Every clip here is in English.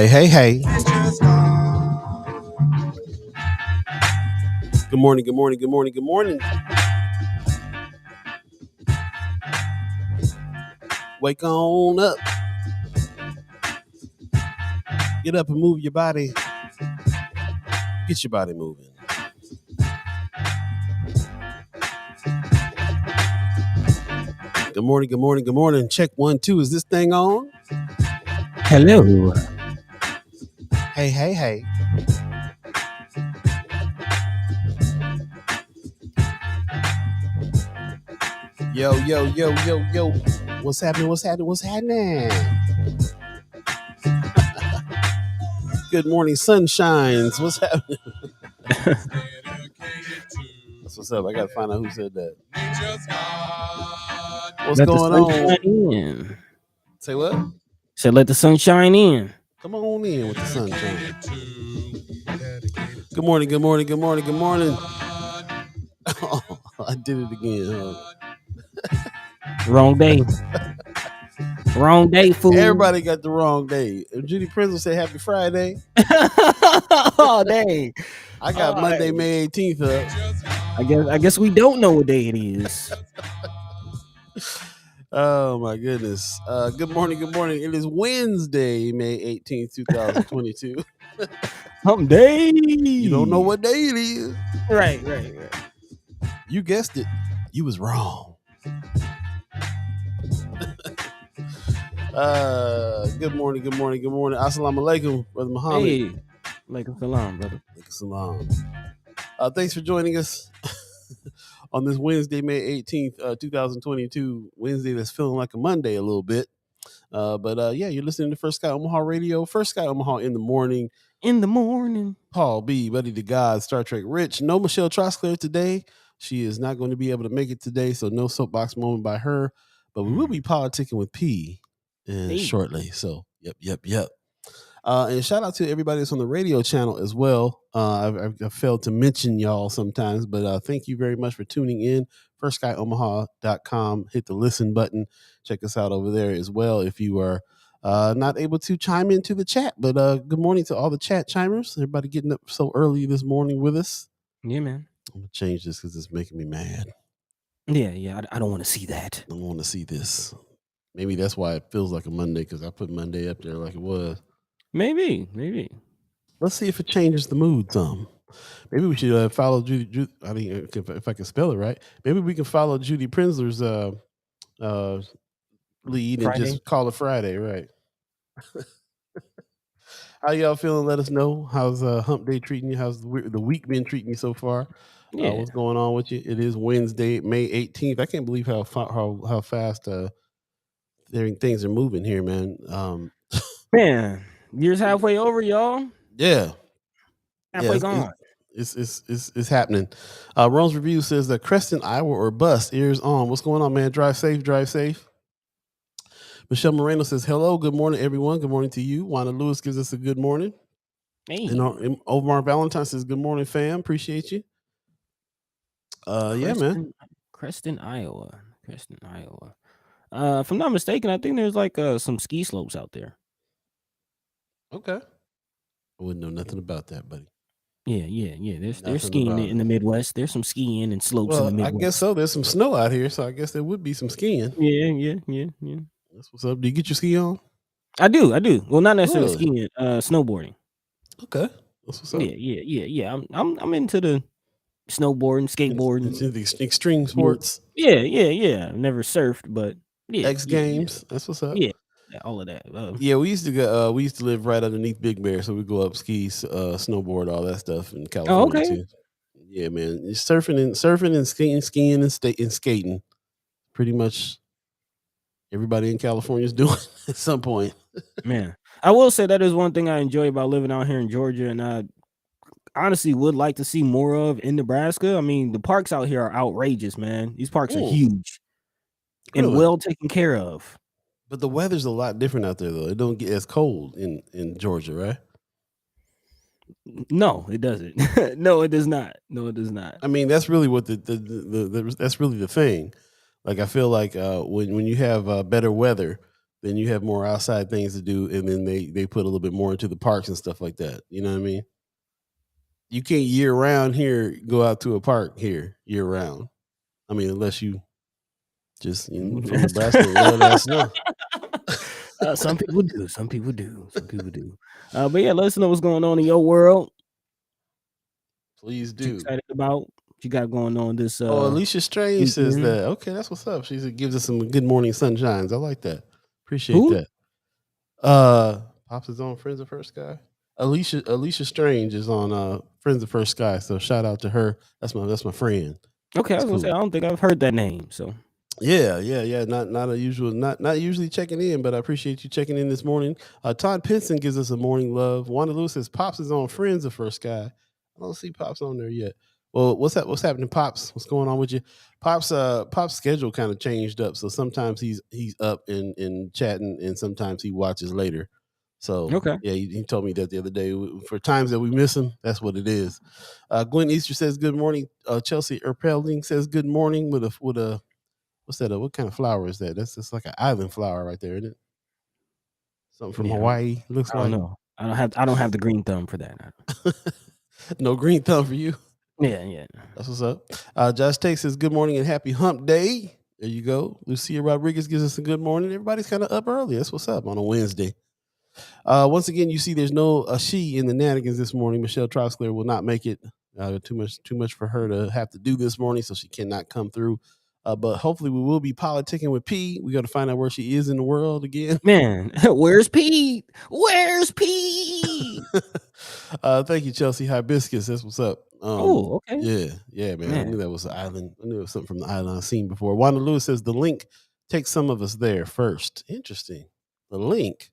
Hey, hey, hey. Good morning, good morning, good morning, good morning. Wake on up. Get up and move your body. Get your body moving. Good morning, good morning, good morning. Check 1, 2. Is this thing on? Hello. Hey, hey, hey. Yo, yo, yo, yo, yo. What's happening? What's happening? What's happening? Good morning, sunshines. What's happening? That's what's up. I gotta find out who said that. What's Let the going sunshine on? in. Say what? Said let the sunshine in. Come on in with the sunshine. Good morning, good morning, good morning, good morning. Oh, I did it again. Wrong day. Wrong day, fool. Everybody got the wrong day. If Judy Prince will say happy Friday. Oh dang. I got Monday, May 18th up. I guess we don't know what day it is. Oh my goodness. Good morning, good morning. It is Wednesday, May 18th, 2022. Hump day. You don't know what day it is. Right. You guessed it. You was wrong. Good morning, good morning, good morning. Assalamu alaikum, Brother Muhammad. Hey. Alaikum salam, brother. Alaikum salam. Thanks for joining us on this Wednesday, May 18th, 2022. Wednesday that's feeling like a Monday a little bit. But yeah, you're listening to First Sky Omaha Radio. First Sky Omaha in the morning. Paul B, Buddi3 Da Gawd, Star Trek Rich. No Michelle Trosclair today. She is not going to be able to make it today, so no soapbox moment by her. But we will be politicking with P shortly. So, yep. And shout out to everybody that's on the radio channel as well. I've failed to mention y'all sometimes, but thank you very much for tuning in. FirstSkyOmaha.com. Hit the listen button. Check us out over there as well if you are not able to chime into the chat. But good morning to all the chat chimers. Everybody getting up so early this morning with us. Yeah, man. I'm going to change this because it's making me mad. Yeah. I don't want to see that. I don't want to see this. Maybe that's why it feels like a Monday, because I put Monday up there like it was. Maybe. Let's see if it changes the mood some. Maybe we should follow Judy. I mean, if I can spell it right, maybe we can follow Judy Prinzler's lead Friday? and just call it Friday, right? How y'all feeling? Let us know. How's Hump Day treating you? How's the week been treating you so far? Yeah. What's going on with you? It is Wednesday, May 18th. I can't believe how fast things are moving here, man. Man, year's halfway over, y'all. Yeah. Halfway gone. It's happening. Rome's review says that Creston, Iowa or bust. Ears on. What's going on, man? Drive safe. Michelle Moreno says, hello, good morning, everyone. Good morning to you. Wanda Lewis gives us a good morning. Hey. And Omar Valentine says, good morning, fam. Appreciate you. Yeah, man. Creston, Iowa. If I'm not mistaken, I think there's like some ski slopes out there. Okay. I wouldn't know nothing about that, buddy. Yeah. There's skiing in the Midwest. There's some skiing and slopes in the Midwest. I guess so. There's some snow out here, so I guess there would be some skiing. Yeah. That's what's up. Do you get your ski on? I do. Well, not necessarily skiing, snowboarding. Okay. That's what's up. Yeah. I'm into the snowboarding, skateboarding. It's in the extreme sports. Yeah. I've never surfed, but yeah. X Games. Yeah. That's what's up. Yeah, all of that. Yeah, we used to go. We used to live right underneath Big Bear, so we go up, ski, snowboard, all that stuff in California too. Yeah, man. It's surfing and skiing and skating. Pretty much everybody in California is doing at some point. Man, I will say that is one thing I enjoy about living out here in Georgia, and I honestly would like to see more of in Nebraska. I mean, the parks out here are outrageous, man. These parks are huge and well taken care of. But the weather's a lot different out there, though. It don't get as cold in Georgia, right? No, it doesn't. No, it does not. I mean, that's really what that's really the thing. Like, I feel like when you have better weather, then you have more outside things to do, and then they put a little bit more into the parks and stuff like that. You know what I mean? You can't year round here go out to a park here year round. I mean, unless you just from Nebraska and love that snow. Some people do. Some people do. Some people do. But yeah, let us know what's going on in your world. Please What you do. excited about? What you got going on this Alicia Strange says weekend? that. Okay, that's what's up. She gives us some good morning sunshines. I like that. Appreciate Who? that. Pops is on Friends of First Sky. Alicia Strange is on Friends of First Sky. So shout out to her. That's my friend. Okay, That's I was gonna say cool. I don't think I've heard that name. So Yeah. Not usually checking in, but I appreciate you checking in this morning. Todd Pinson gives us a morning love. Wanda Lewis says Pops is on Friends of First Sky. I don't see Pops on there yet. Well, what's happening, Pops? What's going on with you? Pops schedule kind of changed up. So sometimes he's up and chatting, and sometimes he watches later. So okay. yeah, he told me that the other day. For times that we miss him, that's what it is. Gwen Easter says good morning. Chelsea Erpelding says good morning with a what's that? What kind of flower is that? That's just like an island flower right there, isn't it? Something from Yeah, Hawaii. Looks I don't like. know. I don't have the green thumb for that. No green thumb for you. Yeah. That's what's up. Josh Tate says good morning and happy hump day. There you go. Lucia Rodriguez gives us a good morning. Everybody's kind of up early. That's what's up on a Wednesday. Once again, you see there's no she in the Nanigans this morning. Michelle Troxler will not make it. Too much for her to have to do this morning, so she cannot come through. But hopefully we will be politicking with P. We got to find out where she is in the world again. Man, where's Pete? Where's Pete? Thank you, Chelsea Hibiscus. That's what's up. Oh, okay. Yeah, man. I knew that was an island. I knew it was something from the island I've seen before. Wanda Lewis says the link takes some of us there first. Interesting. The link.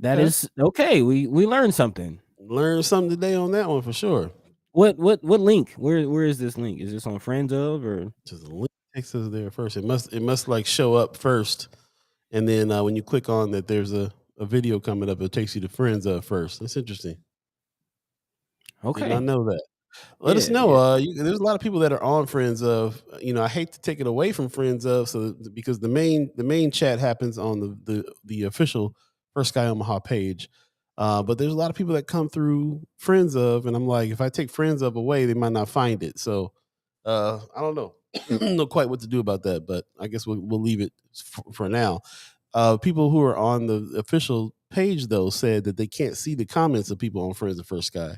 That is okay. We learned something. Learned something today on that one for sure. What link? Where is this link? Is this on Friends of or just the link takes us there first? It must like show up first, and then when you click on that, there's a video coming up. It takes you to Friends of first. That's interesting. okay? Did not know that. Let us know. There's a lot of people that are on Friends of. I hate to take it away from Friends of, so because the main chat happens on the official First Sky Omaha page. But there's a lot of people that come through Friends of, and I'm like, if I take Friends of away, they might not find it. So I don't know, don't know quite what to do about that. But I guess we'll leave it for now. People who are on the official page though said that they can't see the comments of people on Friends of First Sky.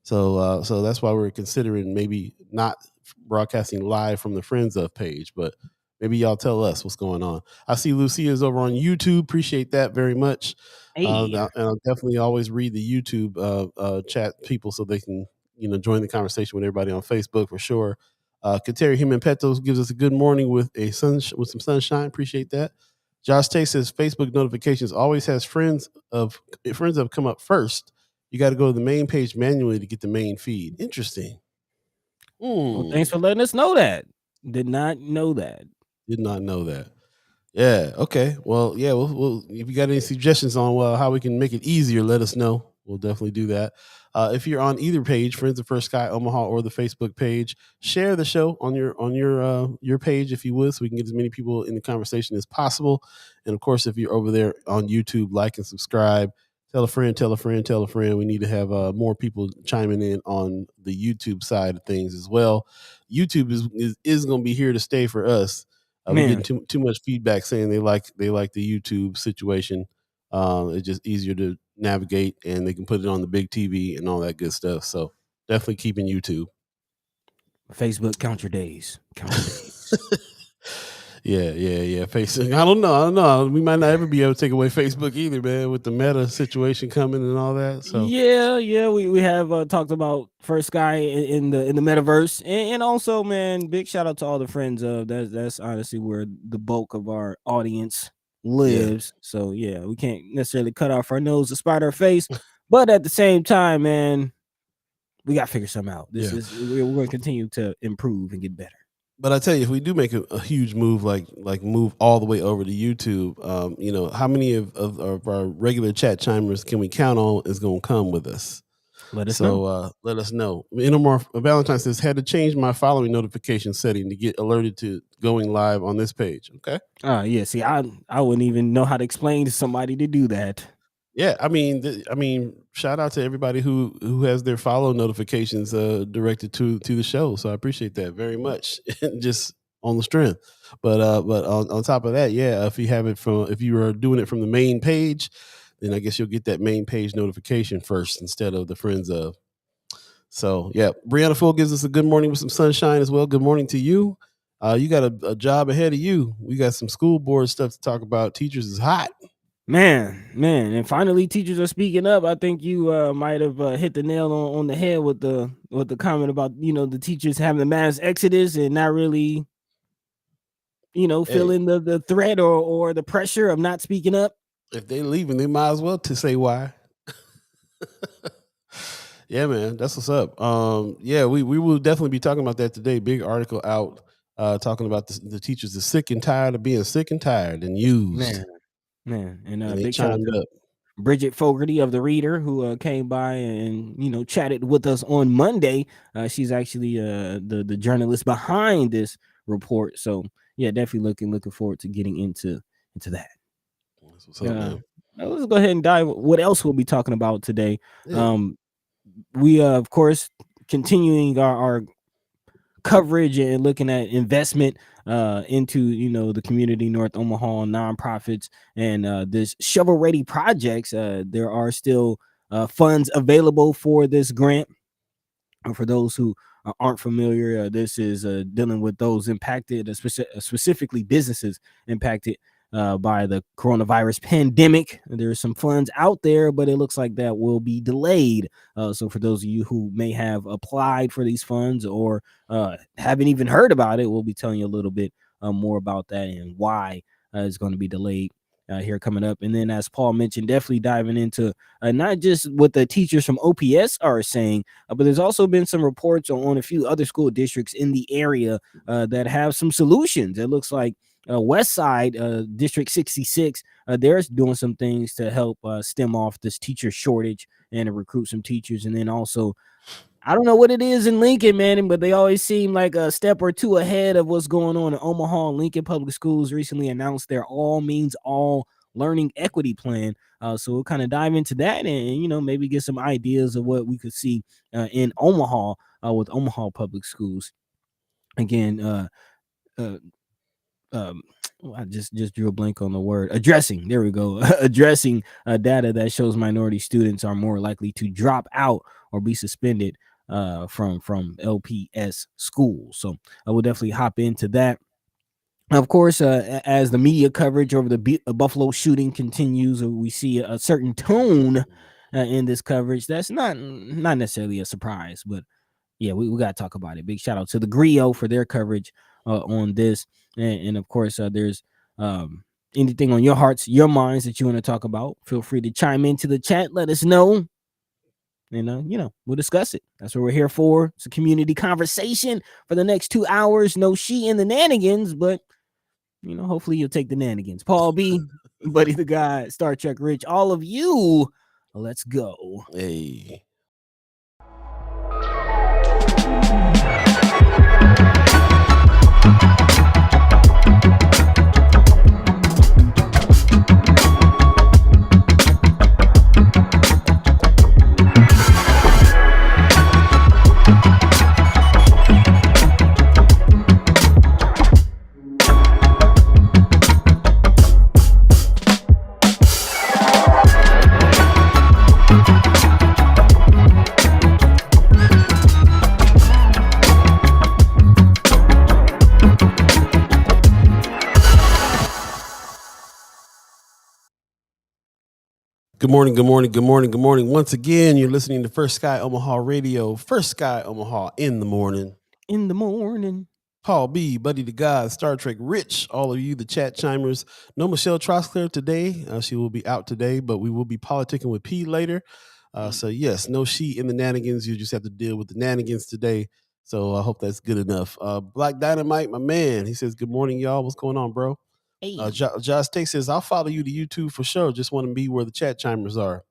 So that's why we're considering maybe not broadcasting live from the Friends of page, but maybe y'all tell us what's going on. I see Lucia's over on YouTube. Appreciate that very much. Hey. And I'll definitely always read the YouTube chat people so they can join the conversation with everybody on Facebook for sure. Kateri Human Petos gives us a good morning with some sunshine. Appreciate that. Josh Tate says Facebook notifications always has friends of come up first. You got to go to the main page manually to get the main feed. Interesting. Well, thanks for letting us know that. Did not know that. Did not know that. Yeah. Okay. Well, yeah. We'll if you got any suggestions on how we can make it easier, let us know. We'll definitely do that. If you're on either page, Friends of First Sky Omaha or the Facebook page, share the show on your page if you would, so we can get as many people in the conversation as possible. And of course, if you're over there on YouTube, like and subscribe. Tell a friend, tell a friend, tell a friend. We need to have more people chiming in on the YouTube side of things as well. YouTube is going to be here to stay for us. We get too much feedback saying they like the YouTube situation. It's just easier to navigate, and they can put it on the big TV and all that good stuff. So definitely keeping YouTube. Facebook, count your days. Count your days. Yeah. Facebook. I don't know. We might not ever be able to take away Facebook either, man, with the meta situation coming and all that. So yeah. We have talked about First Sky in the metaverse, and also, man, big shout out to all the friends of that's honestly where the bulk of our audience lives. Yeah. So yeah, we can't necessarily cut off our nose to spite our face, but at the same time, man, we got to figure something out. We're going to continue to improve and get better. But I tell you, if we do make a huge move, like move all the way over to YouTube, how many of our regular chat chimers can we count on is going to come with us? Let us know. So let us know. Innomar Valentine says, had to change my following notification setting to get alerted to going live on this page. Okay. Yeah. See, I wouldn't even know how to explain to somebody to do that. Yeah, I mean, shout out to everybody who has their follow notifications directed to the show. So I appreciate that very much. Just on the strength, but on top of that, yeah, if you are doing it from the main page, then I guess you'll get that main page notification first instead of the friends of. So yeah, Brianna Full gives us a good morning with some sunshine as well. Good morning to you. You got a job ahead of you. We got some school board stuff to talk about. Teachers is hot. Man, and finally teachers are speaking up. I think you might have hit the nail on the head with the comment about the teachers having the mass exodus and not really feeling the threat or the pressure of not speaking up. If they leaving, they might as well to say why. Yeah, man, that's what's up. Yeah, we will definitely be talking about that today. Big article out talking about the teachers are sick and tired of being sick and tired and used. Man, and they big shout out chimed to up. Bridget Fogarty of the Reader, who came by and chatted with us on Monday. She's actually the journalist behind this report. So yeah, definitely looking forward to getting into that. That's what's up, man. Let's go ahead and dive. What else we'll be talking about today? Yeah. We of course continuing our coverage and looking at investment into the community, North Omaha nonprofits, and this shovel ready projects. There are still funds available for this grant. And for those who aren't familiar, this is dealing with those impacted, specifically businesses impacted by the coronavirus pandemic. There's some funds out there, but it looks like that will be delayed. So for those of you who may have applied for these funds or haven't even heard about it, we'll be telling you a little bit more about that and why it's going to be delayed here coming up. And then, as Paul mentioned, definitely diving into not just what the teachers from OPS are saying, but there's also been some reports on a few other school districts in the area that have some solutions. It looks like West Side, District 66, they're doing some things to help stem off this teacher shortage and to recruit some teachers. And then also, I don't know what it is in Lincoln, man, but they always seem like a step or two ahead of what's going on in Omaha. Lincoln Public Schools recently announced their all means all learning equity plan. So we'll kind of dive into that and maybe get some ideas of what we could see in Omaha with Omaha Public Schools. Again, I just drew a blank on the word addressing. There we go. Addressing data that shows minority students are more likely to drop out or be suspended from LPS schools. So I will definitely hop into that. Of course, as the media coverage over the Buffalo shooting continues, we see a certain tone in this coverage. That's not necessarily a surprise, but yeah, we got to talk about it. Big shout out to the Griot for their coverage on this. And of course, there's anything on your hearts, your minds that you want to talk about. Feel free to chime into the chat. Let us know. And, we'll discuss it. That's what we're here for. It's a community conversation for the next 2 hours. No she and the nanigans, but, hopefully you'll take the nanigans. Paul B, Buddi3 Da Gawd, Star Trek Rich, all of you, let's go. Hey. Good morning. Once again, you're listening to First Sky Omaha Radio. First Sky Omaha in the morning. Paul B, Buddi3 Da Gawd, Star Trek Rich, all of you, the chat chimers. No Michelle Trosclair today. She will be out today, but we will be politicking with P later. So yes, no she in the nanigans. You just have to deal with the nanigans today. So I hope that's good enough. Black Dynamite, my man, he says, good morning, y'all. What's going on, bro? Hey. Josh Tate says, I'll follow you to YouTube for sure. Just want to be where the chat chimers are.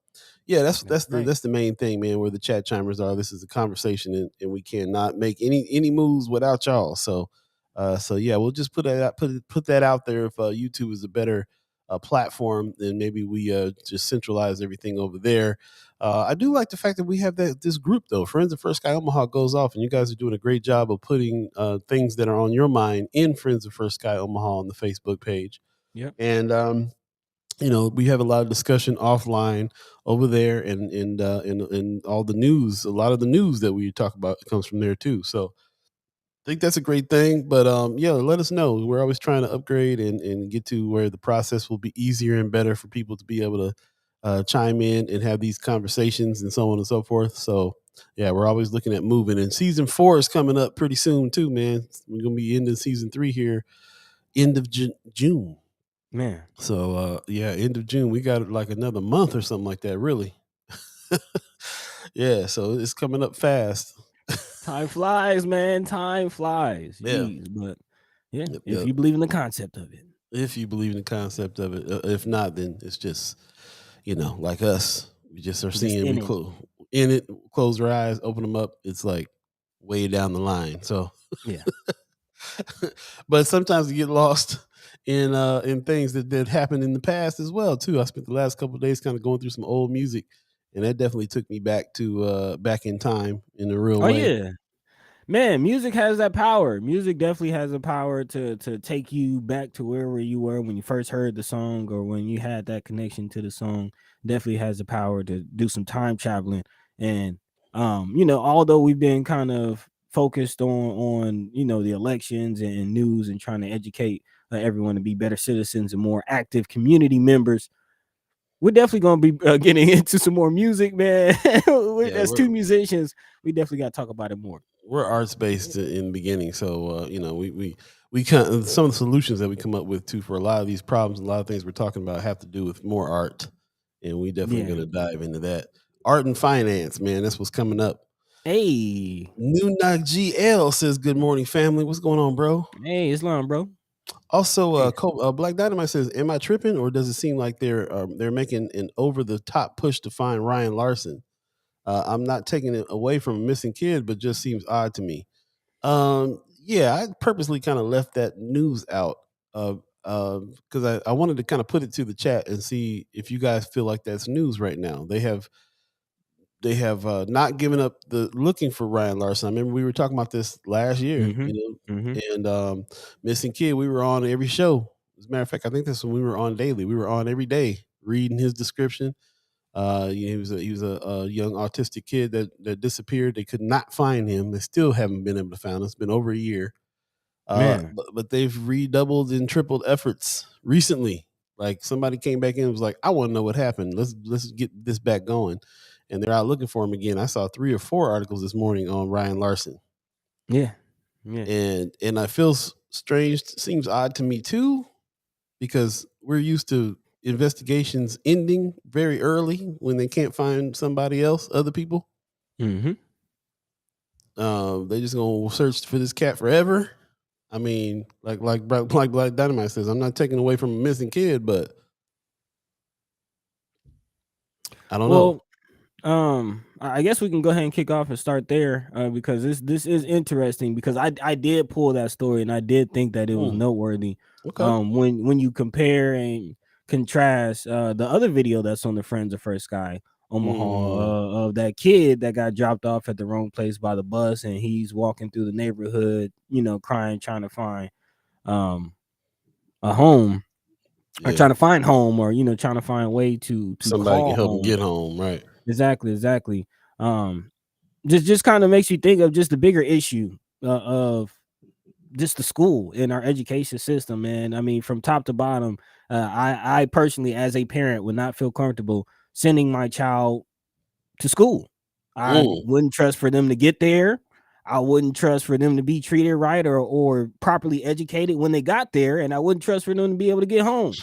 Yeah, that's That's that's the right. that's the main thing, man. Where the chat chimers are. This is a conversation, and we cannot make any moves without y'all. So yeah, we'll just put that out there. If YouTube is a better platform, then maybe we just centralize everything over there. I do like the fact that we have this group though. Friends of First Sky Omaha goes off, and you guys are doing a great job of putting things that are on your mind in Friends of First Sky Omaha on the Facebook page. Yep. And we have a lot of discussion offline over there, and all the news. A lot of the news that we talk about comes from there too. So I think that's a great thing. But yeah, let us know. We're always trying to upgrade and get to where the process will be easier and better for people to be able to chime in and have these conversations and so on and so forth. So yeah, we're always looking at moving. And season 4 is coming up pretty soon too, man. We're gonna be ending season 3 here end of June. Man. So yeah, end of June. We got like another month or something like that, really. Yeah, so it's coming up fast. Time flies, man. Time flies. Yeah. Jeez. But yeah, Yep, if yep. you believe in the concept of it. If you believe in the concept of it. If not, then it's just, like us. We just are Just seeing in it. in it, close our eyes, open them up. It's like way down the line. So Yeah. but sometimes you get lost in things that happened in the past as well too. I spent the last couple of days kind of going through some old music, and that definitely took me back to back in time in a real Oh way. yeah. Man, music has that power. Music definitely has the power to take you back to wherever you were when you first heard the song or when you had that connection to the song. Definitely has the power to do some time traveling. And although we've been kind of focused on the elections and news and trying to educate everyone to be better citizens and more active community members, we're definitely going to be getting into some more music, man. Yeah, As two musicians, we definitely got to talk about it more. we're arts based in the beginning, so we kind of, some of the solutions that we come up with too for a lot of these problems, a lot of things we're talking about have to do with more art, and we definitely Yeah. going to dive into that. Art and finance, man, that's what's coming up. Hey. New Knock GL says, "Good morning, family. What's going on, bro?" Hey, Islam, bro. Also, Hey. Black Dynamite says, "Am I tripping, or does it seem like they're making an over the top push to find Ryan Larson? I'm not taking it away from a missing kid, but just seems odd to me." Yeah, I purposely kind of left that news out of because I wanted to kind of put it to the chat and see if you guys feel like that's news right now. They have not given up the looking for Ryan Larson. I remember we were talking about this last year, Mm-hmm. Mm-hmm. and Missing Kid, we were on every show. As a matter of fact, I think that's when we were on daily. We were on every day reading his description. He was a young autistic kid that disappeared. They could not find him. They still haven't been able to find him. It's been over a year. Man. But they've redoubled and tripled efforts recently. Like somebody came back in and was like, "I want to know what happened. Let's get this back going." And they're out looking for him again. I saw 3 or 4 articles this morning on Ryan Larson, Yeah. Yeah. and I feel strange. Seems odd to me too, because we're used to investigations ending very early when they can't find somebody else, other people. Mm-hmm. They just gonna search for this cat forever. I mean, like Black Dynamite says, I'm not taking away from a missing kid, but I don't know. Well, I guess we can go ahead and kick off and start there because this is interesting because I did pull that story and I did think that it was Hmm, noteworthy. okay. When you compare and contrast the other video that's on the Friends of First Sky Omaha Mm, of that kid that got dropped off at the wrong place by the bus and he's walking through the neighborhood, crying, trying to find um a home or yeah. trying to find home or trying to find a way to Somebody can call help him home. get home, right? Exactly. Um, just kind of makes you think of just the bigger issue of just the school in our education system, man. I mean, from top to bottom, I personally, as a parent, would not feel comfortable sending my child to school. I Mm. wouldn't trust for them to get there. I wouldn't trust for them to be treated right or properly educated when they got there, and I wouldn't trust for them to be able to get home.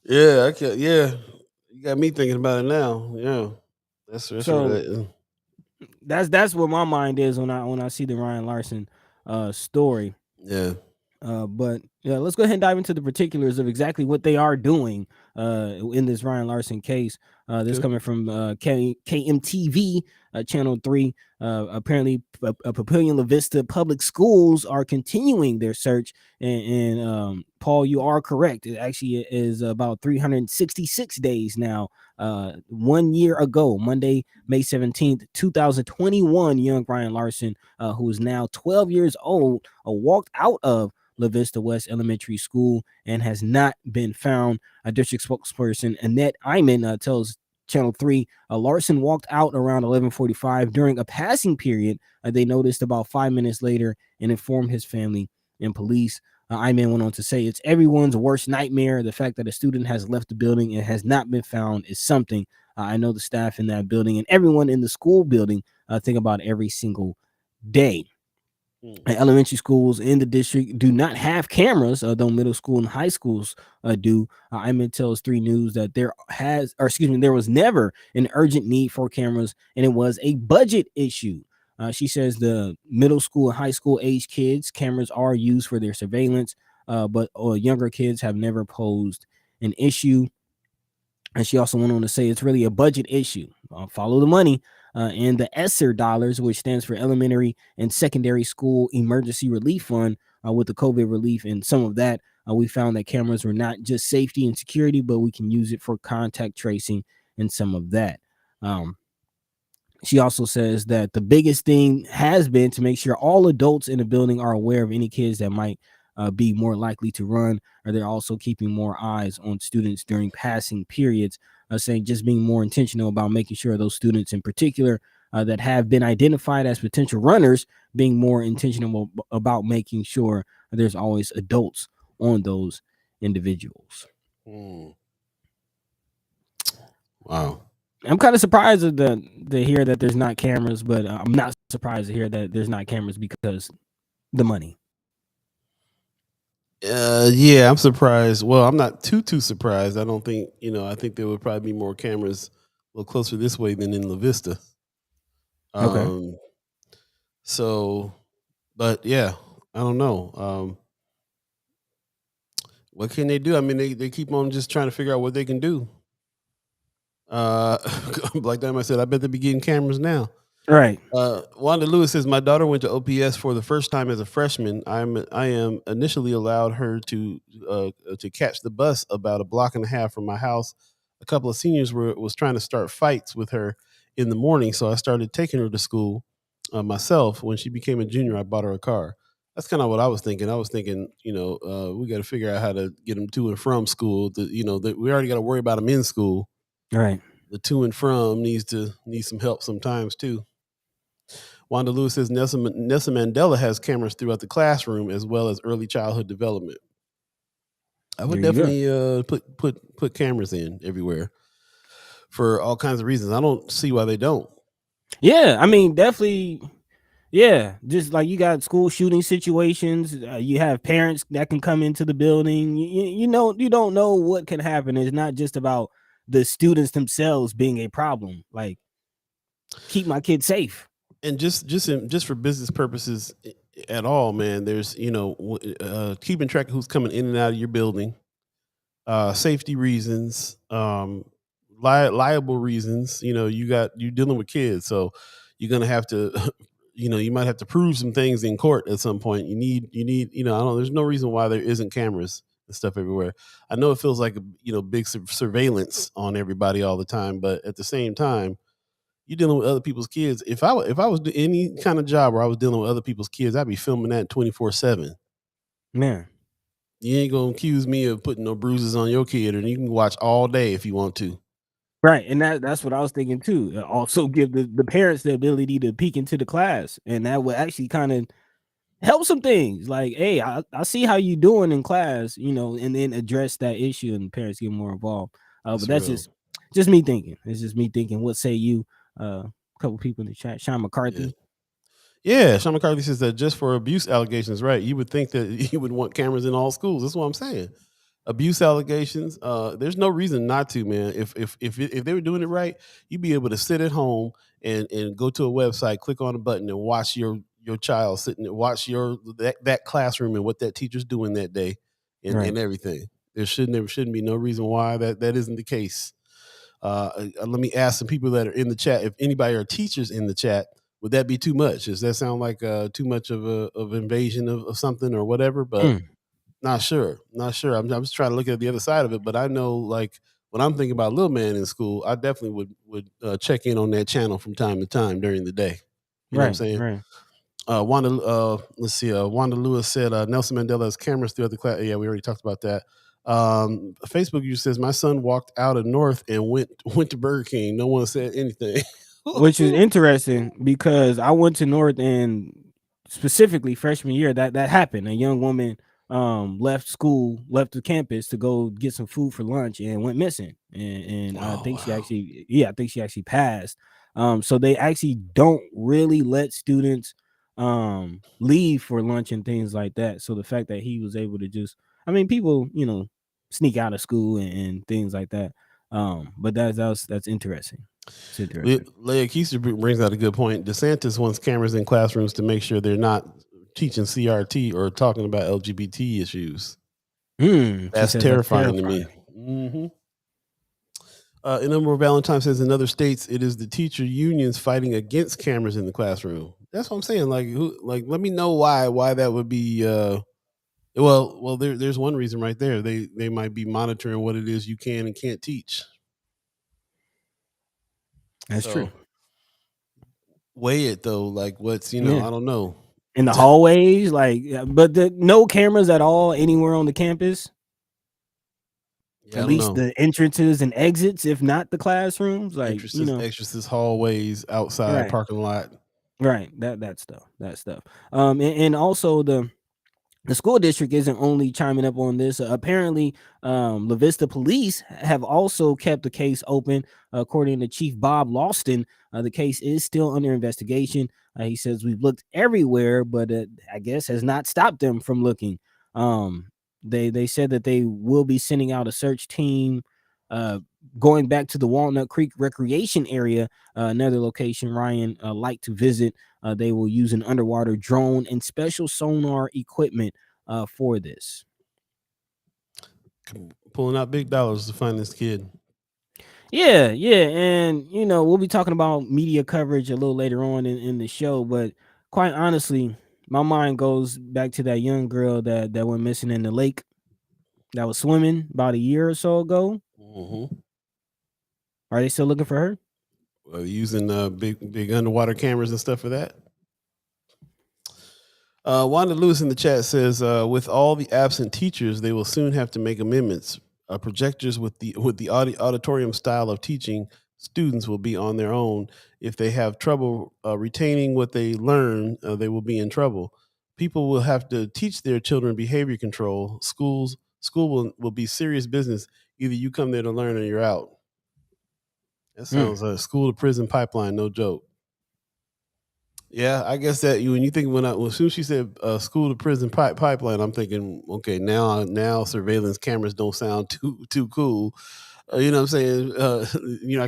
Yeah, I can. Yeah, you got me thinking about it now. Yeah, that's So right. that's where my mind is when I see the Ryan Larson story. Yeah, But yeah, let's go ahead and dive into the particulars of exactly what they are doing in this Ryan Larson case. This Okay. coming from KMTV, Channel 3. Apparently, Papillion La Vista Public Schools are continuing their search. And Paul, you are correct. It actually is about 366 days now. 1 year ago, Monday, May 17th, 2021, young Ryan Larson, who is now 12 years old, walked out of La Vista West Elementary School and has not been found. A district spokesperson, Annette Iman, tells Channel 3, Larson walked out around 11:45 during a passing period. They noticed about 5 minutes later and informed his family and police. Iman went on to say, it's everyone's worst nightmare. The fact that a student has left the building and has not been found is something. I know the staff in that building and everyone in the school building think about every single day. Elementary schools in the district do not have cameras, though middle school and high schools do. Iman tells 3 News that there was never an urgent need for cameras, and it was a budget issue. She says the middle school and high school age kids, cameras are used for their surveillance, but younger kids have never posed an issue. And she also went on to say it's really a budget issue. Follow the money. And the ESSER dollars, which stands for Elementary and Secondary School Emergency Relief Fund, with the COVID relief and some of that, we found that cameras were not just safety and security, but we can use it for contact tracing and some of that. She also says that the biggest thing has been to make sure all adults in the building are aware of any kids that might be more likely to run, or they're also keeping more eyes on students during passing periods, saying just being more intentional about making sure those students in particular that have been identified as potential runners, being more intentional about making sure there's always adults on those individuals. Wow. I'm kind of surprised to hear that there's not cameras, but I'm not surprised to hear that there's not cameras because the money. Yeah, I'm surprised. Well, I'm not too surprised. I don't think, I think there would probably be more cameras a little closer this way than in La Vista. Okay. So, but yeah, I don't know. What can they do? I mean, they keep on just trying to figure out what they can do. Like that, I said, I bet they be getting cameras now. Right. Wanda Lewis says, my daughter went to OPS for the first time as a freshman. I am initially allowed her to catch the bus about a block and a half from my house. A couple of seniors was trying to start fights with her in the morning, so I started taking her to school myself. When she became a junior, I bought her a car. That's kind of what I was thinking. I was thinking, we got to figure out how to get them to and from school. That we already got to worry about them in school. Right. The to and from needs some help sometimes too. Wanda Lewis says Nelson Mandela has cameras throughout the classroom as well as early childhood development. I would definitely put cameras in everywhere for all kinds of reasons. I don't see why they don't. Yeah, I mean, definitely. Yeah, just like you got school shooting situations, you have parents that can come into the building. You don't know what can happen. It's not just about the students themselves being a problem. Like, keep my kids safe. And just for business purposes at all, man. There's keeping track of who's coming in and out of your building, safety reasons, liable reasons. You're dealing with kids, so you're gonna have to. You might have to prove some things in court at some point. You need, I don't. There's no reason why there isn't cameras and stuff everywhere. I know it feels like big surveillance on everybody all the time, but at the same time, you're dealing with other people's kids. If I was doing any kind of job where I was dealing with other people's kids, I'd be filming that 24/7. Man, you ain't gonna accuse me of putting no bruises on your kid, and you can watch all day if you want to. Right, and that's what I was thinking too. Also, give the parents the ability to peek into the class, and that would actually kind of help some things. Like, hey, I see how you doing in class, and then address that issue, and parents get more involved. But that's just me thinking. It's just me thinking. What say you? A couple people in the chat. Sean McCarthy. Yeah, Sean McCarthy says that just for abuse allegations, right? You would think that you would want cameras in all schools. That's what I'm saying. Abuse allegations. There's no reason not to, man. If they were doing it right, you'd be able to sit at home and go to a website, click on a button, and watch your your child sitting there, watch that classroom and what that teacher's doing that day, and everything. There shouldn't be no reason why that isn't the case. Let me ask some people that are in the chat. If anybody are teachers in the chat, would that be too much? Does that sound like too much of invasion of something or whatever? But not sure. I'm just trying to look at the other side of it. But I know, like, when I'm thinking about little man in school, I definitely would check in on that channel from time to time during the day. You know what I'm saying? Right. Wanda, let's see. Wanda Lewis said Nelson Mandela has cameras throughout the class. Yeah, we already talked about that. Facebook user says my son walked out of North and went to Burger King. No one said anything. Which is interesting because I went to North, and specifically freshman year that happened. A young woman left the campus to go get some food for lunch and went missing. And I think she actually passed. So they actually don't really let students leave for lunch and things like that. So the fact that he was able to just, I mean, people, sneak out of school and things like that. But that's interesting. It's interesting. Leia Keister brings out a good point. DeSantis wants cameras in classrooms to make sure they're not teaching CRT or talking about LGBT issues. That's terrifying to me. Mm-hmm. Number Valentine says in other states, it is the teacher unions fighting against cameras in the classroom. That's what I'm saying. Let me know why that would be. Well, there's one reason right there. They might be monitoring what it is you can and can't teach. That's true. Weigh it though. Like what's I don't know. In the hallways, but no cameras at all anywhere on the campus. At least the entrances and exits, if not the classrooms, entrances, hallways, outside, parking lot. Right. That stuff. And also the school district isn't only chiming up on this. Apparently, La Vista police have also kept the case open. According to Chief Bob Lawston, the case is still under investigation. He says we've looked everywhere, but I guess has not stopped them from looking. They said that they will be sending out a search team going back to the Walnut Creek recreation area, another location Ryan liked to visit. They will use an underwater drone and special sonar equipment for this. Pulling out big dollars to find this kid. Yeah. And, we'll be talking about media coverage a little later on in the show. But quite honestly, my mind goes back to that young girl that went missing in the lake that was swimming about a year or so ago. Mm-hmm. Are they still looking for her? Using big underwater cameras and stuff for that? Wanda Lewis in the chat says, with all the absent teachers, they will soon have to make amendments. Projectors with the auditorium style of teaching, students will be on their own. If they have trouble retaining what they learn, they will be in trouble. People will have to teach their children behavior control. School will be serious business. Either you come there to learn or you're out. That sounds like a school to prison pipeline, no joke. Yeah, I guess that when you think as soon as she said school to prison pipeline, I'm thinking, okay, now surveillance cameras don't sound too cool. You know what I'm saying?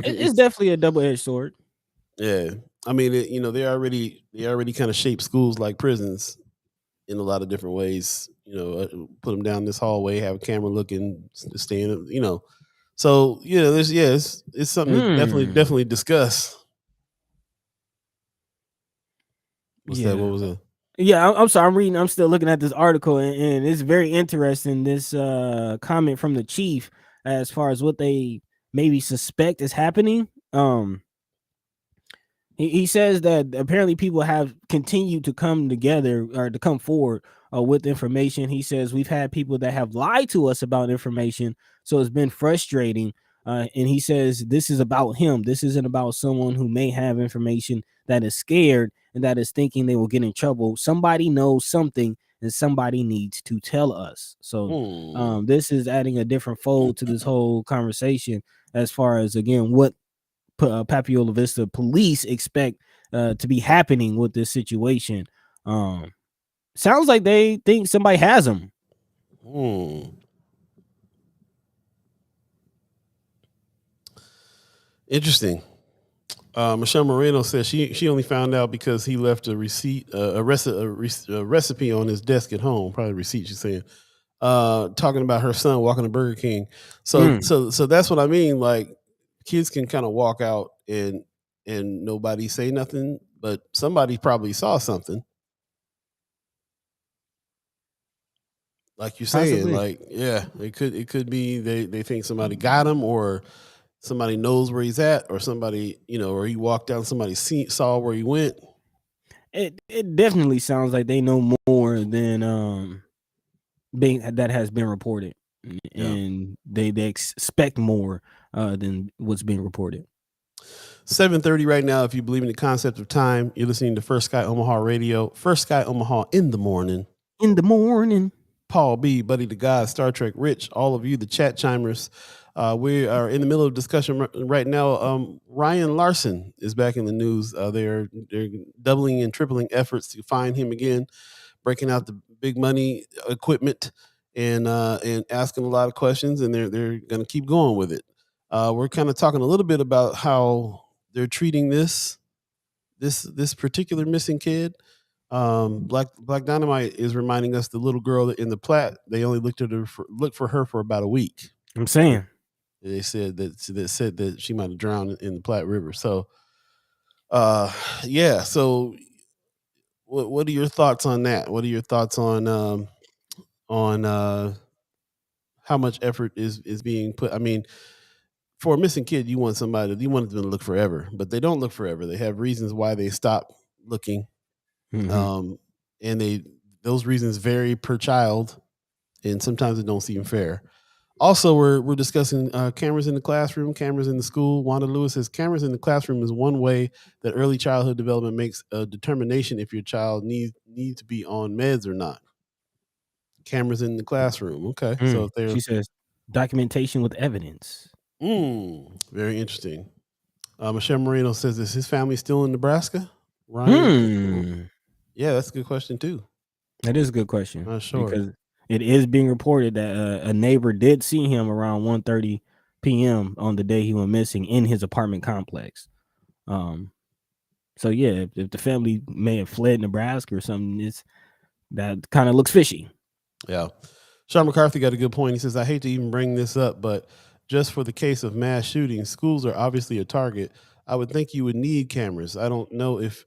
It's definitely a double-edged sword. Yeah, I mean, they already kind of shape schools like prisons in a lot of different ways. Put them down this hallway, have a camera looking, staying. So it's something to definitely discuss. What was it? Yeah, I'm sorry. I'm still looking at this article, and it's very interesting. This comment from the chief as far as what they maybe suspect is happening. He says that apparently people have continued to come together or to come forward with information. He says we've had people that have lied to us about information, so it's been frustrating. And he says this is about him. This isn't about someone who may have information that is scared and that is thinking they will get in trouble. Somebody knows something and somebody needs to tell us. So this is adding a different fold to this whole conversation as far as, again, what Papio La Vista police expect to be happening with this situation. Sounds like they think somebody has them. Interesting. Michelle Moreno says she only found out because he left a receipt, a recipe on his desk at home. Probably a receipt. She's saying, talking about her son walking to Burger King. So that's what I mean. Like kids can kind of walk out and nobody say nothing, but somebody probably saw something. Like you're saying, Possibly. like yeah, it could be they think somebody got him or somebody knows where he's at or somebody or he walked down somebody saw where he went. It definitely sounds like they know more than being that has been reported, and they expect more than what's being reported. 7:30 right now. If you believe in the concept of time, you're listening to First Sky Omaha Radio. First Sky Omaha in the morning. In the morning. Paul B, Buddi3 Da Gawd, Star Trek Rich, all of you, the chat chimers. We are in the middle of discussion right now. Ryan Larson is back in the news. They're doubling and tripling efforts to find him again, breaking out the big money equipment and asking a lot of questions, and they're going to keep going with it. We're kind of talking a little bit about how they're treating this particular missing kid. Black Dynamite is reminding us the little girl in the Platte. They only looked for her for about a week. I'm saying they said that she might have drowned in the Platte River. So, yeah. So, what are your thoughts on that? What are your thoughts on how much effort is being put? I mean, for a missing kid, you want them to look forever, but they don't look forever. They have reasons why they stop looking. And those reasons vary per child, and sometimes it don't seem fair. Also, we're discussing cameras in the classroom, cameras in the school. Wanda Lewis says cameras in the classroom is one way that early childhood development makes a determination if your child needs to be on meds or not. Cameras in the classroom. Okay. So if she says documentation with evidence. Very interesting. Michelle Moreno says, is his family still in Nebraska? Ryan? Yeah, that's a good question too. That is a good question. Not sure. Because it is being reported that a neighbor did see him around 1:30 p.m. on the day he went missing in his apartment complex. So yeah, if the family may have fled Nebraska or something, that kind of looks fishy. Yeah. Sean McCarthy got a good point. He says, I hate to even bring this up, but just for the case of mass shootings, schools are obviously a target. I would think you would need cameras. I don't know if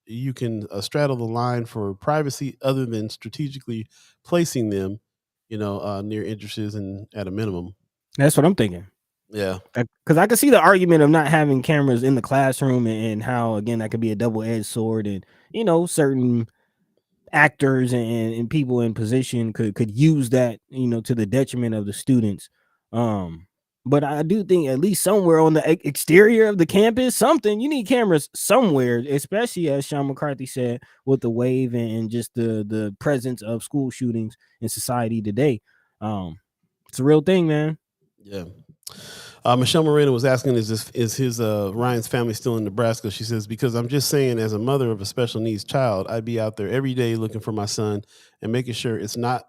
you can straddle the line for privacy other than strategically placing them, near entrances and at a minimum. That's what I'm thinking. Yeah. Because I can see the argument of not having cameras in the classroom and how, again, that could be a double-edged sword. And, certain actors and people in position could use that, to the detriment of the students. But I do think at least somewhere on the exterior of the campus, you need cameras somewhere, especially as Sean McCarthy said, with the wave and just the presence of school shootings in society today. It's a real thing, man. Yeah. Michelle Moreno was asking, is his Ryan's family still in Nebraska? She says, because I'm just saying, as a mother of a special needs child, I'd be out there every day looking for my son and making sure it's not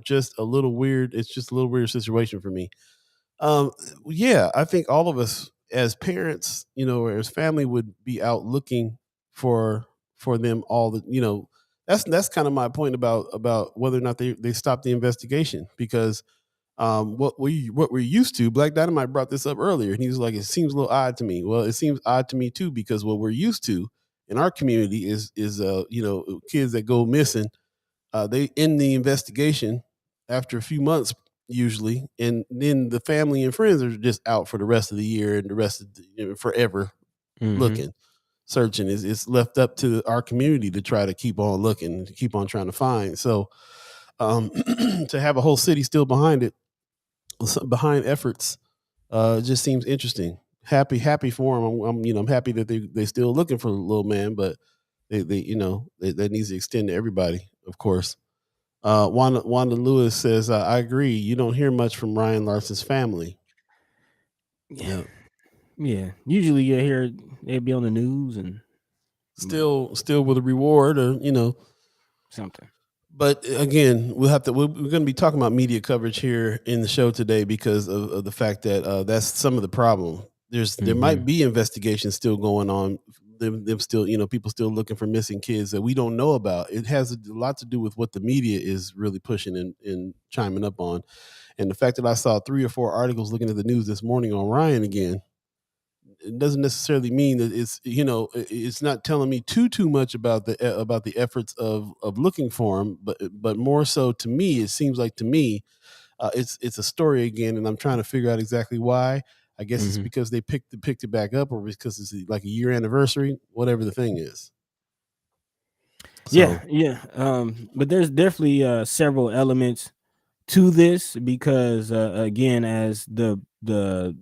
just a little weird. It's just a little weird situation for me. Yeah, I think all of us as parents, or as family would be out looking for them all the, that's kind of my point about whether or not they stop the investigation, because what we're used to. Black Dynamite brought this up earlier, and he was like, "It seems a little odd to me." Well, it seems odd to me too, because what we're used to in our community is kids that go missing. They end the investigation after a few months usually, and then the family and friends are just out for the rest of the year and the rest of forever looking, searching. It's left up to our community to try to keep on looking, to keep on trying to find. So to have a whole city still behind efforts just seems interesting. Happy for them. I'm happy that they still looking for the little man, but that needs to extend to everybody, of course. Wanda Lewis says, I agree, you don't hear much from Ryan Larson's family. Yeah. Usually you hear they'd be on the news and still with a reward or something. But again, we're going to be talking about media coverage here in the show today because of the fact that that's some of the problem. there might be investigations still going on. Them still, people still looking for missing kids that we don't know about. It has a lot to do with what the media is really pushing and chiming up on. And the fact that I saw 3 or 4 articles looking at the news this morning on Ryan again, it doesn't necessarily mean that it's not telling me too much about the efforts of looking for him, but more so to me, it seems like to me, it's a story again, and I'm trying to figure out exactly why. I guess it's because they picked it back up, or because it's like a year anniversary, whatever the thing is. So. Yeah. But there's definitely several elements to this because again, as the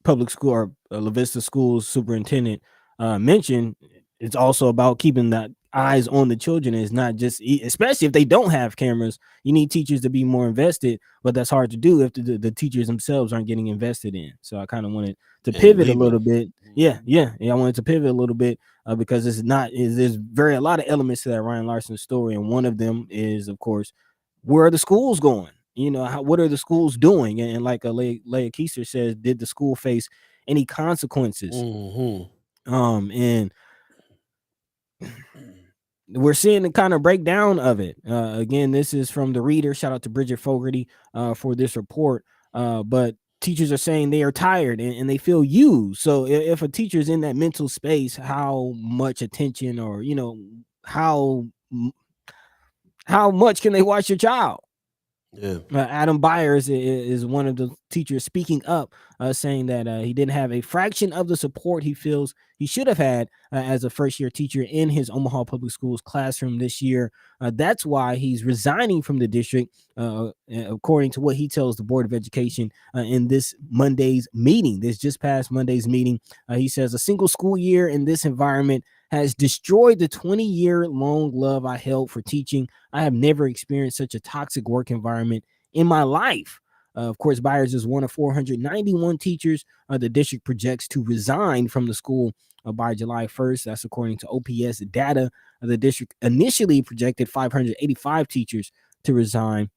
public school or La Vista Schools superintendent mentioned, it's also about keeping the eyes on the children. It's not just, especially if they don't have cameras, you need teachers to be more invested, but that's hard to do if the teachers themselves aren't getting invested in. So I kind of wanted to pivot a little bit. I wanted to pivot a little bit because there's a lot of elements to that Ryan Larson story, and one of them is, of course, where are the schools going? What are the schools doing? And like Leah Keiser says, did the school face any consequences? And we're seeing the kind of breakdown of it. Again, this is from the Reader. Shout out to Bridget Fogarty for this report. But teachers are saying they are tired and they feel used. So if a teacher is in that mental space, how much attention or, how much can they watch your child? Yeah. Adam Byers is one of the teachers speaking up, saying that he didn't have a fraction of the support he feels he should have had as a first-year teacher in his Omaha Public Schools classroom this year. That's why he's resigning from the district, according to what he tells the Board of Education in this just past Monday's meeting. He says, a single school year in this environment has destroyed the 20-year-long love I held for teaching. I have never experienced such a toxic work environment in my life. Of course, Byers is one of 491 teachers the district projects to resign from the school by July 1st. That's according to OPS data. The district initially projected 585 teachers to resign,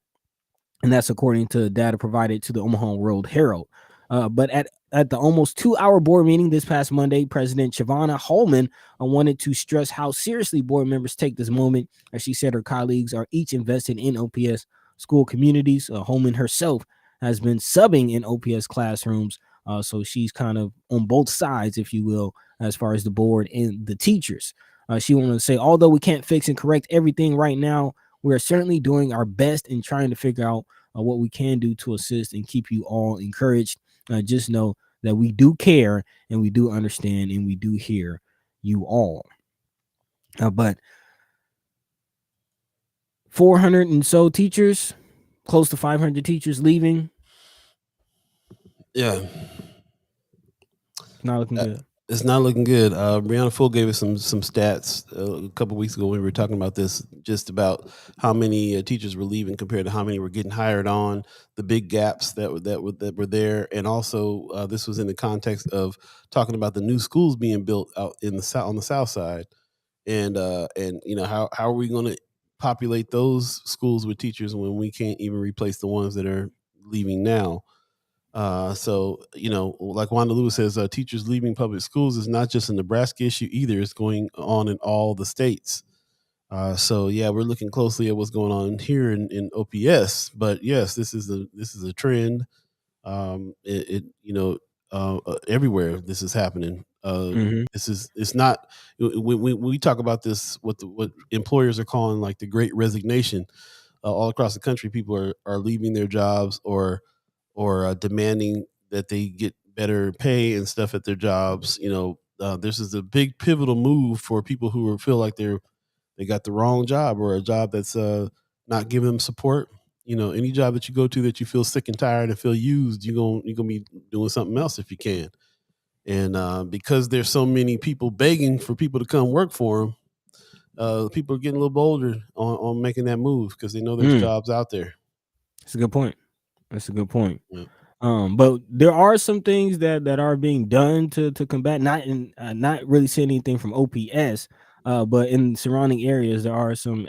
and that's according to data provided to the Omaha World Herald. But at the almost 2-hour board meeting this past Monday, President Shavonna Holman wanted to stress how seriously board members take this moment. As she said, her colleagues are each invested in OPS school communities. Holman herself has been subbing in OPS classrooms, so she's kind of on both sides, if you will, as far as the board and the teachers. She wanted to say, although we can't fix and correct everything right now, we are certainly doing our best in trying to figure out what we can do to assist and keep you all encouraged. Just know that we do care and we do understand and we do hear you all. But 400 and so teachers, close to 500 teachers leaving. Yeah. Not looking good. It's not looking good. Brianna Full gave us some stats a couple weeks ago when we were talking about this, just about how many teachers were leaving compared to how many were getting hired on, the big gaps that were there, and also this was in the context of talking about the new schools being built out in the south, on the south side, and how are we going to populate those schools with teachers when we can't even replace the ones that are leaving now. So, like Wanda Lewis says, teachers leaving public schools is not just a Nebraska issue either. It's going on in all the states. So yeah, we're looking closely at what's going on here in OPS. But yes, this is a trend. Everywhere this is happening. It's not when we talk about this, what employers are calling like the Great Resignation. All across the country, people are leaving their jobs or demanding that they get better pay and stuff at their jobs. This is a big pivotal move for people who feel like they got the wrong job or a job that's not giving them support. Any job that you go to that you feel sick and tired and feel used, you're gonna be doing something else if you can. And because there's so many people begging for people to come work for them, people are getting a little bolder on making that move because they know there's jobs out there. That's a good point. Yeah. But there are some things that are being done to combat, not really saying anything from OPS, but in surrounding areas there are some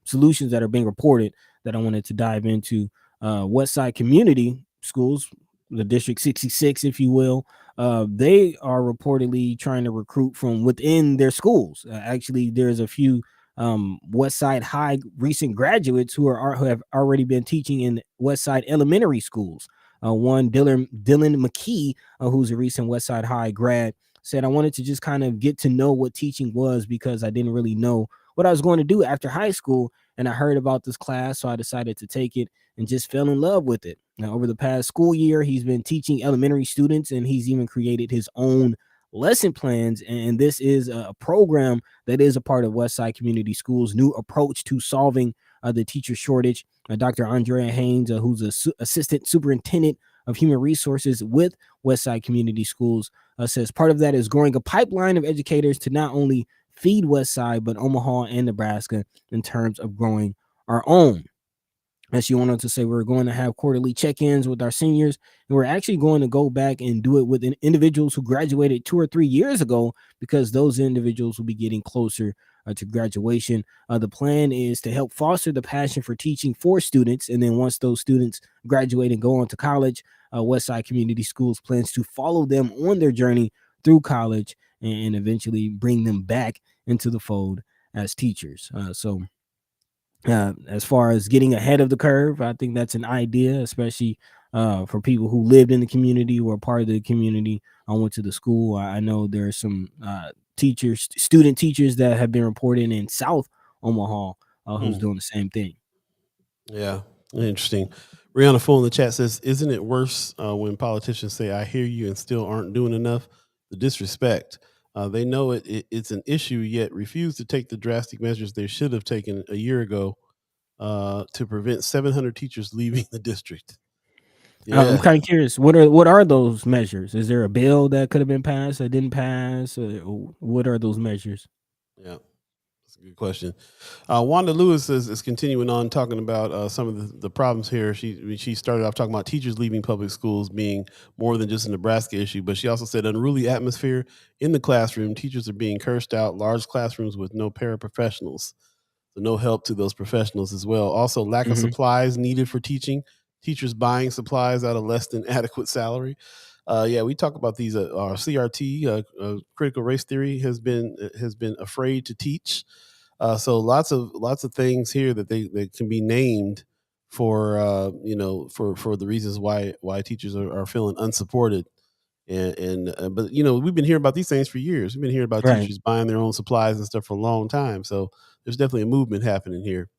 solutions that are being reported that I wanted to dive into. West Side Community Schools, the District 66, if you will, they are reportedly trying to recruit from within their schools. Actually, there's a few West Side High recent graduates who have already been teaching in West Side elementary schools. One Dylan McKee, who's a recent West Side High grad, said, "I wanted to just kind of get to know what teaching was because I didn't really know what I was going to do after high school. And I heard about this class, so I decided to take it and just fell in love with it." Now, over the past school year, he's been teaching elementary students, and he's even created his own lesson plans. And this is a program that is a part of Westside Community Schools' new approach to solving the teacher shortage. Dr. Andrea Haynes, who's assistant superintendent of human resources with Westside Community Schools, says part of that is growing a pipeline of educators to not only feed Westside, but Omaha and Nebraska in terms of growing our own. As she went on to say, we're going to have quarterly check-ins with our seniors, and we're actually going to go back and do it with individuals who graduated 2 or 3 years ago, because those individuals will be getting closer to graduation. The plan is to help foster the passion for teaching for students, and then once those students graduate and go on to college, Westside Community Schools plans to follow them on their journey through college and eventually bring them back into the fold as teachers. As far as getting ahead of the curve, I think that's an idea, especially for people who lived in the community or part of the community. I went to the school. I know there are some student teachers that have been reported in South Omaha who's doing the same thing. Yeah, interesting. Rihanna Full in the chat says, "Isn't it worse when politicians say, 'I hear you,' and still aren't doing enough? The disrespect. They know it's an issue, yet refuse to take the drastic measures they should have taken a year ago to prevent 700 teachers leaving the district." I'm Yeah, kind of curious. What are those measures? Is there a bill that could have been passed that didn't pass? What are those measures? yeah. That's a good question. Wanda Lewis is continuing on talking about some of the problems here. She started off talking about teachers leaving public schools being more than just a Nebraska issue, but she also said unruly atmosphere in the classroom. Teachers are being cursed out. Large classrooms with no paraprofessionals, so no help to those professionals as well. Also, lack of supplies needed for teaching. Teachers buying supplies out of less than adequate salary. Yeah, we talk about these. Our CRT, critical race theory, has been afraid to teach. So lots of things here that can be named for for the reasons why teachers are feeling unsupported. And but we've been hearing about these things for years. We've been hearing about Right. teachers buying their own supplies and stuff for a long time. So there's definitely a movement happening here.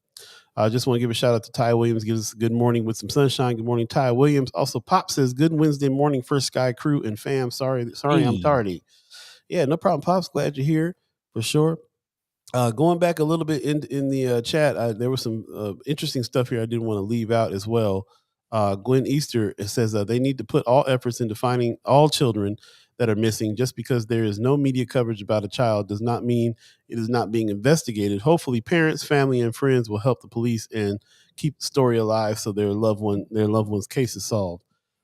I just want to give a shout out to Ty Williams. Gives us a good morning with some sunshine. Good morning, Ty Williams. Also, Pop says good Wednesday morning, First Sky crew and fam. Sorry, I'm Hey. tardy. Yeah, no problem, Pops. Glad you're here for sure. Going back a little bit in the chat, there was some interesting stuff here I didn't want to leave out as well. Gwen Easter, it says they need to put all efforts into finding all children that are missing. Just because there is no media coverage about a child does not mean it is not being investigated. Hopefully, parents, family, and friends will help the police and keep the story alive so their loved one's case is solved.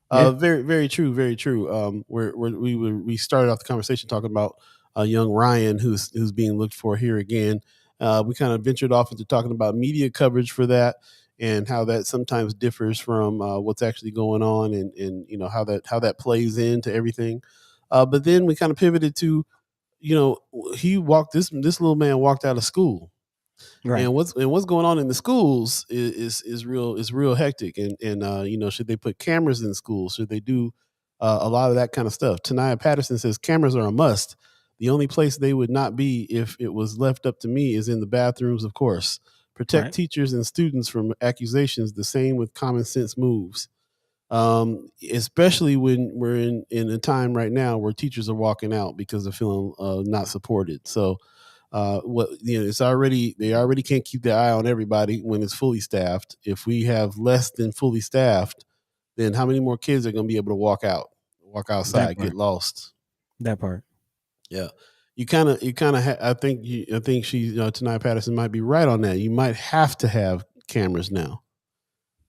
Yeah. Very, very true. Very true. We started off the conversation talking about young Ryan, who's being looked for here again. We kind of ventured off into talking about media coverage for that and how that sometimes differs from what's actually going on, and how that plays into everything. But then we kind of pivoted to, this little man walked out of school, Right. and what's going on in the schools is real hectic. And should they put cameras in schools? Should they do a lot of that kind of stuff? Tanaya Patterson says cameras are a must. The only place they would not be if it was left up to me is in the bathrooms, of course. Protect Right. teachers and students from accusations. The same with common sense moves. Especially when we're in a time right now where teachers are walking out because they're feeling not supported. So they already can't keep their eye on everybody when it's fully staffed. If we have less than fully staffed, then how many more kids are going to be able to walk That outside, part. get lost? That part. Yeah, I think she Tanaya Patterson might be right on that. You might have to have cameras now.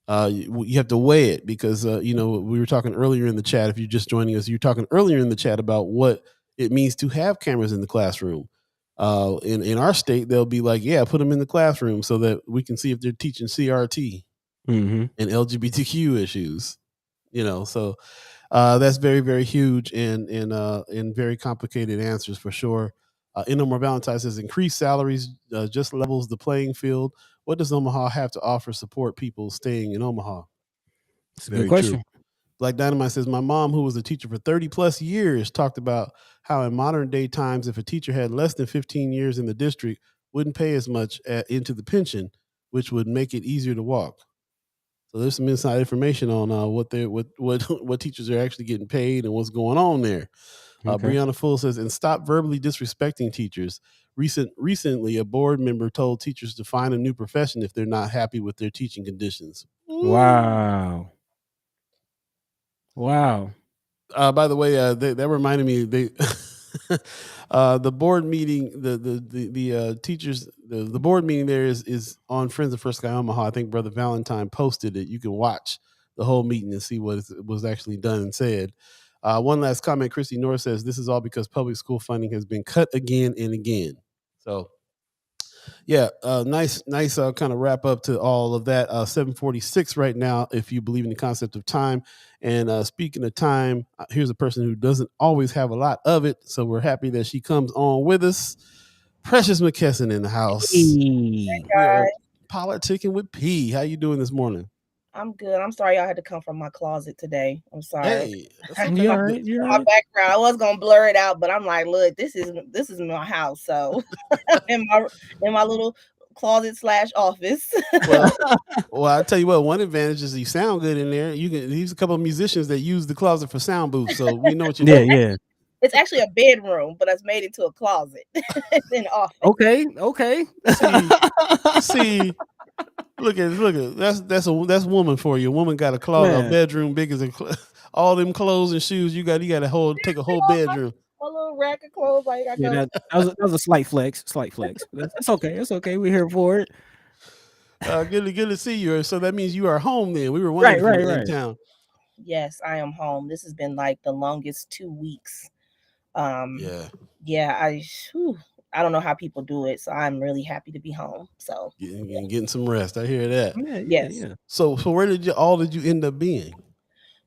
You have to weigh it because we were talking earlier in the chat. If you're just joining us, you're talking earlier in the chat about what it means to have cameras in the classroom. In our state, they'll be like, yeah, put them in the classroom so that we can see if they're teaching CRT and LGBTQ issues. So That's very, very huge and very complicated answers for sure. Innomar Valentine says increased salaries just levels the playing field. What does Omaha have to offer support people staying in Omaha? It's a good Very true. question. Black Dynamite says, my mom, who was a teacher for 30 plus years, talked about how in modern day times, if a teacher had less than 15 years in the district, wouldn't pay as much into the pension, which would make it easier to walk. So there's some inside information on what teachers are actually getting paid and what's going on there. Okay. Brianna Full says, and stop verbally disrespecting teachers. Recently, a board member told teachers to find a new profession if they're not happy with their teaching conditions. Wow. Wow. By the way, that reminded me the board meeting, the teachers, the board meeting there is on Friends of First Sky Omaha. I think Brother Valentine posted it. You can watch the whole meeting and see what was actually done and said. One last comment: Christy North says this is all because public school funding has been cut again and again. So yeah, nice kind of wrap up to all of that. 7:46 right now, if you believe in the concept of time. And speaking of time, here's a person who doesn't always have a lot of it, so we're happy that she comes on with us. Precious McKesson in the house. Hey. We are politicking with P. How you doing this morning? I'm good. I'm sorry y'all had to come from my closet today. I'm sorry. Hey, You all right? You all My right? background. I was gonna blur it out, but I'm like, look, this is my house. So in my little closet / office. Well, I tell you what. One advantage is you sound good in there. You can use a couple of musicians that use the closet for sound booths, so we know what you're doing. Yeah. It's actually a bedroom, but it's made into a closet. It's an office. Okay. See, look at that's a woman for you. A woman got a closet, a bedroom big as all them clothes and shoes. You got to take a whole bedroom. A little rack of clothes. Like I Yeah, that was a slight flex. It's okay. It's okay. We're here for it. Good to see you. So that means you are home then. We were wondering if you were in town. Yes, I am home. This has been like the longest 2 weeks. Yeah, I don't know how people do it, so I'm really happy to be home. So getting some rest. I hear that. Yeah. So where did you end up being?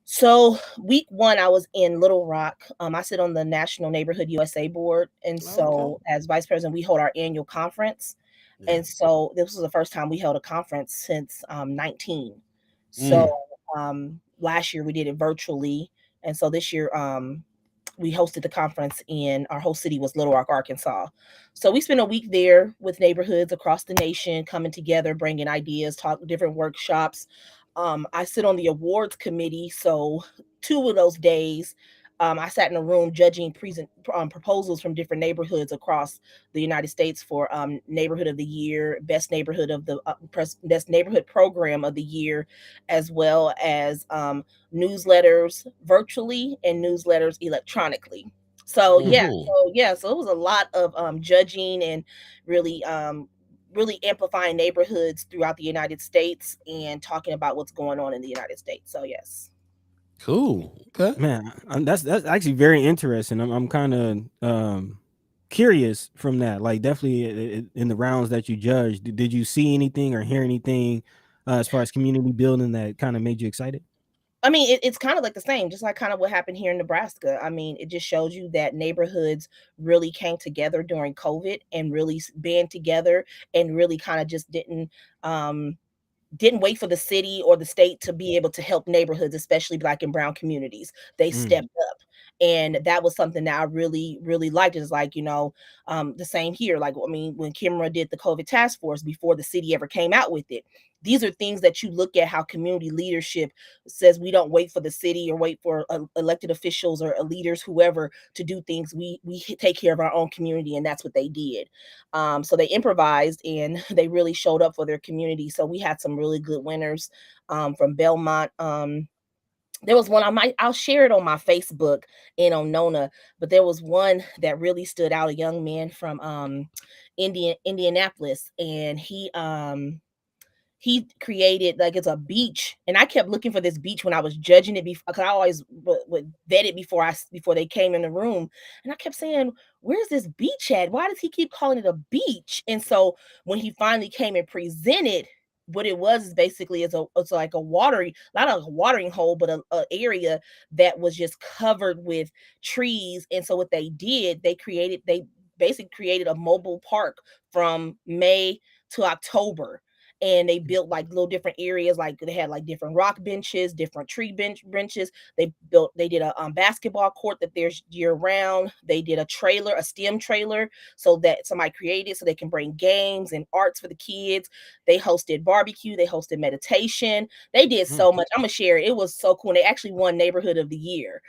So week 1, I was in Little Rock. I sit on the National Neighborhood USA board, and so as vice president, we hold our annual conference. Yeah. And so this was the first time we held a conference since 19. So last year we did it virtually, and so this year we hosted the conference in our whole city was Little Rock, Arkansas. So we spent a week there with neighborhoods across the nation, coming together, bringing ideas, talk different workshops. I sit on the awards committee. So 2 of those days, I sat in a room judging proposals from different neighborhoods across the United States for neighborhood of the year, best neighborhood of the best neighborhood program of the year, as well as newsletters virtually and newsletters electronically. So so it was a lot of judging and really amplifying neighborhoods throughout the United States and talking about what's going on in the United States. So yes. Cool. Okay. Man, that's actually very interesting. I'm kind of curious from that. Like definitely in the rounds that you judged, did you see anything or hear anything as far as community building that kind of made you excited? I mean, it's kind of like the same, just like kind of what happened here in Nebraska. I mean, it just shows you that neighborhoods really came together during COVID and really band together and really kind of just didn't wait for the city or the state to be able to help neighborhoods, especially Black and brown communities. They stepped up. And that was something that I really, really liked. Is like, the same here. Like, I mean, when Kimra did the COVID task force before the city ever came out with it, these are things that you look at how community leadership says we don't wait for the city or wait for elected officials or leaders, whoever, to do things. We take care of our own community, and that's what they did. So they improvised and they really showed up for their community. So we had some really good winners from Belmont. There was one I'll share it on my Facebook and on Nona, but there was one that really stood out, a young man from Indianapolis, and he created, like, it's a beach, and I kept looking for this beach when I was judging it because I always would vet it before they came in the room, and I kept saying, where's this beach at? Why does he keep calling it a beach? And so when he finally came and presented, what it was is basically it's like a watering, not a watering hole, but a area that was just covered with trees. And so what they did, they basically created a mobile park from May to October. And they built like little different areas, like they had like different rock benches, different tree benches. They did a basketball court that there's year round. They did a STEM trailer, so that somebody created so they can bring games and arts for the kids. They hosted barbecue, they hosted meditation. They did so much. I'm gonna share it. It was so cool. And they actually won Neighborhood of the Year.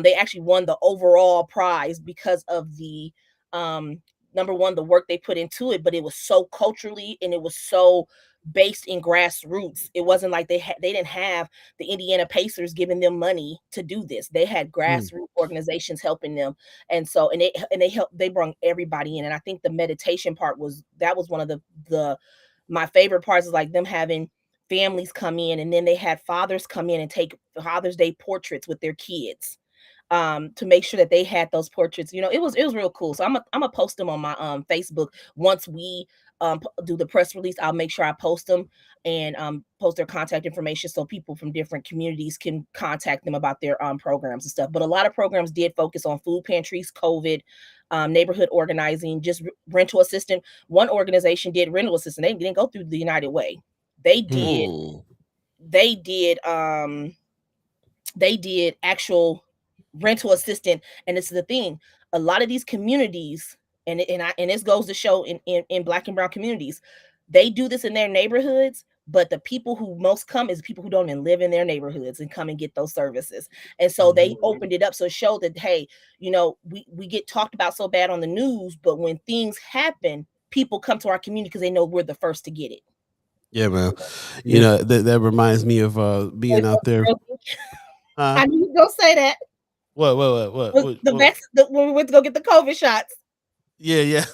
They actually won the overall prize because of the number one, the work they put into it, but it was so culturally and it was so based in grassroots. It wasn't like they didn't have the Indiana Pacers giving them money to do this. They had grassroots organizations helping them. And so they brought everybody in. And I think the meditation part was one of the my favorite parts, is like them having families come in, and then they had fathers come in and take Father's Day portraits with their kids. To make sure that they had those portraits. It was real cool. So I'm gonna post them on my Facebook once we do the press release. I'll make sure I post them and post their contact information so people from different communities can contact them about their programs and stuff. But a lot of programs did focus on food pantries, COVID, neighborhood organizing, just rental assistance. One organization did rental assistance. They didn't go through the United Way. They did actual rental assistant. And this is the thing, a lot of these communities, and this goes to show in Black and brown communities, they do this in their neighborhoods, but the people who most come is people who don't even live in their neighborhoods and come and get those services. And so they opened it up, so it showed that, hey, we get talked about so bad on the news, but when things happen, people come to our community because they know we're the first to get it. Yeah, man. That reminds me of being out there. I knew you were gonna say that. What? When we went to go get the COVID shots. Yeah.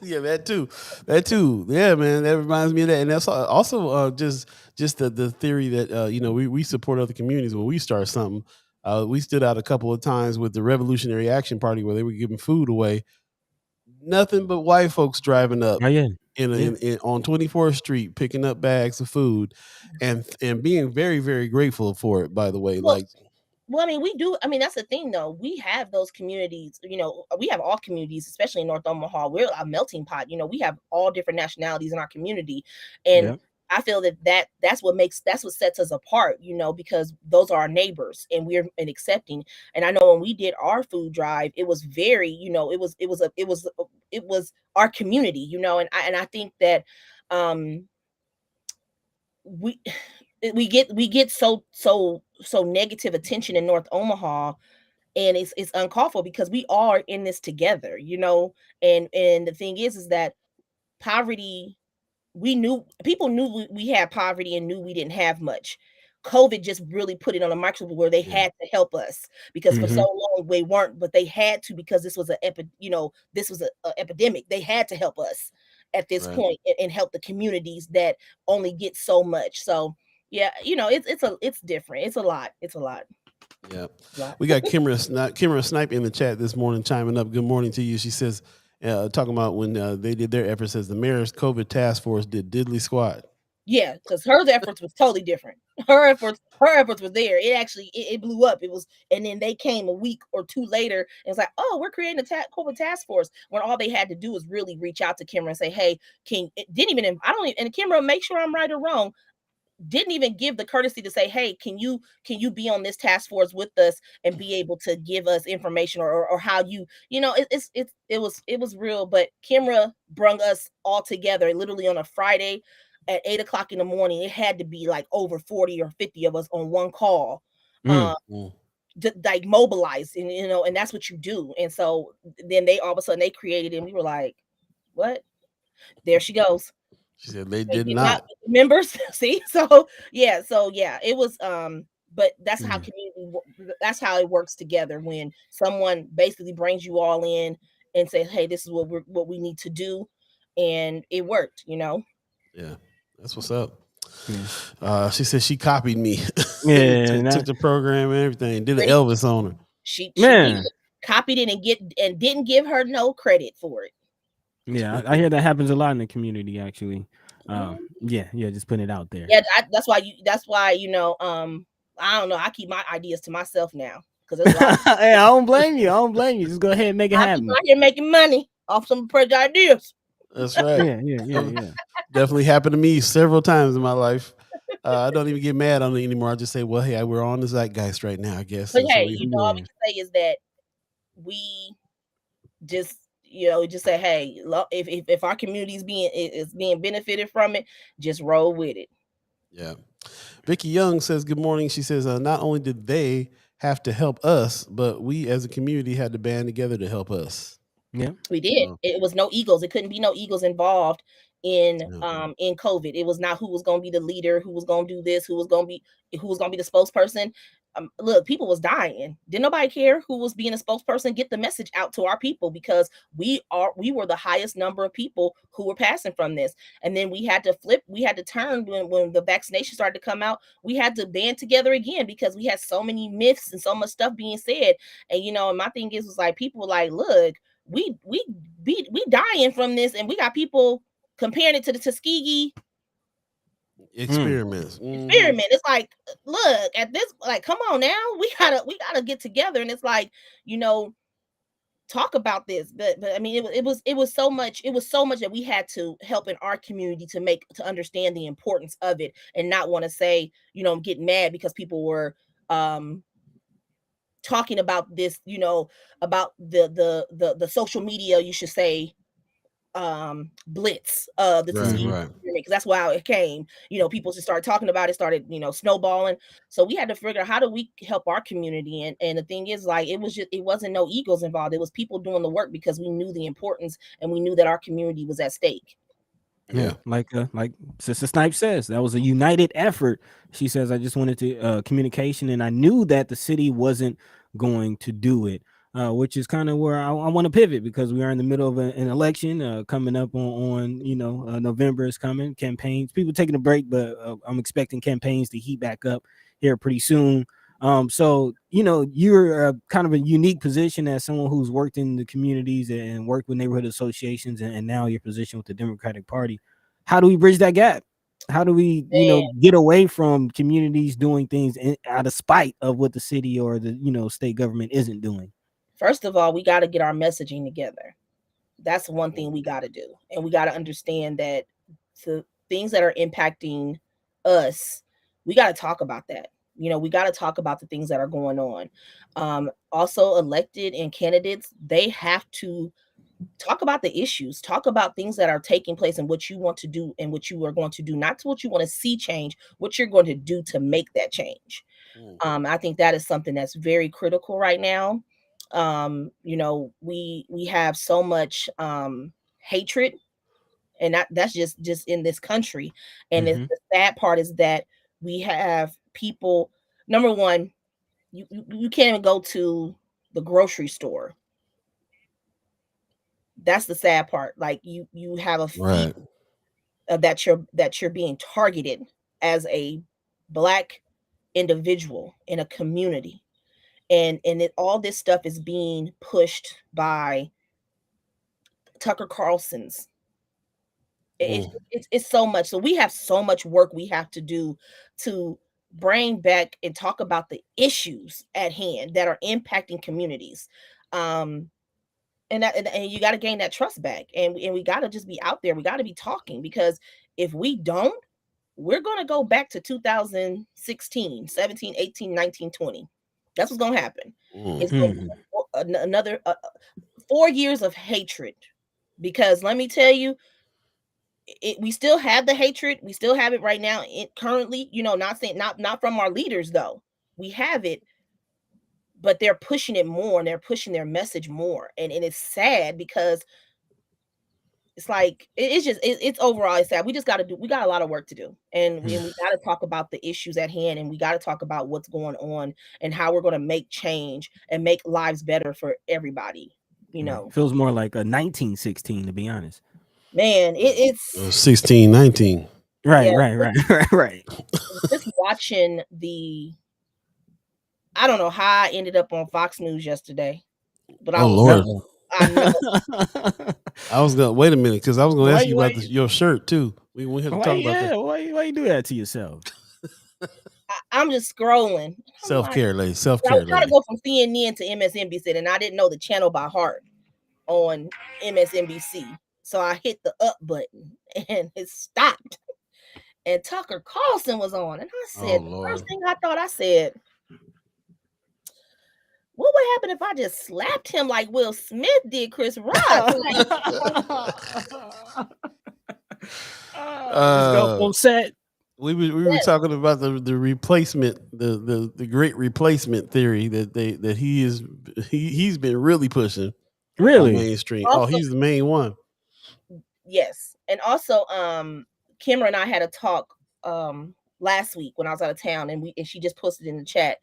Yeah, that too. Yeah, man, that reminds me of that. And that's also just the theory that we support other communities when we start something. We stood out a couple of times with the Revolutionary Action Party where they were giving food away. Nothing but white folks driving up on 24th Street picking up bags of food and being very, very grateful for it, by the way. Well, I mean, we do. I mean, that's the thing, though. We have those communities. We have all communities, especially in North Omaha. We're a melting pot. We have all different nationalities in our community, and I feel that's what sets us apart. Because those are our neighbors, and we're accepting. And I know when we did our food drive, it was very, it was our community. And I think that we get so negative attention in North Omaha, and it's uncalled for because we are in this together, and the thing is that poverty, people knew we had poverty and knew we didn't have much. COVID just really put it on a microscope where they had to help us because for so long we weren't, but they had to, because this was an epidemic. They had to help us at this point and help the communities that only get so much. So yeah, it's different. It's a lot. Yeah. We got Kimra Snipe in the chat this morning chiming up. Good morning to you. She says, talking about when they did their efforts, says the mayor's COVID task force did diddly squat. Yeah, because her efforts was totally different. Her efforts were there. It actually it blew up. It was, and then they came a week or two later and it's like, oh, we're creating a COVID task force. When all they had to do was really reach out to Kimra and say, hey, and Kimra, make sure I'm right or wrong, didn't even give the courtesy to say, hey, can you be on this task force with us and be able to give us information or how it was real. But Kimra brung us all together literally on a Friday at 8:00 in the morning. It had to be like over 40 or 50 of us on one call, like mobilized, and and that's what you do. And so then they all of a sudden they created it, and we were like, what? There she goes. She said they did not. Members. See, so yeah, it was. But that's how that's how it works together, when someone basically brings you all in and says, hey, this is what we need to do, and it worked. Yeah, that's what's up. She said she copied me. Took the program and everything. Did an Elvis on her. She copied it and didn't give her no credit for it. Yeah, I hear that happens a lot in the community, actually. Yeah, just putting it out there. Yeah, that's why I don't know. I keep my ideas to myself now because there's a lot. Hey, I don't blame you. I don't blame you. Just go ahead and make it I keep happen. out here making money off some project ideas. That's right. Yeah. Definitely happened to me several times in my life. I don't even get mad on it anymore. I just say, well, hey, we're on the zeitgeist right now, I guess. But And hey, so all we can say is that we just just say, hey, if our community is being benefited from it, just roll with it. yeah. Vicky Young says, good morning. She says, not only did they have to help us, but we as a community had to band together to help us. Yeah, we did. It was no egos. It couldn't be no egos involved in COVID. It was not who was going to be the leader, who was going to do this, who was going to be the spokesperson. Look, people was dying. Didn't nobody care who was being a spokesperson? Get the message out to our people, because we were the highest number of people who were passing from this. And then we had to flip. We had to turn when the vaccination started to come out. We had to band together again because we had so many myths and so much stuff being said. And and my thing was like, people were like, look, we dying from this, and we got people comparing it to the Tuskegee experiments. experiment. It's like, look at this, like, come on now, we gotta get together. And it's like, talk about this. But I mean, it was so much that we had to help in our community to understand the importance of it, and not want to say, get mad because people were talking about this, about the social media, you should say, blitz, the Tuskegee, because that's why it came. People just started talking about it, started snowballing. So we had to figure out, how do we help our community? And the thing is, like, it wasn't no egos involved. It was people doing the work because we knew the importance, and we knew that our community was at stake. Yeah, like Sister Snipe says, that was a united effort. She says, I just wanted to communication, and I knew that the city wasn't going to do it, which is kind of where I want to pivot, because we are in the middle of an election coming up on November is coming, campaigns, people taking a break, but I'm expecting campaigns to heat back up here pretty soon. So you're kind of a unique position as someone who's worked in the communities and worked with neighborhood associations, and now your position with the Democratic Party. How do we bridge that gap? How do we get away from communities doing things out of spite of what the city or the state government isn't doing? First of all, we got to get our messaging together. That's one thing we got to do, and we got to understand that the things that are impacting us, we got to talk about that. We got to talk about the things that are going on. Also, elected and candidates, they have to talk about the issues, talk about things that are taking place and what you want to do and what you are going to do, not to what you want to see change, what you're going to do to make that change. I think that is something that's very critical right now. We have so much hatred, and that's just in this country. And the sad part is that we have people, number one, you can't even go to the grocery store. That's the sad part. Like, you have a fear that you're being targeted as a Black individual in a community, and all this stuff is being pushed by Tucker Carlson's. It's so much. So we have so much work we have to do to bring back and talk about the issues at hand that are impacting communities. And you got to gain that trust back, and we got to just be out there. We got to be talking, because if we don't, we're going to go back to 2016, 17, 18, 19, 20. That's what's going to happen. It's going to be another 4 years of hatred, because let me tell you, we still have the hatred. We still have it right now. Currently, not from our leaders though. We have it, but they're pushing it more, and they're pushing their message more, and it's sad, because it's like it's overall it's sad. We got a lot of work to do, and we got to talk about the issues at hand, and we got to talk about what's going on and how we're going to make change and make lives better for everybody. Feels more like a 1916, to be honest. Man, it's 16, 19. Right. Just watching I don't know how I ended up on Fox News yesterday, but I I know. I was gonna wait a minute because I was gonna ask you about your shirt too. We have to talk about that. Why you do that to yourself? I'm just scrolling. Self-care, lady. I Self-care, was trying to go from CNN to MSNBC, and I didn't know the channel by heart on MSNBC. So I hit the up button, and it stopped. And Tucker Carlson was on, and I said, the first thing I thought, I said, what would happen if I just slapped him like Will Smith did Chris Rock? Just go full set. We were talking about the replacement, the great replacement theory that he's been really pushing. Really mainstream. Also, he's the main one. Yes, and also Kimra and I had a talk last week when I was out of town, and she just posted in the chat.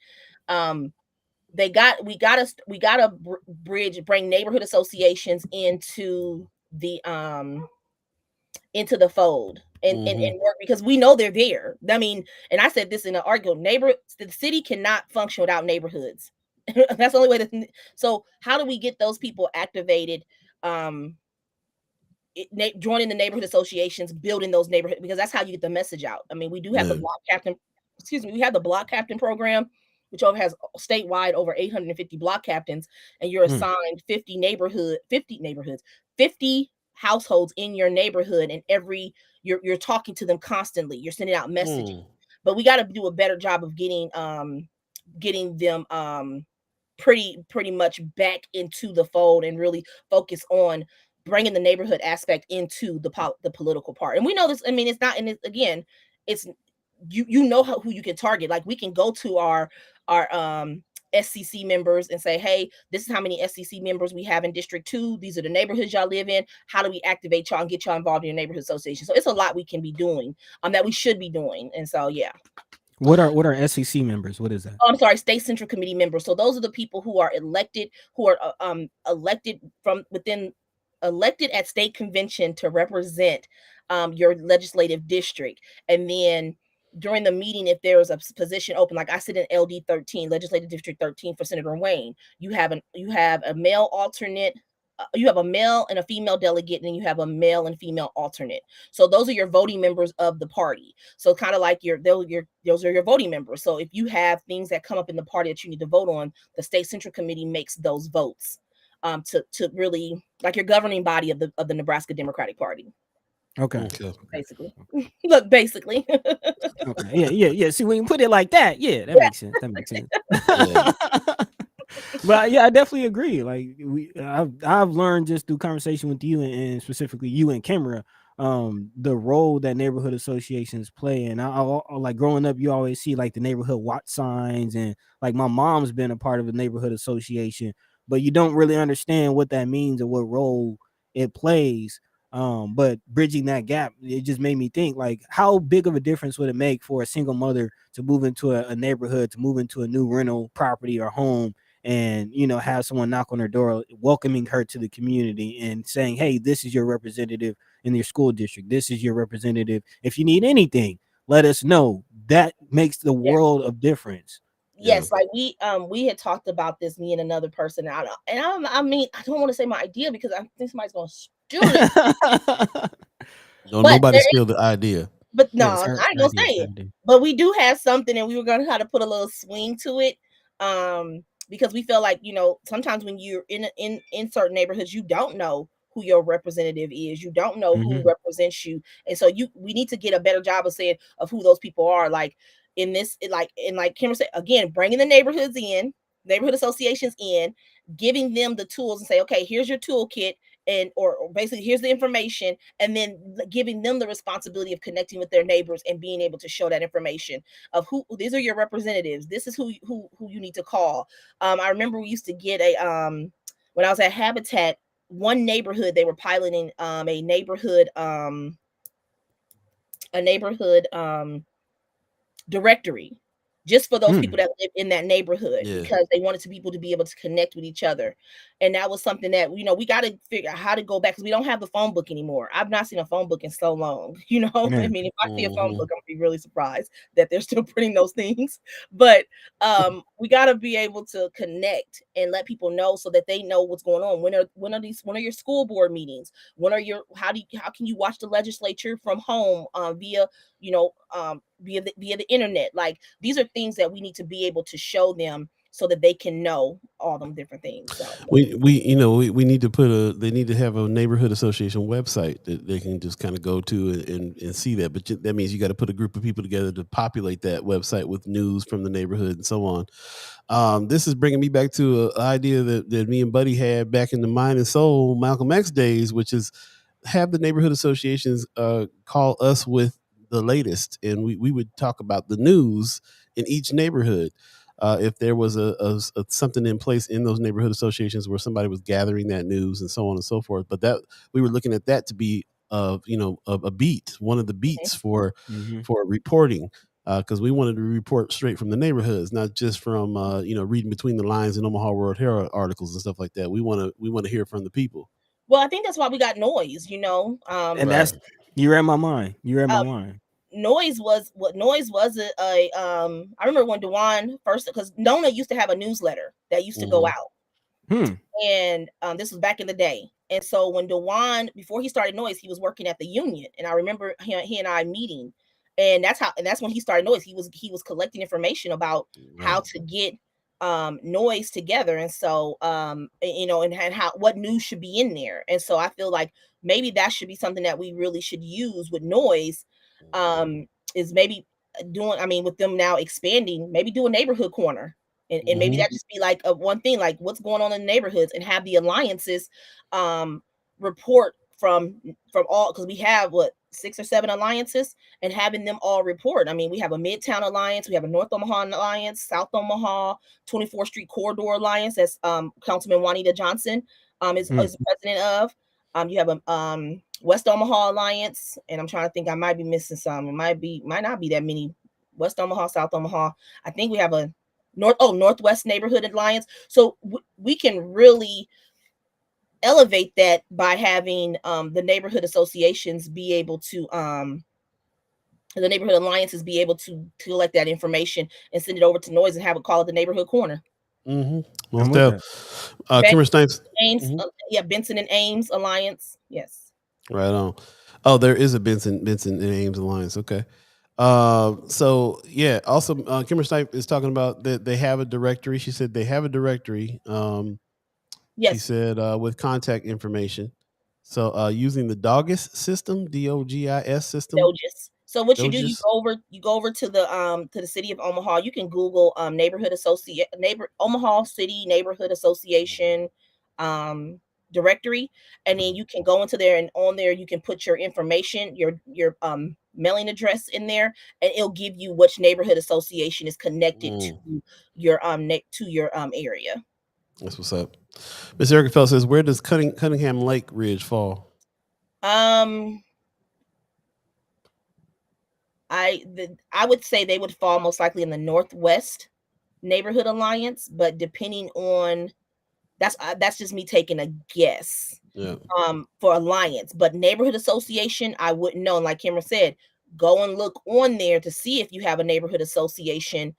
We gotta bring neighborhood associations into the fold and work, because we know they're there. I mean, and I said this in an article, the city cannot function without neighborhoods. That's the only way so how do we get those people activated, joining the neighborhood associations, building those neighborhoods, because that's how you get the message out. I mean, we do have the block captain, we have the block captain program, which has statewide over 850 block captains, and you're assigned 50 households in your neighborhood, and you're talking to them constantly. You're sending out messages, but we got to do a better job of getting them pretty much back into the fold, and really focus on bringing the neighborhood aspect into the political part. And we know this. I mean, it's not, and again, it's you know who you can target. Like, we can go to our SCC members and say, hey, this is how many SCC members we have in District 2. These are the neighborhoods y'all live in. How do we activate y'all and get y'all involved in your neighborhood association? So it's a lot we can be doing, that we should be doing. And so, yeah. What are SCC members? What is that? I'm sorry, State Central Committee members. So those are the people who are elected, elected from within, elected at state convention to represent your legislative district. And then during the meeting, if there is a position open, like I sit in LD 13, Legislative District 13 for Senator Wayne, you have a male alternate, you have a male and a female delegate, and then you have a male and female alternate. So those are your voting members of the party. So kind of like those are your voting members. So if you have things that come up in the party that you need to vote on, the State Central Committee makes those votes to really, like, your governing body of the Nebraska Democratic Party. Okay. Basically. Look, basically. Okay. Yeah. See, when you put it like that, makes sense. That makes sense. But yeah, I definitely agree. Like, I've learned just through conversation with you, and specifically you and Kimra, the role that neighborhood associations play. And I like, growing up, you always see like the neighborhood watch signs, and like my mom's been a part of a neighborhood association, but you don't really understand what that means or what role it plays. But bridging that gap, it just made me think, like, how big of a difference would it make for a single mother to move into a neighborhood, to move into a new rental property or home, and have someone knock on her door, welcoming her to the community and saying, hey, this is your representative in your school district, this is your representative, if you need anything, let us know. That makes the world of difference. Yes, like we had talked about this, me and another person. I mean, I don't want to say my idea because I think somebody's gonna steal it. Nobody steal the idea. But no, I ain't gonna say it. But we do have something, and we were gonna try to put a little swing to it. Because we feel like, sometimes when you're in certain neighborhoods, you don't know who your representative is. You don't know who represents you. And so we need to get a better job of saying of who those people are. Like like Kimra said, again, bringing the neighborhood associations in, giving them the tools and say, okay, here's your toolkit, or basically here's the information, and then giving them the responsibility of connecting with their neighbors and being able to show that information of who these are your representatives. This is who you need to call. I remember we used to get when I was at Habitat, one neighborhood, they were piloting a neighborhood directory. just for those people that live in that neighborhood, Yeah. because they wanted people to be able to connect with each other. And that was something that, you know, we got to figure out how to go back, because we don't have the phone book anymore. I've not seen a phone book in so long, you know. I mean, if I see a phone book, I'm gonna be really surprised that they're still printing those things. But we got to be able to connect and let people know, so that they know what's going on. When are your school board meetings? How can you watch the legislature from home via, you know, via the internet? Like, these are things that we need to be able to show them, so that they can know all them different things. So we need to they need to have a neighborhood association website that they can just kind of go to and see that. But that means you got to put a group of people together to populate that website with news from the neighborhood and so on. This is bringing me back to an idea that me and Buddy had back in the Mind and Soul Malcolm X days, which is have the neighborhood associations call us with the latest, and we would talk about the news in each neighborhood. If there was a something in place in those neighborhood associations where somebody was gathering that news and so on and so forth, but that we were looking at that to be a beat, one of the beats for reporting, because we wanted to report straight from the neighborhoods, not just from reading between the lines in Omaha World Herald articles and stuff like that. We want to hear from the people. Well, I think that's why we got Noise, you know. And that's you read my mind. Noise was I remember when Dewan first, because Nona used to have a newsletter that used to go out. And this was back in the day. And so when Dewan, before he started Noise, he was working at the union. And I remember he and I meeting. And that's when he started Noise. He was collecting information about how to get Noise together. And so and what news should be in there. And so I feel like maybe that should be something that we really should use with Noise, is maybe with them now expanding, maybe do a neighborhood corner. And maybe that just be like a one thing, like what's going on in the neighborhoods, and have the alliances report from all, because we have 6 or 7 alliances, and having them all report. I mean, we have a Midtown Alliance, we have a North Omaha Alliance, South Omaha, 24th Street Corridor Alliance, that's Councilman Juanita Johnson is the president of. You have a West Omaha Alliance, and I'm trying to think, I might be missing some. It might not be that many. West Omaha, South Omaha. I think we have a Northwest Neighborhood Alliance. So we can really elevate that by having the neighborhood associations be able to the neighborhood alliances be able to collect that information and send it over to Noise and have it call it the neighborhood corner. Kimber Snipes. Ames, Benson and Ames Alliance. Yes. Right on. Oh, there is a Benson and Ames Alliance. Okay. Also, Kimber Snipe is talking about that they have a directory. She said they have a directory. Yes. She said with contact information. So using the DOGIS system, DOGIS system. DOGIS. So what you do, you go over to the city of Omaha. You can Google Omaha City Neighborhood Association directory, and then you can go into there, and on there you can put your information, your mailing address in there, and it'll give you which neighborhood association is connected to your area. That's what's up. Miss Erica Fell says, where does Cunningham Lake Ridge fall? I would say they would fall most likely in the Northwest Neighborhood Alliance, but depending on that's just me taking a guess. Yeah. For alliance, but neighborhood association, I wouldn't know. And like Kimber said, go and look on there to see if you have a neighborhood association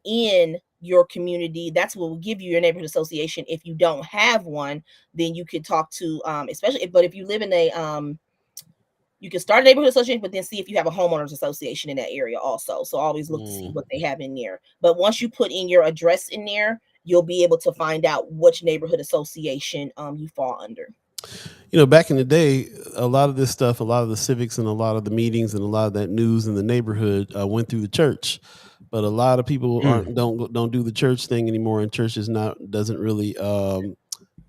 in your community. That's what will give you your neighborhood association. If you don't have one, then you could talk to but if you live in a you can start a neighborhood association, but then see if you have a homeowners association in that area also. So always look to see what they have in there. But once you put in your address in there, you'll be able to find out which neighborhood association you fall under. You know, back in the day, a lot of this stuff, a lot of the civics and a lot of the meetings and a lot of that news in the neighborhood went through the church. But a lot of people don't do the church thing anymore, and church doesn't really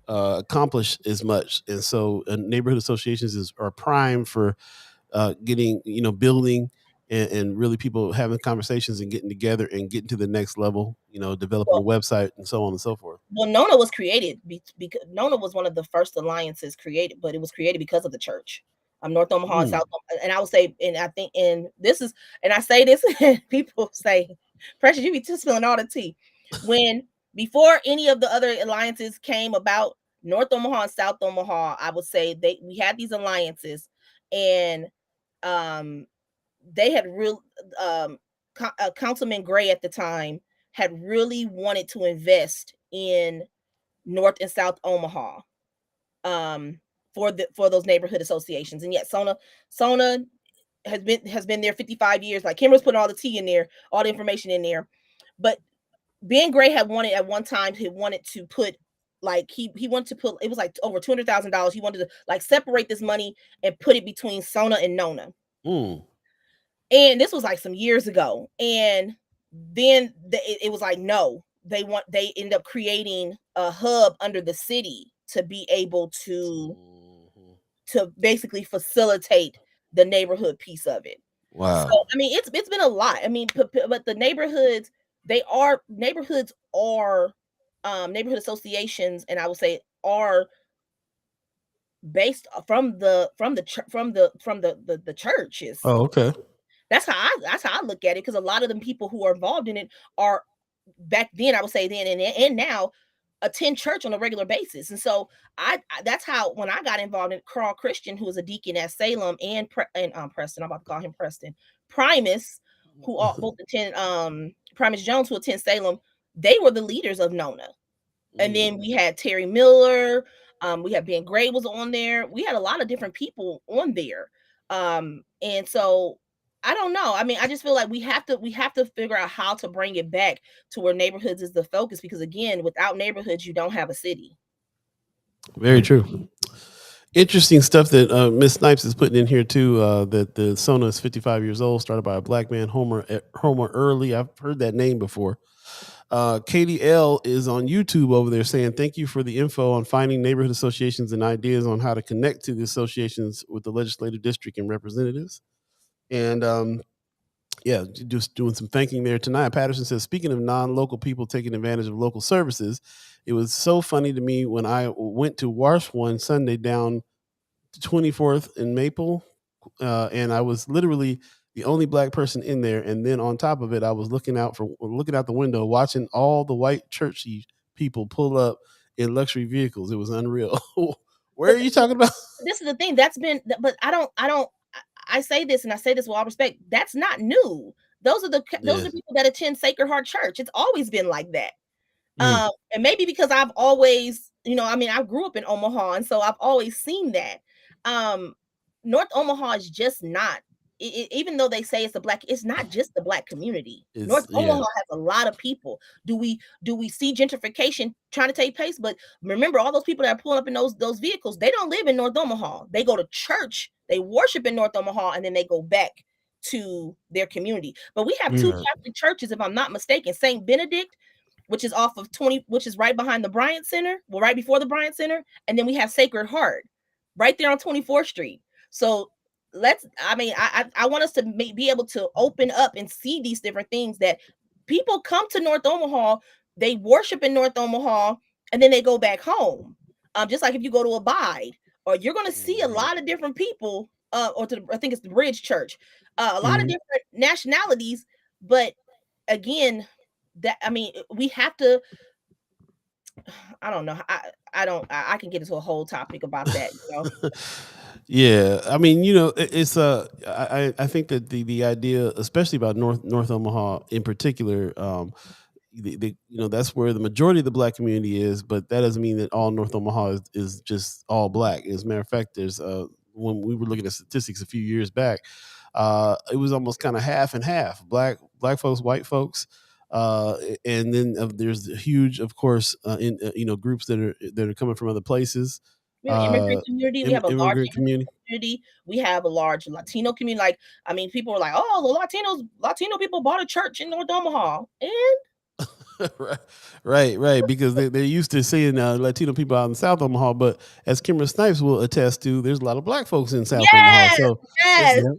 accomplish as much. And so neighborhood associations are primed for getting, building and really people having conversations and getting together and getting to the next level, developing a website and so on and so forth. Well, NONA was created because NONA was one of the first alliances created, but it was created because of the church. North Omaha and South Omaha. And I would say, and I think, and I say this, and people say, Precious, you be spilling all the tea. When before any of the other alliances came about, North Omaha and South Omaha, I would say we had these alliances, and they had real Councilman Gray at the time had really wanted to invest in North and South Omaha for those neighborhood associations. And yet Sona has been there 55 years. Like Kimber's putting all the tea in there, all the information in there. But Ben Gray had wanted at one time, he wanted to put like he wanted to put, it was like over $200,000. He wanted to like separate this money and put it between Sona and Nona. And this was like some years ago. And then it was like, no, they end up creating a hub under the city to be able to basically facilitate the neighborhood piece of it. Wow. So, I mean, it's been a lot. I mean, but the neighborhoods, neighborhood associations, and I would say are based from the churches. Oh, okay. That's how I look at it, because a lot of the people who are involved in it are back then, I would say then and now, attend church on a regular basis. And so that's how, when I got involved in Carl Christian, who was a deacon at Salem, and Preston, I'm about to call him Preston, Primus, who both attend Primus Jones, who attends Salem, they were the leaders of Nona. And then we had Terry Miller, we had Ben Gray was on there. We had a lot of different people on there. And so I don't know. I mean, I just feel like we have to figure out how to bring it back to where neighborhoods is the focus, because again, without neighborhoods, you don't have a city. Very true. Interesting stuff that Miss Snipes is putting in here too. That the Sona is 55 years old, started by a black man, Homer Early. I've heard that name before. Katie L is on YouTube over there saying, thank you for the info on finding neighborhood associations and ideas on how to connect to the associations with the legislative district and representatives. And yeah, just doing some thanking there tonight. Patterson says, speaking of non-local people taking advantage of local services, it was so funny to me when I went to Wash one Sunday down to 24th and Maple, and I was literally the only black person in there. And then on top of it, I was looking out the window, watching all the white churchy people pull up in luxury vehicles. It was unreal. Where are you talking about? This is the thing but I say this, and I say this with all respect, that's not new. Those are people that attend Sacred Heart Church. It's always been like that. And maybe because I've always, I grew up in Omaha, and so I've always seen that. North Omaha is just not, even though they say it's not just the black community. North Omaha has a lot of people. Do we see gentrification trying to take place? But remember, all those people that are pulling up in those vehicles, they don't live in North Omaha. They go to church, they worship in North Omaha, and then they go back to their community. But we have two Catholic churches, if I'm not mistaken, St. Benedict, which is off of 20, which is right behind the Bryant Center, right before the Bryant Center, and then we have Sacred Heart right there on 24th Street. So I want us to be able to open up and see these different things, that people come to North Omaha, they worship in North Omaha, and then they go back home. Just like if you go to Abide, or you're going to see a lot of different people, I think it's the Bridge Church, a lot of different nationalities. But again, we have to, I don't know. I can get into a whole topic about that. Yeah, I mean, it's I think that the idea, especially about North Omaha in particular, that's where the majority of the black community is, but that doesn't mean that all North Omaha is just all black. As a matter of fact, there's when we were looking at statistics a few years back, it was almost kind of half and half, black folks, white folks. And then there's huge, of course, groups that are coming from other places. We have immigrant community. We have a large immigrant community. We have a large Latino community. People are like, oh, the Latino people bought a church in North Omaha, and right, because they're used to seeing Latino people out in South Omaha, but as Kimber Snipes will attest to, there's a lot of black folks in South Omaha. So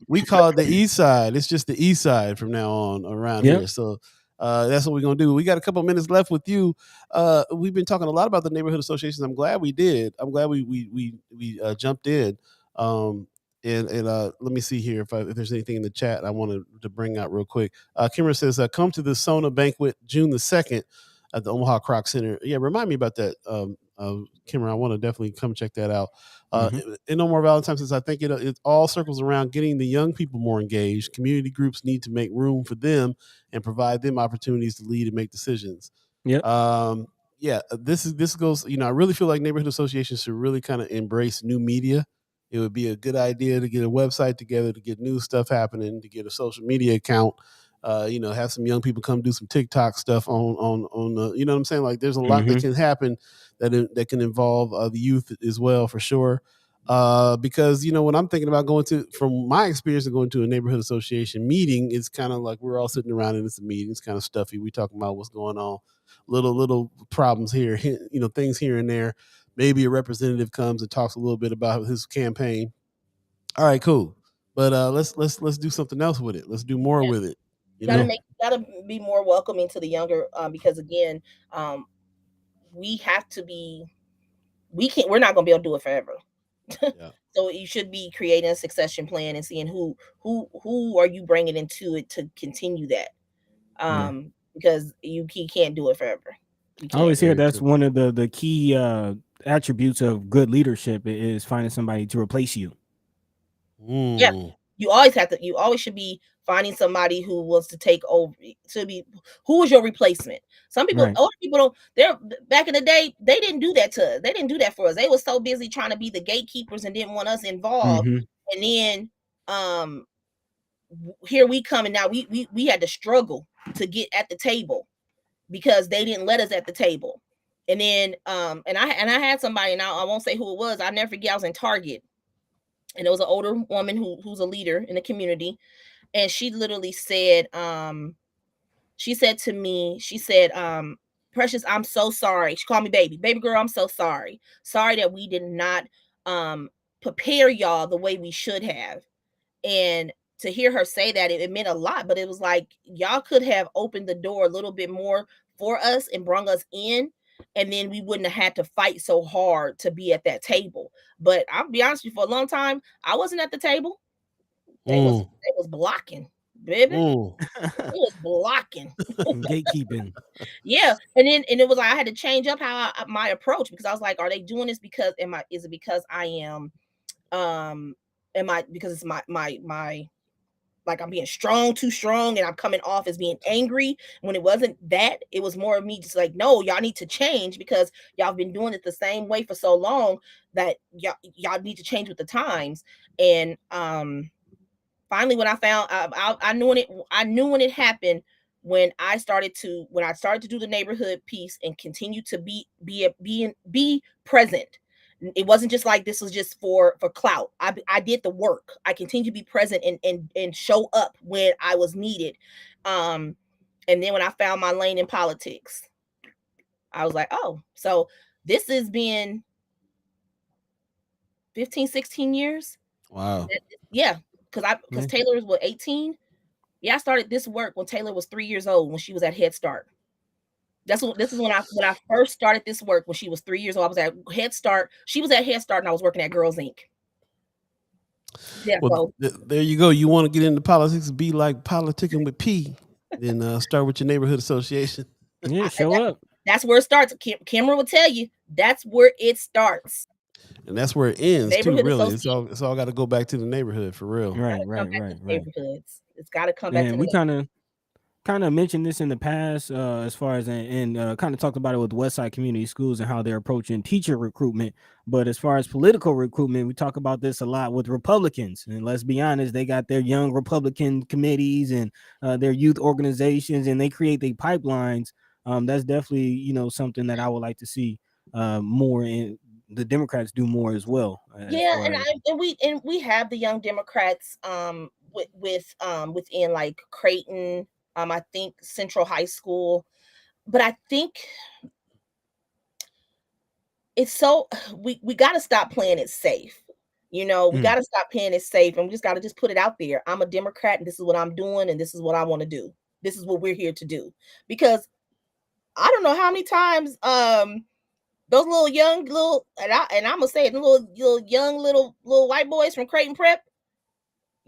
we call it the East Side. It's just the East Side from now on around here. So that's what we're gonna do. We got a couple minutes left with you. We've been talking a lot about the neighborhood associations. I'm glad we did. I'm glad we jumped in. And let me see here if there's anything in the chat I wanted to bring out real quick. Kimmer says, "Come to the Sona banquet June the 2nd at the Omaha Croc Center." Yeah, remind me about that, Kimmer. I want to definitely come check that out. In No More Valentine's, says, I think it all circles around getting the young people more engaged. Community groups need to make room for them and provide them opportunities to lead and make decisions. Yep. Yeah, this goes. I really feel like neighborhood associations should really kind of embrace new media. It would be a good idea to get a website together, to get new stuff happening, to get a social media account. Have some young people come do some TikTok stuff on the. You know what I'm saying? Like, there's a lot that can happen that can involve the youth as well, for sure. Because when I'm thinking about from my experience of going to a neighborhood association meeting, it's kind of like we're all sitting around and it's a meeting. It's kind of stuffy. We talking about what's going on, little problems here, things here and there. Maybe a representative comes and talks a little bit about his campaign. All right, cool. But let's do something else with it. Let's do more with it. Gotta be more welcoming to the younger, because again, we have to be. We're not gonna be able to do it forever. Yeah. So you should be creating a succession plan and seeing who are you bringing into it to continue that. Because you can't do it forever. I always hear that's one of the key attributes of good leadership is finding somebody to replace you. Yeah, you always should be finding somebody who wants to take over, who is your replacement. Some people, older people don't. They're back in the day, they didn't do that to us. They didn't do that for us. They were so busy trying to be the gatekeepers and didn't want us involved. And then, here we come, and now we had to struggle to get at the table because they didn't let us at the table. And then, and I had somebody, and I won't say who it was. I'll never forget. I was in Target. And it was an older woman who's a leader in the community. And she literally said, she said to me, Precious, I'm so sorry. She called me baby girl. I'm so sorry. Sorry that we did not prepare y'all the way we should have. And to hear her say that, it meant a lot, but it was like, y'all could have opened the door a little bit more for us and brung us in. And then we wouldn't have had to fight so hard to be at that table. But I'll be honest with you, for a long time, I wasn't at the table. They was blocking, baby. It was blocking. Gatekeeping. Yeah. And it was like I had to change up my approach, because I was like, are they doing this because is it because I am because it's my like I'm being too strong and I'm coming off as being angry, when it wasn't that. It was more of me just like, no, y'all need to change, because y'all been doing it the same way for so long that y'all need to change with the times. And finally, when I found I knew when it happened, when I started to do the neighborhood piece and continue to be present. It wasn't just like this was just for clout. I did the work. I continued to be present and show up when I was needed. And then when I found my lane in politics, I was like, oh, so this has been 15, 16 years. Wow. Yeah, because Taylor was 18. Yeah, I started this work when Taylor was 3 years old, when she was at Head Start. This is when I first started this work, when she was 3 years old. I was at Head Start. She was at Head Start, and I was working at Girls Inc. Yeah, well, there you go. You want to get into politics, be like Politicin with P, then start with your neighborhood association. Yeah, show up. That's where it starts. Kimmer will tell you that's where it starts. And that's where it ends too, really. It's all got to go back to the neighborhood, for real. Right. Neighborhoods. It's got to come back to the neighborhood. Kind of mentioned this in the past, as far as and kind of talked about it with Westside Community Schools and how they're approaching teacher recruitment. But as far as political recruitment, we talk about this a lot with Republicans. And let's be honest, they got their young Republican committees and their youth organizations, and they create their pipelines. That's definitely something that I would like to see more in. The Democrats do more as well. Yeah, and we have the young Democrats within like Creighton. I think Central High School, but I think it's so we got to stop playing it safe. We got to stop playing it safe, and we just got to put it out there. I'm a Democrat, and this is what I'm doing, and this is what I want to do. This is what we're here to do. Because I don't know how many times those and I'm gonna say it, little young white boys from Creighton Prep,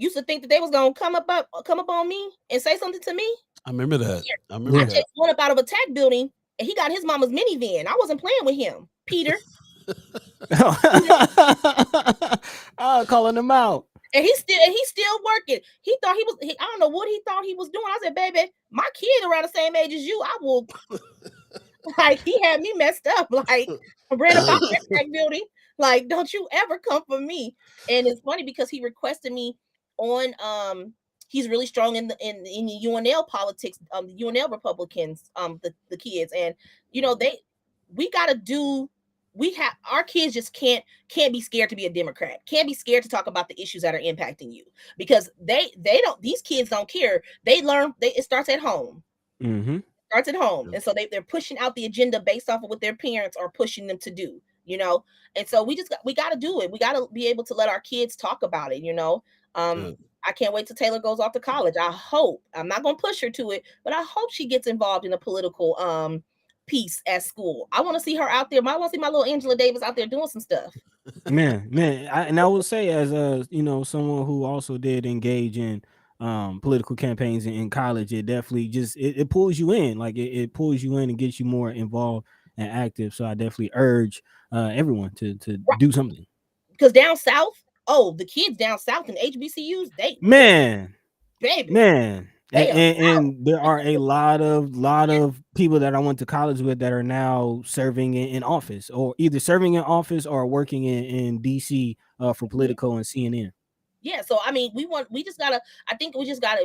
used to think that they was gonna come up on me and say something to me. I remember that. I just went up out of a tech building and he got his mama's minivan. I wasn't playing with him, Peter. Calling him out. And he's still working. He thought he was. I don't know what he thought he was doing. I said, baby, my kid around the same age as you. I will. Like, he had me messed up. Like, I ran about that tech building. Like, don't you ever come for me. And it's funny because he requested me on. He's really strong in the UNL politics. The UNL Republicans. The kids, and our kids just can't be scared to be a Democrat. Can't be scared to talk about the issues that are impacting you, because they don't. These kids don't care. They learn. It starts at home. Mm-hmm. Starts at home, and so they're pushing out the agenda based off of what their parents are pushing them to do. And so we got to do it. We got to be able to let our kids talk about it. I can't wait till Taylor goes off to college. I'm not gonna push her to it, but I hope she gets involved in a political piece at school. I want to see her out there. I want to see my little Angela Davis out there doing some stuff. Man, I will say, as someone who also did engage in political campaigns in college, it definitely just it pulls you in. Like it pulls you in and gets you more involved and active. So I definitely urge everyone to do something. Because down south, the kids down south in HBCUs, baby. And there are a lot of people that I went to college with that are now serving in office, or either serving in office or working in DC for Politico and CNN. Yeah, so I mean, we just gotta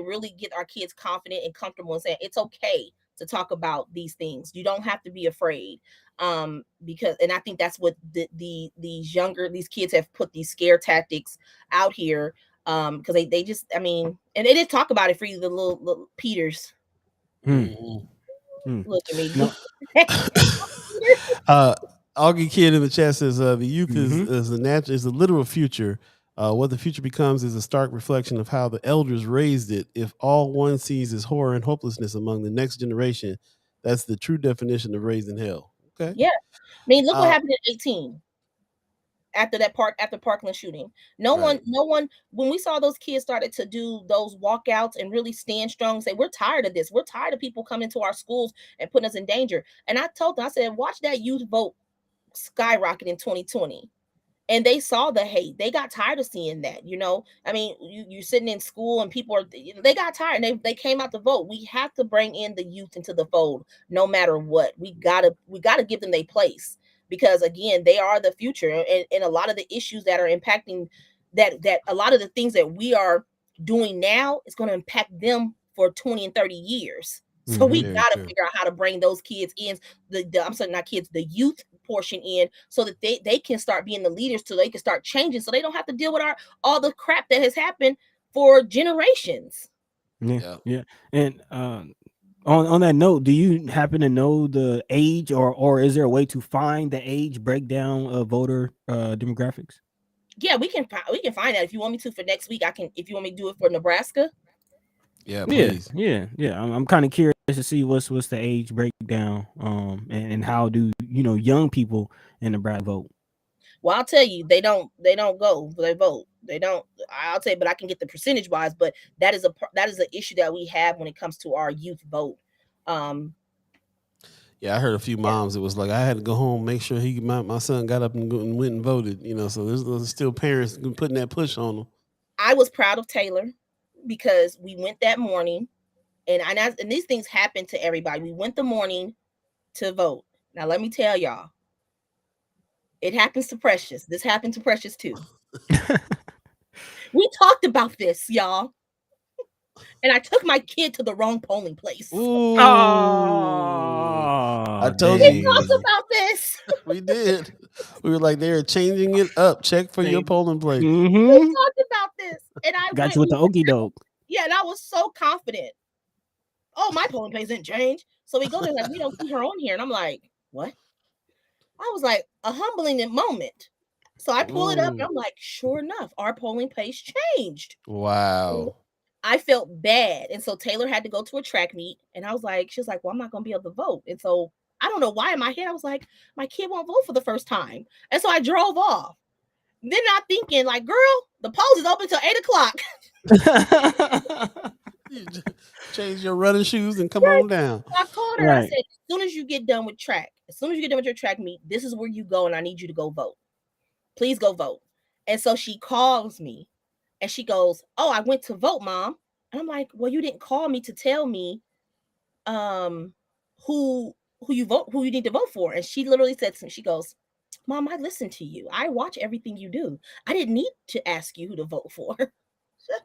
really get our kids confident and comfortable and saying it's okay to talk about these things. You don't have to be afraid. Because I think that's what these kids have put these scare tactics out here. Because they just, I mean, and they did talk about it for you, the little Peters. Look at me. No. Augie Kid in the chat says the youth is the literal future. What the future becomes is a stark reflection of how the elders raised it. If all one sees is horror and hopelessness among the next generation, that's the true definition of raising hell. Okay. Yeah. I mean, look what happened at 18. After Parkland shooting, no one, when we saw those kids started to do those walkouts and really stand strong and say, we're tired of this. We're tired of people coming to our schools and putting us in danger. And I told them, I said, watch that youth vote skyrocket in 2020. And they saw the hate. They got tired of seeing that, I mean, you're sitting in school and people they got tired and they came out to vote. We have to bring in the youth into the fold no matter what. We gotta give them their place. Because again, they are the future, and a lot of the issues that are impacting that a lot of the things that we are doing now is going to impact them for 20 and 30 years. So we got to figure out how to bring those kids in, the youth portion in, so that they can start being the leaders, so they can start changing, so they don't have to deal with all the crap that has happened for generations. Yeah. And on that note, do you happen to know the age, or is there a way to find the age breakdown of voter demographics? Yeah, we can find that. If you want me to for next week, I can. If you want me to do it for Nebraska. Yeah, please. Yeah. I'm kind of curious to see what's the age breakdown, and how do young people in Nebraska vote? Well, I'll tell you, they don't go. They vote. They don't. I'll tell you, but I can get the percentage wise. But that is an issue that we have when it comes to our youth vote. Yeah, I heard a few moms. It was like I had to go home, make sure my son got up and went and voted. So there's still parents putting that push on them. I was proud of Taylor because we went that morning, and these things happen to everybody. We went the morning to vote. Now let me tell y'all, it happens to Precious. This happened to Precious too. We talked about this, y'all. And I took my kid to the wrong polling place. Ooh. I told you. We talked about this. We did. We were like, they're changing it up. Check for your polling place. We talked about this. And I got you with the okie doke. Yeah, and I was so confident. Oh, my polling place didn't change. So we go there like, we don't see her on here. And I'm like, what? I was like, a humbling moment. So I pull it up and I'm like, sure enough, our polling place changed. Wow. I felt bad. And so Taylor had to go to a track meet. And I was like, she was like, well, I'm not going to be able to vote. And so I don't know why in my head, I was like, my kid won't vote for the first time. And so I drove off. Then I'm thinking like, girl, the polls is open till 8:00. You change your running shoes and come on down. I told her, I said, as soon as you get done with track, as soon as you get done with your track meet, this is where you go, and I need you to go vote. Please go vote. And so she calls me, and she goes, "Oh, I went to vote, Mom." And I'm like, "Well, you didn't call me to tell me, who you need to vote for." And she literally said to me, she goes, "Mom, I listen to you. I watch everything you do. I didn't need to ask you who to vote for."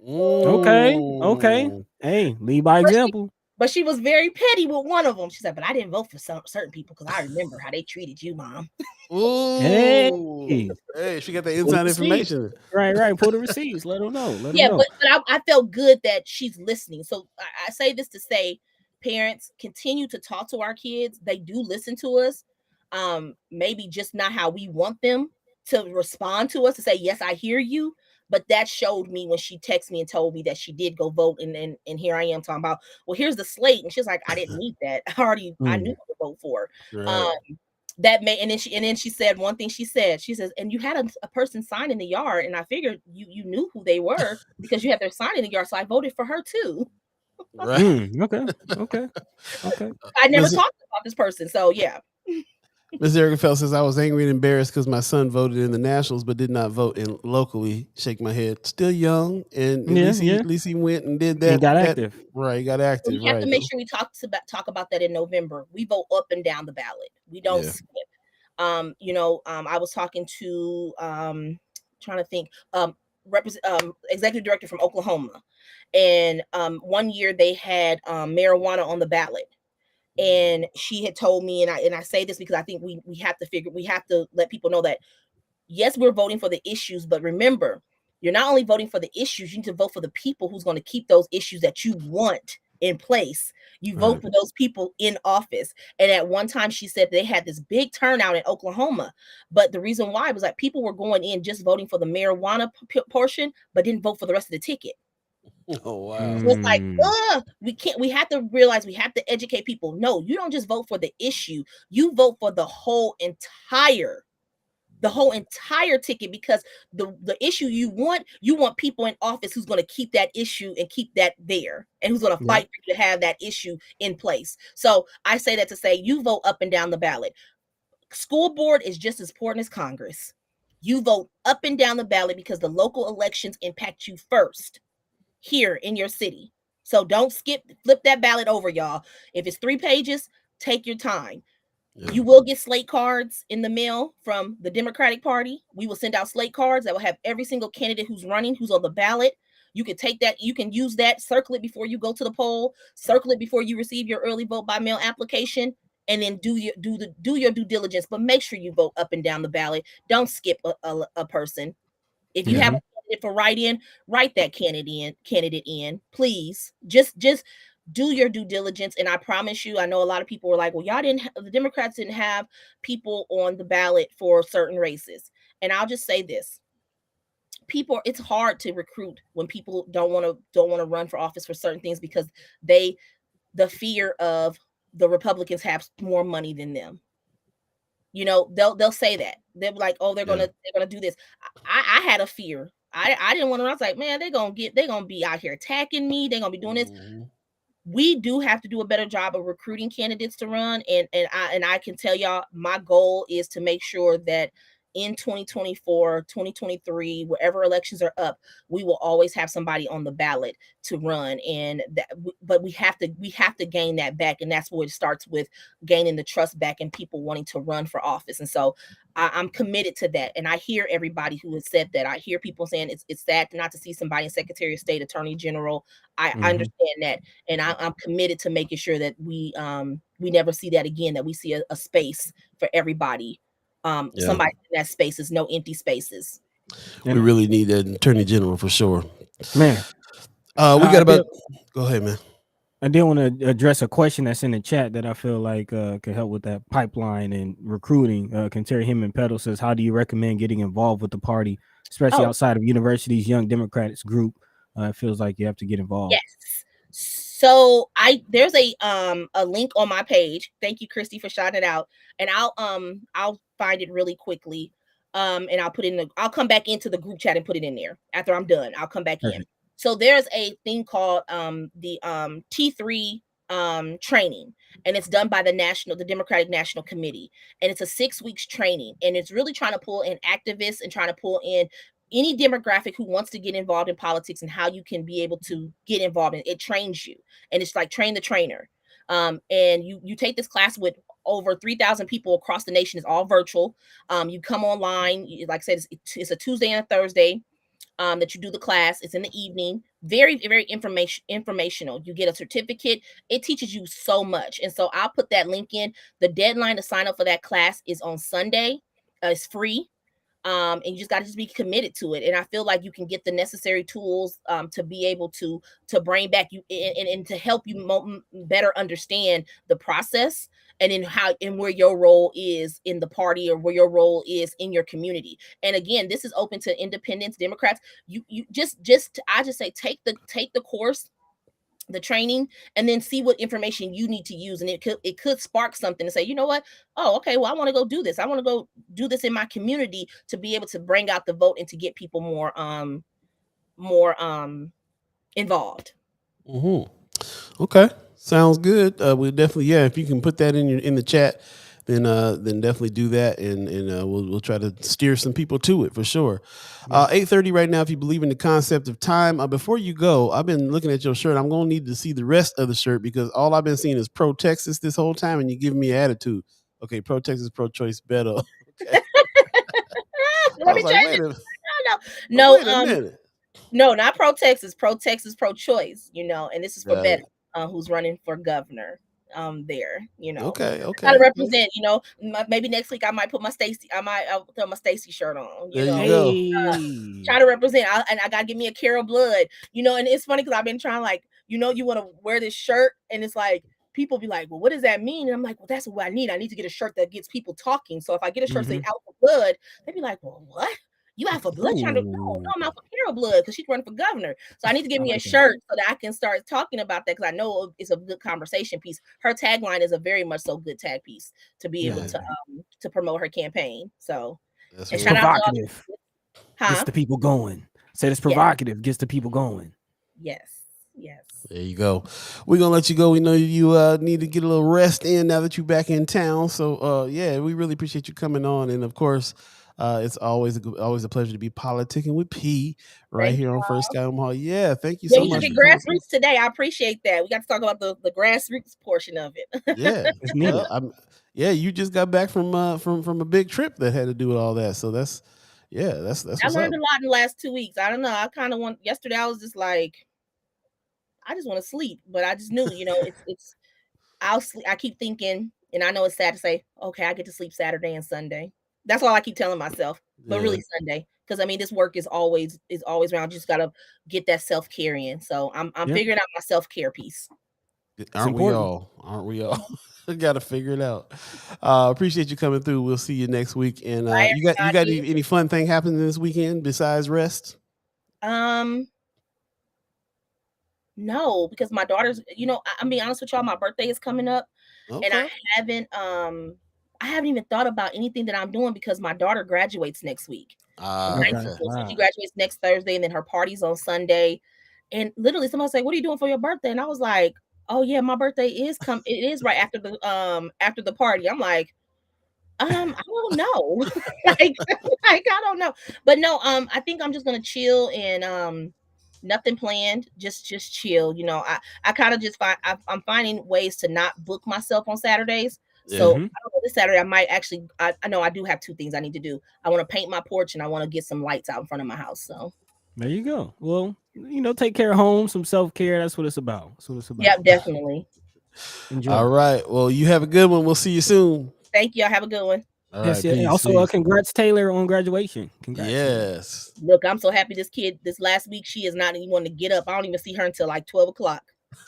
Okay. Hey, lead by example. But she was very petty with one of them. She said, "But I didn't vote for certain people because I remember how they treated you, Mom." Ooh. Hey, she got the inside information. Right. Pull the receipts. Let them know. But I felt good that she's listening. So I say this to say, parents, continue to talk to our kids. They do listen to us. Maybe just not how we want them to respond to us, to say, "Yes, I hear you." But that showed me when she texted me and told me that she did go vote. And here I am talking about, well, here's the slate. And she's like, "I didn't need that. I knew who to vote for." Right. That may, and then she said one thing. She says, "And you had a person sign in the yard, and I figured you knew who they were because you had their sign in the yard, so I voted for her too." Right. Okay. I never talked about this person, so yeah. Ms. Erica Phelps says, "I was angry and embarrassed because my son voted in the nationals but did not vote in locally." Shake my head. Still young, and at least he went and did that. He got active. Right, he got active. We have to make sure we talk about that in November. We vote up and down the ballot. We don't skip. I was talking to trying to think executive director from Oklahoma, and one year they had marijuana on the ballot. And she had told me, and I say this because I think we have to let people know that, yes, we're voting for the issues, but remember, you're not only voting for the issues, you need to vote for the people who's going to keep those issues that you want in place. You vote for those people in office. And at one time she said they had this big turnout in Oklahoma, but the reason why was like people were going in just voting for the marijuana portion, but didn't vote for the rest of the ticket. Oh wow. So it's like, we have to realize, we have to educate people. No, you don't just vote for the issue, you vote for the whole entire ticket, because the issue you want people in office who's going to keep that issue and keep that there, and who's going to fight for you to have that issue in place. So I say that to say, you vote up and down the ballot. School board is just as important as Congress. You vote up and down the ballot because the local elections impact you first here in your city. So don't flip that ballot over, y'all. If it's 3 pages, take your time. You will get slate cards in the mail from the Democratic Party. We will send out slate cards that will have every single candidate who's running, who's on the ballot. You can take that, you can use that, circle it before you go to the poll, circle it before you receive your early vote by mail application, and then do your due diligence. But make sure you vote up and down the ballot. Don't skip a person. If you have a candidate for write-in, write that candidate in, please. Just do your due diligence. And I promise you, I know a lot of people were like, well, the Democrats didn't have people on the ballot for certain races. And I'll just say this. It's hard to recruit when people don't want to run for office for certain things, because the fear of the Republicans have more money than them. They'll say that. They're like, oh, they're gonna do this. I had a fear. I didn't want to. I was like, man, they're gonna be out here attacking me. They're gonna be doing this. We do have to do a better job of recruiting candidates to run. And I can tell y'all, my goal is to make sure that in 2024, 2023, wherever elections are up, we will always have somebody on the ballot to run. But we have to gain that back. And that's where it starts, with gaining the trust back and people wanting to run for office. And so I'm committed to that. And I hear everybody who has said that. I hear people saying it's sad not to see somebody in Secretary of State, Attorney General. I understand that. And I'm committed to making sure that we never see that again, that we see a space for everybody. Somebody in that space, is no empty spaces. We really need an Attorney General for sure, man. We got about. Go ahead, man. I did want to address a question that's in the chat that I feel like could help with that pipeline and recruiting. Terry Himman Peddle says, how do you recommend getting involved with the party, especially outside of universities, Young Democrats group? It feels like you have to get involved. Yes. So there's a link on my page. Thank you, Christy, for shouting it out. And I'll find it really quickly. And I'll come back into the group chat and put it in there after I'm done. I'll come back in. So there's a thing called the T3 training, and it's done by the Democratic National Committee, and it's a 6 weeks training, and it's really trying to pull in activists and trying to pull in any demographic who wants to get involved in politics and how you can be able to get involved in it. It trains you, and it's like train the trainer. And you take this class with over 3,000 people across the nation. It's all virtual. You come online, like I said, it's a Tuesday and a Thursday that you do the class. It's in the evening. Very, very informational. You get a certificate. It teaches you so much. And so I'll put that link in. The deadline to sign up for that class is on Sunday. It's free. And you just got to just be committed to it. And I feel like you can get the necessary tools to be able to bring back you and to help you better understand the process and in how and where your role is in the party or where your role is in your community. And again, this is open to independents, Democrats. You I just say take the course, the training, and then see what information you need to use, and it could spark something to say, you know what, oh, okay, well, I want to go do this. I want to go do this in my community to be able to bring out the vote and to get people more involved. Okay, sounds good. We'll definitely, if you can put that in the chat, then definitely do that, and we'll try to steer some people to it for sure. 8:30 right now. If you believe in the concept of time, before you go, I've been looking at your shirt. I'm gonna need to see the rest of the shirt because all I've been seeing is pro Texas this whole time, and you give me an attitude. Okay, pro Texas, pro choice, better. Okay. Let me change it. No, wait a minute. No, not pro Texas, pro choice. And this is for Better, who's running for governor. There, Okay. Gotta represent, maybe next week I might put my I'll throw my Stacy shirt on, There you go. Try to represent, and I gotta give me a Carol Blood, and it's funny because I've been trying, like, you want to wear this shirt, and it's like people be like, well, what does that mean? And I'm like, well, that's what I need to get a shirt that gets people talking. So if I get a shirt say out for blood, they'd be like, well, what? You out for blood? Trying to no, I'm out for Carol Blood because she's running for governor. So I need to give me a shirt so that I can start talking about that, because I know it's a good conversation piece. Her tagline is a very much so good tag piece to be able to promote her campaign. So it's provocative. Gets the people going. Say it's provocative, gets the people going. Yes. There you go. We're going to let you go. We know you need to get a little rest in now that you're back in town. So, we really appreciate you coming on. And, of course, it's always a pleasure to be politicking with P right here on First Sky Omaha. Yeah, thank you so much. You did grassroots today. I appreciate that. We got to talk about the grassroots portion of it. Yeah, it's neat. You just got back from a big trip that had to do with all that. So that's I learned a lot in the last 2 weeks. I don't know. I kind of yesterday I was just like, I just want to sleep, but I just knew, it's I'll sleep. I keep thinking, and I know it's sad to say, okay, I get to sleep Saturday and Sunday. That's all I keep telling myself, but really Sunday, because this work is always around. You just gotta get that self-care in. So I'm figuring out my self-care piece. Aren't we all? Gotta figure it out. Appreciate you coming through. We'll see you next week. And you got any fun thing happening this weekend besides rest? No, because my daughter's, I'm being honest with y'all, my birthday is coming up, and I haven't even thought about anything that I'm doing because my daughter graduates next week. So she graduates next Thursday, and then her party's on Sunday. And literally, somebody say, "What are you doing for your birthday?" And I was like, "Oh yeah, my birthday is It is right after the party." I'm like, I don't know, like I don't know, but no, I think I'm just gonna chill and nothing planned, just chill. I kind of just I'm finding ways to not book myself on Saturdays. So I don't know, this Saturday I might actually, I know I do have 2 things I need to do. I want to paint my porch and I want to get some lights out in front of my house. So there you go. Well, take care of home, some self-care. That's what it's about. Yeah, definitely. Enjoy. All right. Well, you have a good one. We'll see you soon. Thank you. Have a good one. All right, peace, also, congrats Taylor on graduation. Congrats. Yes. Look, I'm so happy this kid, this last week, she is not even wanting to get up. I don't even see her until like 12 o'clock.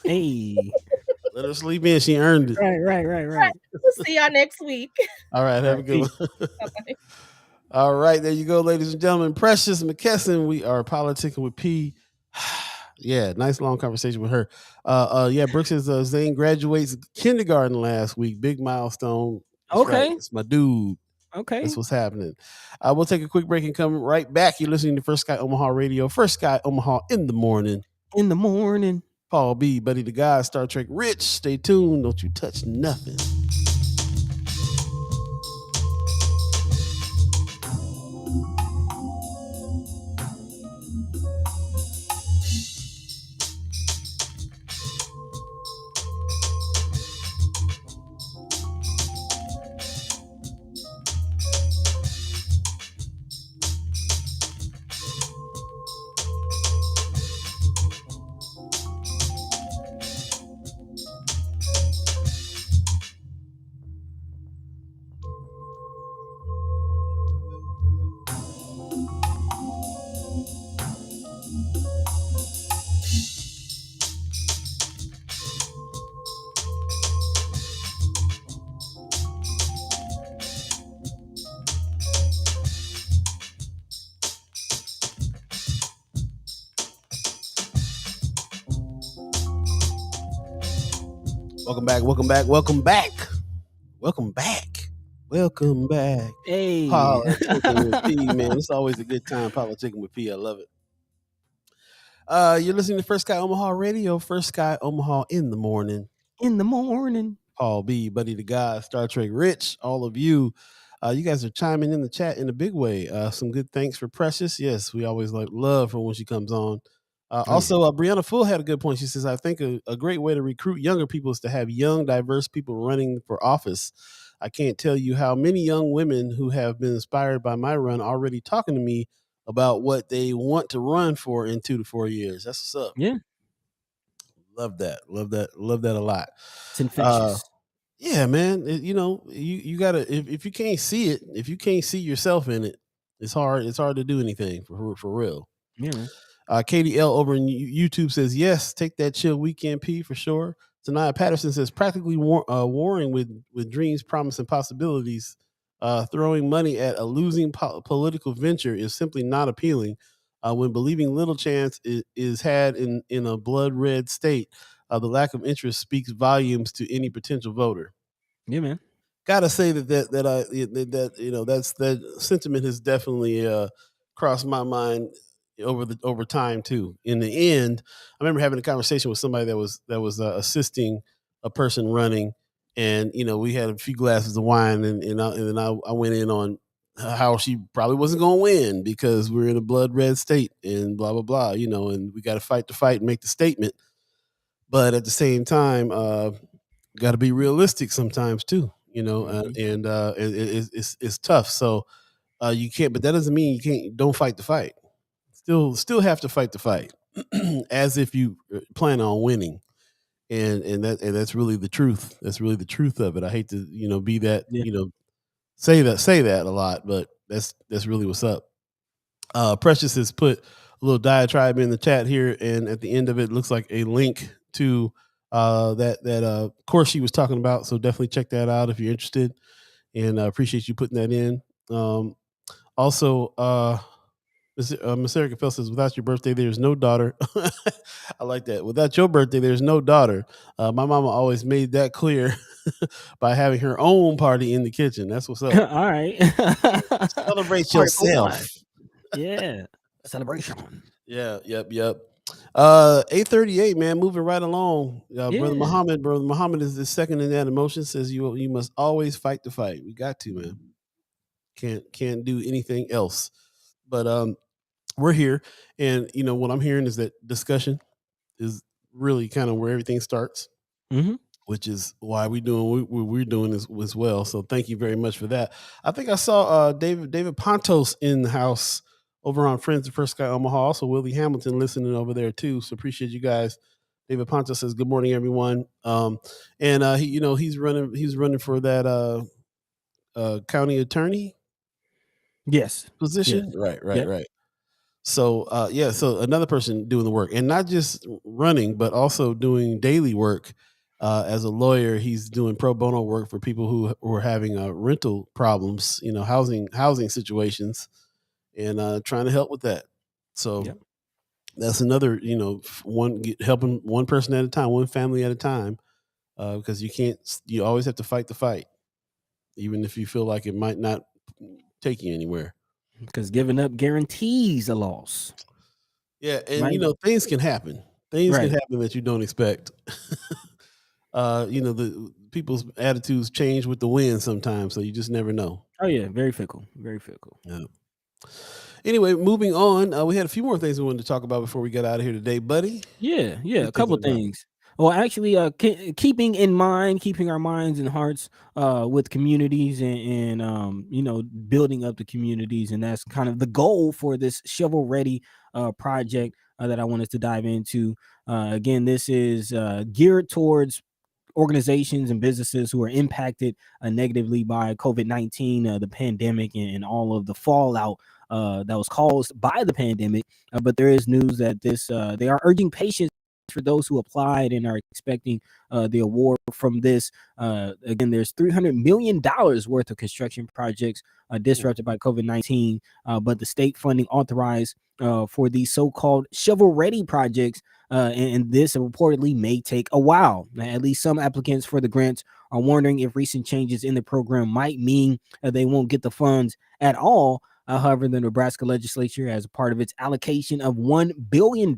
Hey. Let her sleep in. She earned it. Right. We'll see y'all next week. All right. Have a good one. Bye-bye. All right. There you go, ladies and gentlemen. Precious McKesson. We are politicking with P. Yeah, nice long conversation with her. Brooks says Zane graduates kindergarten last week. Big milestone. That's okay. Right. It's my dude. Okay. That's what's happening. We'll take a quick break and come right back. You're listening to First Sky Omaha Radio. First Sky Omaha in the morning. In the morning. Paul B, Buddi3 Da Gawd, Star Trek Rich. Stay tuned. Don't you touch nothing. Welcome back. Welcome back. Welcome back. Welcome back. Welcome back. Hey. Politicin with P, man. It's always a good time politicking with P. I love it. You're listening to First Sky Omaha Radio. First Sky Omaha in the morning. In the morning. Paul B, Buddi3 Da Gawd, Star Trek Rich, all of you. You guys are chiming in the chat in a big way. Some good thanks for Precious. Yes, we always love her when she comes on. Also, Brianna Full had a good point. She says, I think a great way to recruit younger people is to have young, diverse people running for office. I can't tell you how many young women who have been inspired by my run already talking to me about what they want to run for in 2 to 4 years. That's what's up. Yeah. Love that. Love that. Love that a lot. It's infectious. Yeah, man. You gotta, if you can't see it, if you can't see yourself in it, it's hard to do anything for real. Yeah. Katie L over in YouTube says, yes, take that chill weekend, P, for sure. Tanaya Patterson says, practically warring with dreams, promise, and possibilities. Throwing money at a losing political venture is simply not appealing. When believing little chance is had in a blood red state, the lack of interest speaks volumes to any potential voter. Yeah, man. Gotta say that sentiment has definitely crossed my mind over time too. In the end, I remember having a conversation with somebody that was assisting a person running, and we had a few glasses of wine, and then I went in on how she probably wasn't going to win because we're in a blood red state and blah blah blah, and we got to fight the fight and make the statement, but at the same time, got to be realistic sometimes too, and it's tough. So you can't, but that doesn't mean don't fight the fight. Still have to fight the fight as if you plan on winning. And that's really the truth. That's really the truth of it. I hate to, be that, say that a lot, but that's really what's up. Precious has put a little diatribe in the chat here, and at the end of it looks like a link to that course she was talking about. So definitely check that out if you're interested, and I appreciate you putting that in. Also, Miss Erica Fell says, without your birthday, there's no daughter. I like that. Without your birthday, there's no daughter. My mama always made that clear by having her own party in the kitchen. That's what's up. All right. Celebrate yourself. Yeah. Celebration. Yeah. Yep. 838, man, moving right along. Brother Muhammad is the second in that emotion. Says you must always fight the fight. We got to, man. Can't do anything else. But we're here, and what I'm hearing is that discussion is really kind of where everything starts, which is why we're doing what we're doing as well. So thank you very much for that. I think I saw David Pontos in the house over on Friends of First Sky Omaha. Also Willie Hamilton listening over there too. So appreciate you guys. David Pontos says, good morning, everyone. And he's running for that county attorney. Yes. Position. Yes. Right. So so another person doing the work, and not just running, but also doing daily work as a lawyer. He's doing pro bono work for people who are having rental problems, housing situations, and trying to help with that. So that's another, helping one person at a time, one family at a time, because you always have to fight the fight, even if you feel like it might not take you anywhere. Because giving up guarantees a loss. Yeah, and Right. things can happen. Things can Right. happen that you don't expect. The people's attitudes change with the wind sometimes, so you just never know. Oh yeah, very fickle. Very fickle. Yeah. Anyway, moving on. We had a few more things we wanted to talk about before we got out of here today, buddy. Yeah, What yeah, you a couple thinking about? things. Well, actually, keeping our minds and hearts with communities and building up the communities, and that's kind of the goal for this shovel ready project that I wanted to dive into. Again, this is geared towards organizations and businesses who are impacted negatively by COVID-19, the pandemic, and all of the fallout that was caused by the pandemic. But there is news that they are urging patience for those who applied and are expecting the award from this. Again, there's $300 million worth of construction projects disrupted by COVID-19, but the state funding authorized for these so-called shovel-ready projects, and this reportedly may take a while. At least some applicants for the grants are wondering if recent changes in the program might mean they won't get the funds at all. However, the Nebraska legislature, as a part of its allocation of $1 billion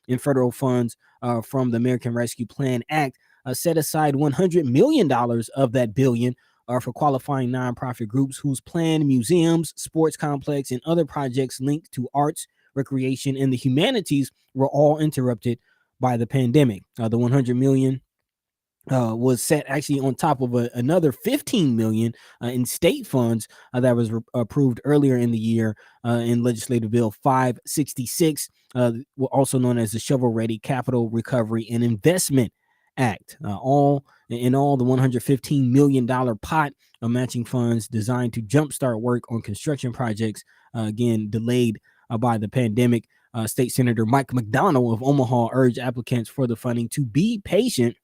in federal funds from the American Rescue Plan Act, set aside $100 million of that billion for qualifying nonprofit groups whose planned museums, sports complex, and other projects linked to arts, recreation, and the humanities were all interrupted by the pandemic. The $100 million was set actually on top of another $15 million in state funds that was approved earlier in the year in Legislative Bill 566, also known as the Shovel Ready Capital Recovery and Investment Act. All the $115 million pot of matching funds designed to jumpstart work on construction projects, again delayed by the pandemic. State Senator Mike McDonald of Omaha urged applicants for the funding to be patient,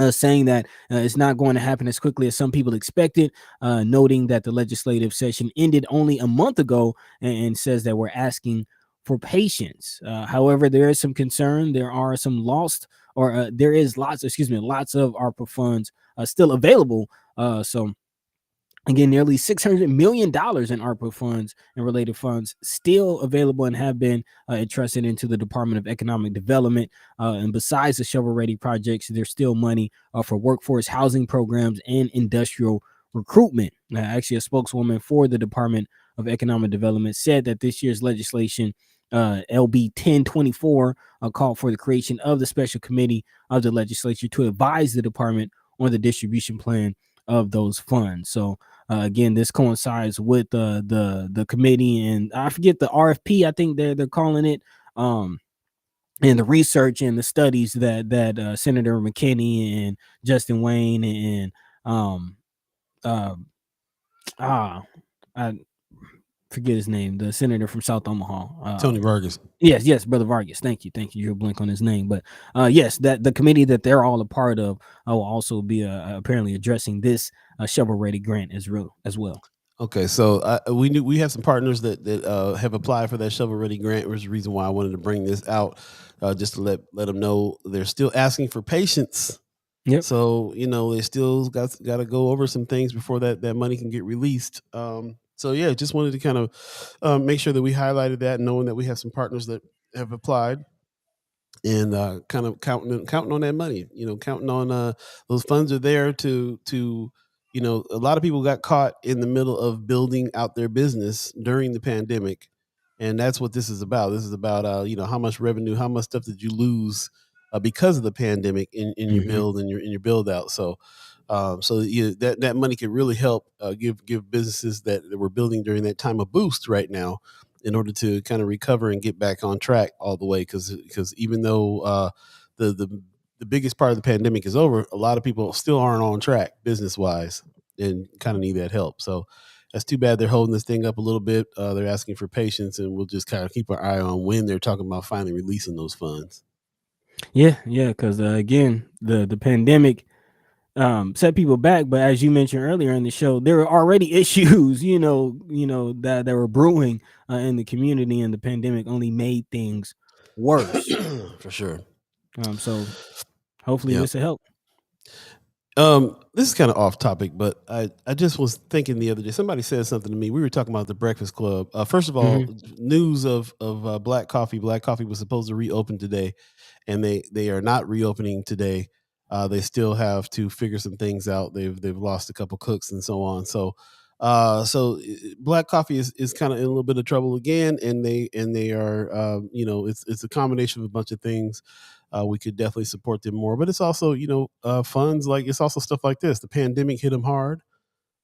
saying that it's not going to happen as quickly as some people expected, noting that the legislative session ended only a month ago, and says that we're asking for patience. However, there is some concern. There are some lost, or there is lots of ARPA funds still available. So again, nearly $600 million in ARPA funds and related funds still available and have been entrusted into the Department of Economic Development. And besides the shovel-ready projects, there's still money for workforce housing programs and industrial recruitment. Actually, a spokeswoman for the Department of Economic Development said that this year's legislation, LB 1024, called for the creation of the special committee of the legislature to advise the department on the distribution plan of those funds. So again, this coincides with the committee, and I forget the RFP. I think they're calling it, and the research and the studies that Senator McKinney and Justin Wayne and I forget his name, the senator from South Omaha, Tony Vargas. Yes, Brother Vargas. Thank you. You're blank on his name, but yes, that the committee that they're all a part of will also be apparently addressing this shovel-ready grant as well. Okay, so we have some partners that have applied for that shovel-ready grant, which is the reason why I wanted to bring this out, just to let them know they're still asking for patience. Yep. So they still got to go over some things before that money can get released. So yeah, just wanted to kind of make sure that we highlighted that, knowing that we have some partners that have applied, and kind of counting on that money. Counting on those funds are there to a lot of people got caught in the middle of building out their business during the pandemic, and that's what this is about. This is about how much revenue, how much stuff did you lose because of the pandemic in your build and your build out. So that money could really help give businesses that were building during that time a boost right now, in order to kind of recover and get back on track all the way. Because even though the biggest part of the pandemic is over, a lot of people still aren't on track business wise and kind of need that help. So that's too bad they're holding this thing up a little bit. They're asking for patience, and we'll just kind of keep our eye on when they're talking about finally releasing those funds. Yeah, because again, the pandemic set people back, but as you mentioned earlier in the show, there were already issues, that were brewing in the community, and the pandemic only made things worse. For sure. So hopefully this will help. This is kind of off topic, but I just was thinking the other day. Somebody said something to me. We were talking about the Breakfast Club. First of all, news of Black Coffee. Black Coffee was supposed to reopen today, and they are not reopening today. They still have to figure some things out. They've lost a couple cooks and so on. So Black Coffee is kind of in a little bit of trouble again, and they are it's a combination of a bunch of things. We could definitely support them more, but it's also funds, like it's also stuff like this. The pandemic hit them hard.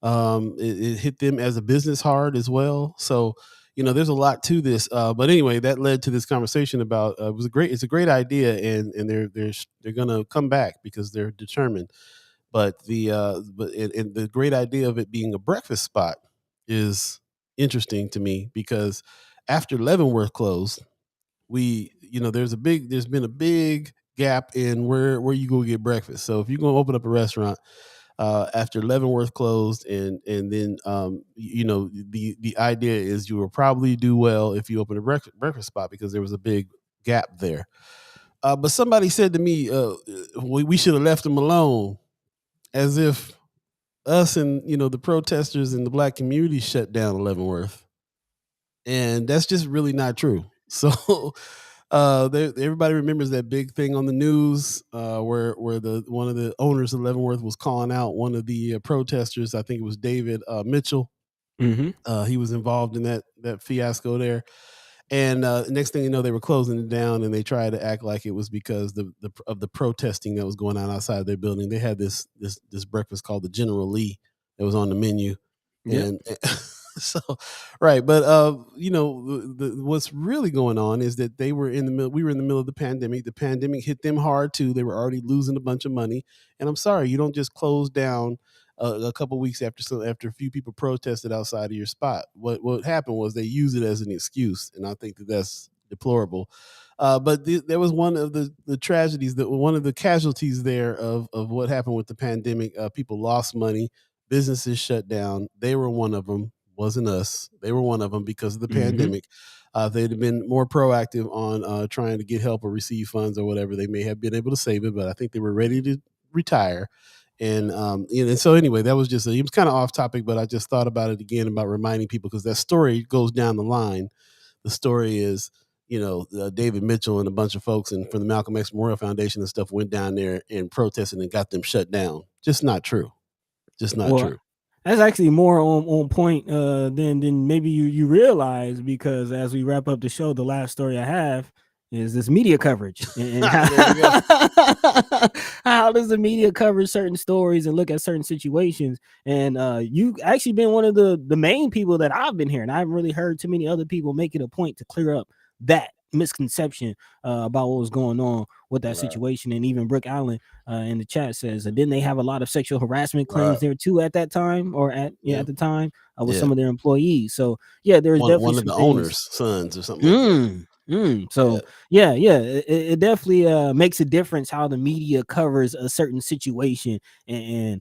It hit them as a business hard as well. So there's a lot to this. But anyway, that led to this conversation about it's a great idea, and they're gonna come back because they're determined. But and the great idea of it being a breakfast spot is interesting to me because after Leavenworth closed, there's been a big gap in where you go get breakfast. So if you're going to open up a restaurant after Leavenworth closed, and then the idea is you will probably do well if you open a breakfast spot because there was a big gap there. But somebody said to me, we should have left them alone, as if us and the protesters in the Black community shut down Leavenworth, and that's just really not true. So everybody remembers that big thing on the news where one of the owners of Leavenworth was calling out one of the protesters. I think it was David Mitchell. He was involved in that fiasco there. And next thing you know, they were closing it down, and they tried to act like it was because of the protesting that was going on outside their building. They had this breakfast called the General Lee that was on the menu, and so right. But what's really going on is that we were in the middle of the pandemic. The pandemic hit them hard too. They were already losing a bunch of money, and I'm sorry, you don't just close down a couple weeks after a few people protested outside of your spot. What happened was they used it as an excuse, and I think that's deplorable. But there was one of the tragedies, one of the casualties there of what happened with the pandemic. People lost money, businesses shut down. They were one of them. Wasn't us. They were one of them because of the pandemic. They'd have been more proactive on trying to get help or receive funds or whatever. They may have been able to save it, but I think they were ready to retire. And so anyway, that was it was kind of off topic, but I just thought about it again about reminding people, because that story goes down the line. The story is, David Mitchell and a bunch of folks and from the Malcolm X Memorial Foundation and stuff went down there and protested and got them shut down. Just not true. Just not true. That's actually more on point than maybe you realize, because as we wrap up the show, the last story I have is this media coverage. And how does the media cover certain stories and look at certain situations? And you actually been one of the main people that I've been hearing. I haven't really heard too many other people make it a point to clear up that misconception about what was going on with that situation. And even Brooke Allen in the chat says, didn't they have a lot of sexual harassment claims there too at that time, or at the time with some of their employees? So there's definitely one of the owners' sons or something like that. So it definitely makes a difference how the media covers a certain situation, and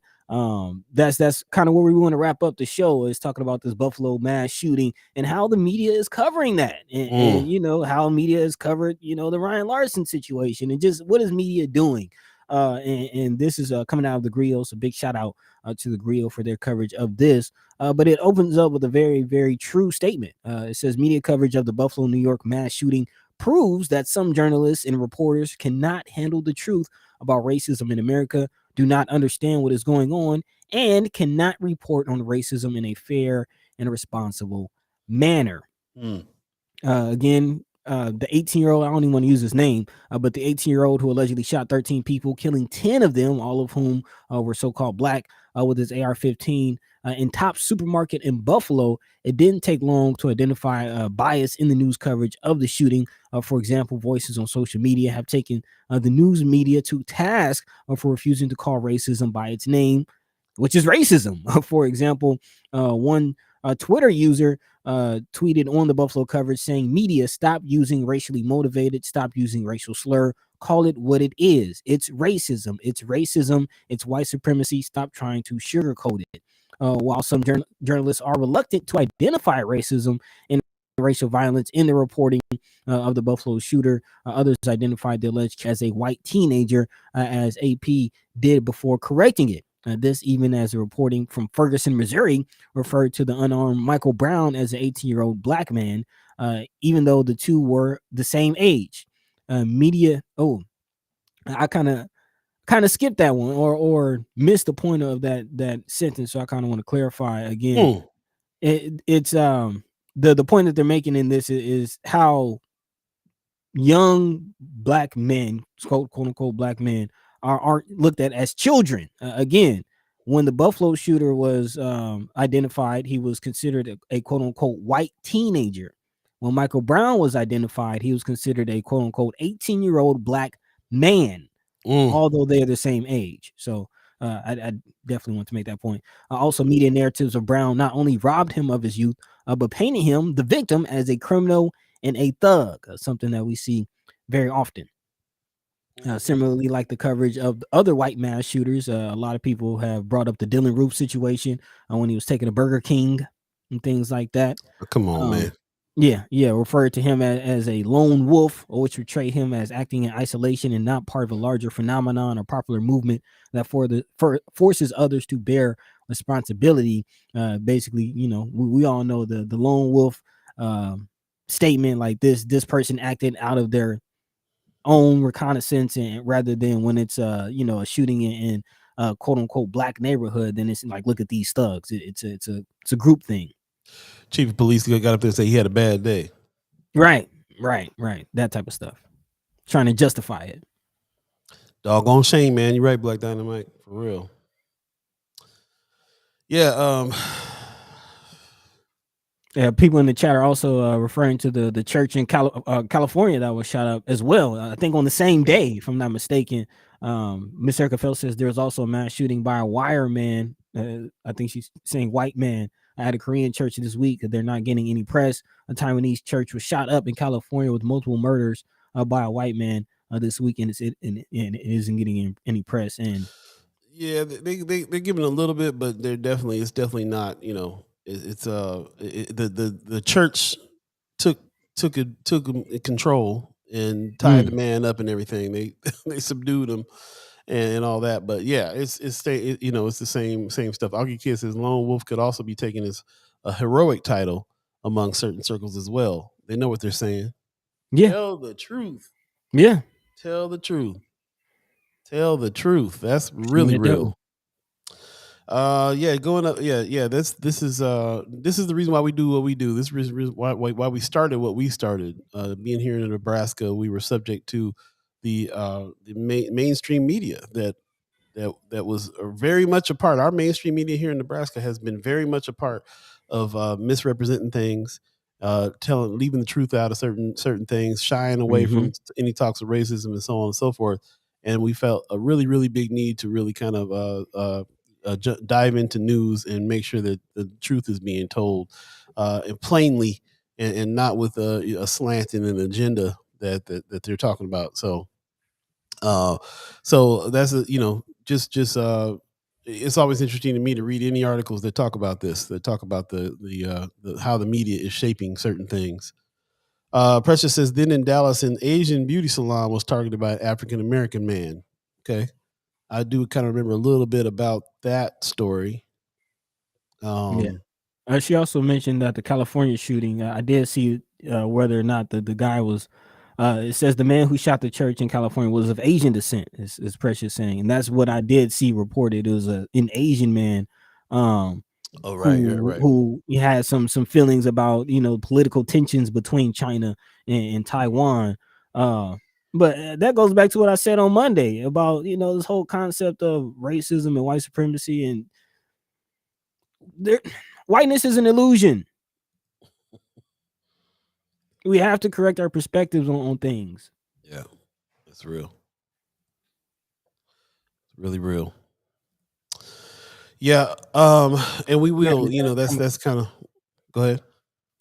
that's kind of where we want to wrap up the show, is talking about this Buffalo mass shooting and how the media is covering that, and how media has covered the Ryan Larson situation, and just what is media doing. And this is coming out of the Griot, so big shout out to the Griot for their coverage of this. But it opens up with a very, very true statement. It says, media coverage of the Buffalo, New York mass shooting proves that some journalists and reporters cannot handle the truth about racism in America, do not understand what is going on, and cannot report on racism in a fair and responsible manner. Again, the 18-year-old, I don't even want to use his name, but the 18-year-old who allegedly shot 13 people, killing 10 of them, all of whom were so-called black, with his AR-15 in Tops supermarket in Buffalo. It didn't take long to identify bias in the news coverage of the shooting. For example, voices on social media have taken the news media to task for refusing to call racism by its name, which is racism. For example, one Twitter user tweeted on the Buffalo coverage saying, media, stop using racially motivated, stop using racial slur, call it what it is. It's racism. It's racism. It's white supremacy. Stop trying to sugarcoat it. While some journalists are reluctant to identify racism in racial violence in the reporting of the Buffalo shooter. Others identified the alleged as a white teenager, as AP did before correcting it. This even as the reporting from Ferguson, Missouri, referred to the unarmed Michael Brown as an 18-year-old black man, even though the two were the same age. Media. Oh, I kind of skipped that one or missed the point of that sentence. So I kind of want to clarify again. It's the point that they're making in this is how young black men, quote unquote black men, aren't looked at as children. Again, when the Buffalo shooter was identified, he was considered a quote unquote white teenager. When Michael Brown was identified, he was considered a quote unquote 18-year-old black man, although they're the same age. So I definitely want to make that point. Also, media narratives of Brown not only robbed him of his youth, but painted him, the victim, as a criminal and a thug, something that we see very often. Similarly, like the coverage of other white mass shooters, a lot of people have brought up the Dylan Roof situation when he was taking a Burger King and things like that. Come on, man. Yeah, referred to him as a lone wolf, or which portrayed him as acting in isolation and not part of a larger phenomenon or popular movement that forces others to bear responsibility. Basically, we all know the lone wolf statement, like this person acted out of their own reconnaissance, and rather than when it's a shooting in quote unquote black neighborhood, then it's like, look at these thugs. It's a group thing. Chief of police got up there and say he had a bad day. Right. That type of stuff. Trying to justify it. Doggone shame, man. You're right, Black Dynamite. For real. Yeah. Yeah, people in the chat are also referring to the church in California that was shot up as well. I think on the same day, if I'm not mistaken. Miss Erica Phelps says there's also a mass shooting by a wire man. I think she's saying white man at a Korean church this week. They're not getting any press. A Taiwanese church was shot up in California with multiple murders by a white man this weekend. And it isn't getting any press. And yeah, they're giving a little bit, but it's definitely not. The church took control and tied the man up and everything. They subdued him and all that. But yeah, it's the same stuff. Augie Kid says Lone Wolf could also be taken as a heroic title among certain circles as well. They know what they're saying. Yeah, tell the truth. Yeah, tell the truth. Tell the truth. That's really real. Going up. Yeah. This is the reason why we do what we do. This is why we started what we started. Being here in Nebraska, we were subject to the mainstream media that was very much a part. Our mainstream media here in Nebraska has been very much a part of misrepresenting things, leaving the truth out of certain things, shying away from any talks of racism and so on and so forth. And we felt a really, really big need to really kind of dive into news and make sure that the truth is being told and plainly, and not with a slant and an agenda that they're talking about. So that's it's always interesting to me to read any articles that talk about this, that talk about the how the media is shaping certain things. Precious says, then in Dallas, an Asian beauty salon was targeted by an African-American man. Okay. I do kind of remember a little bit about that story. She also mentioned that the California shooting, I did see whether or not the guy was, it says the man who shot the church in California was of Asian descent, is Precious saying. And that's what I did see reported. It was an Asian man who had some feelings about, political tensions between China and Taiwan. But that goes back to what I said on Monday about, this whole concept of racism and white supremacy, and whiteness is an illusion. We have to correct our perspectives on things. Yeah, it's real. It's really real. Yeah, and we will, that's kind of, go ahead.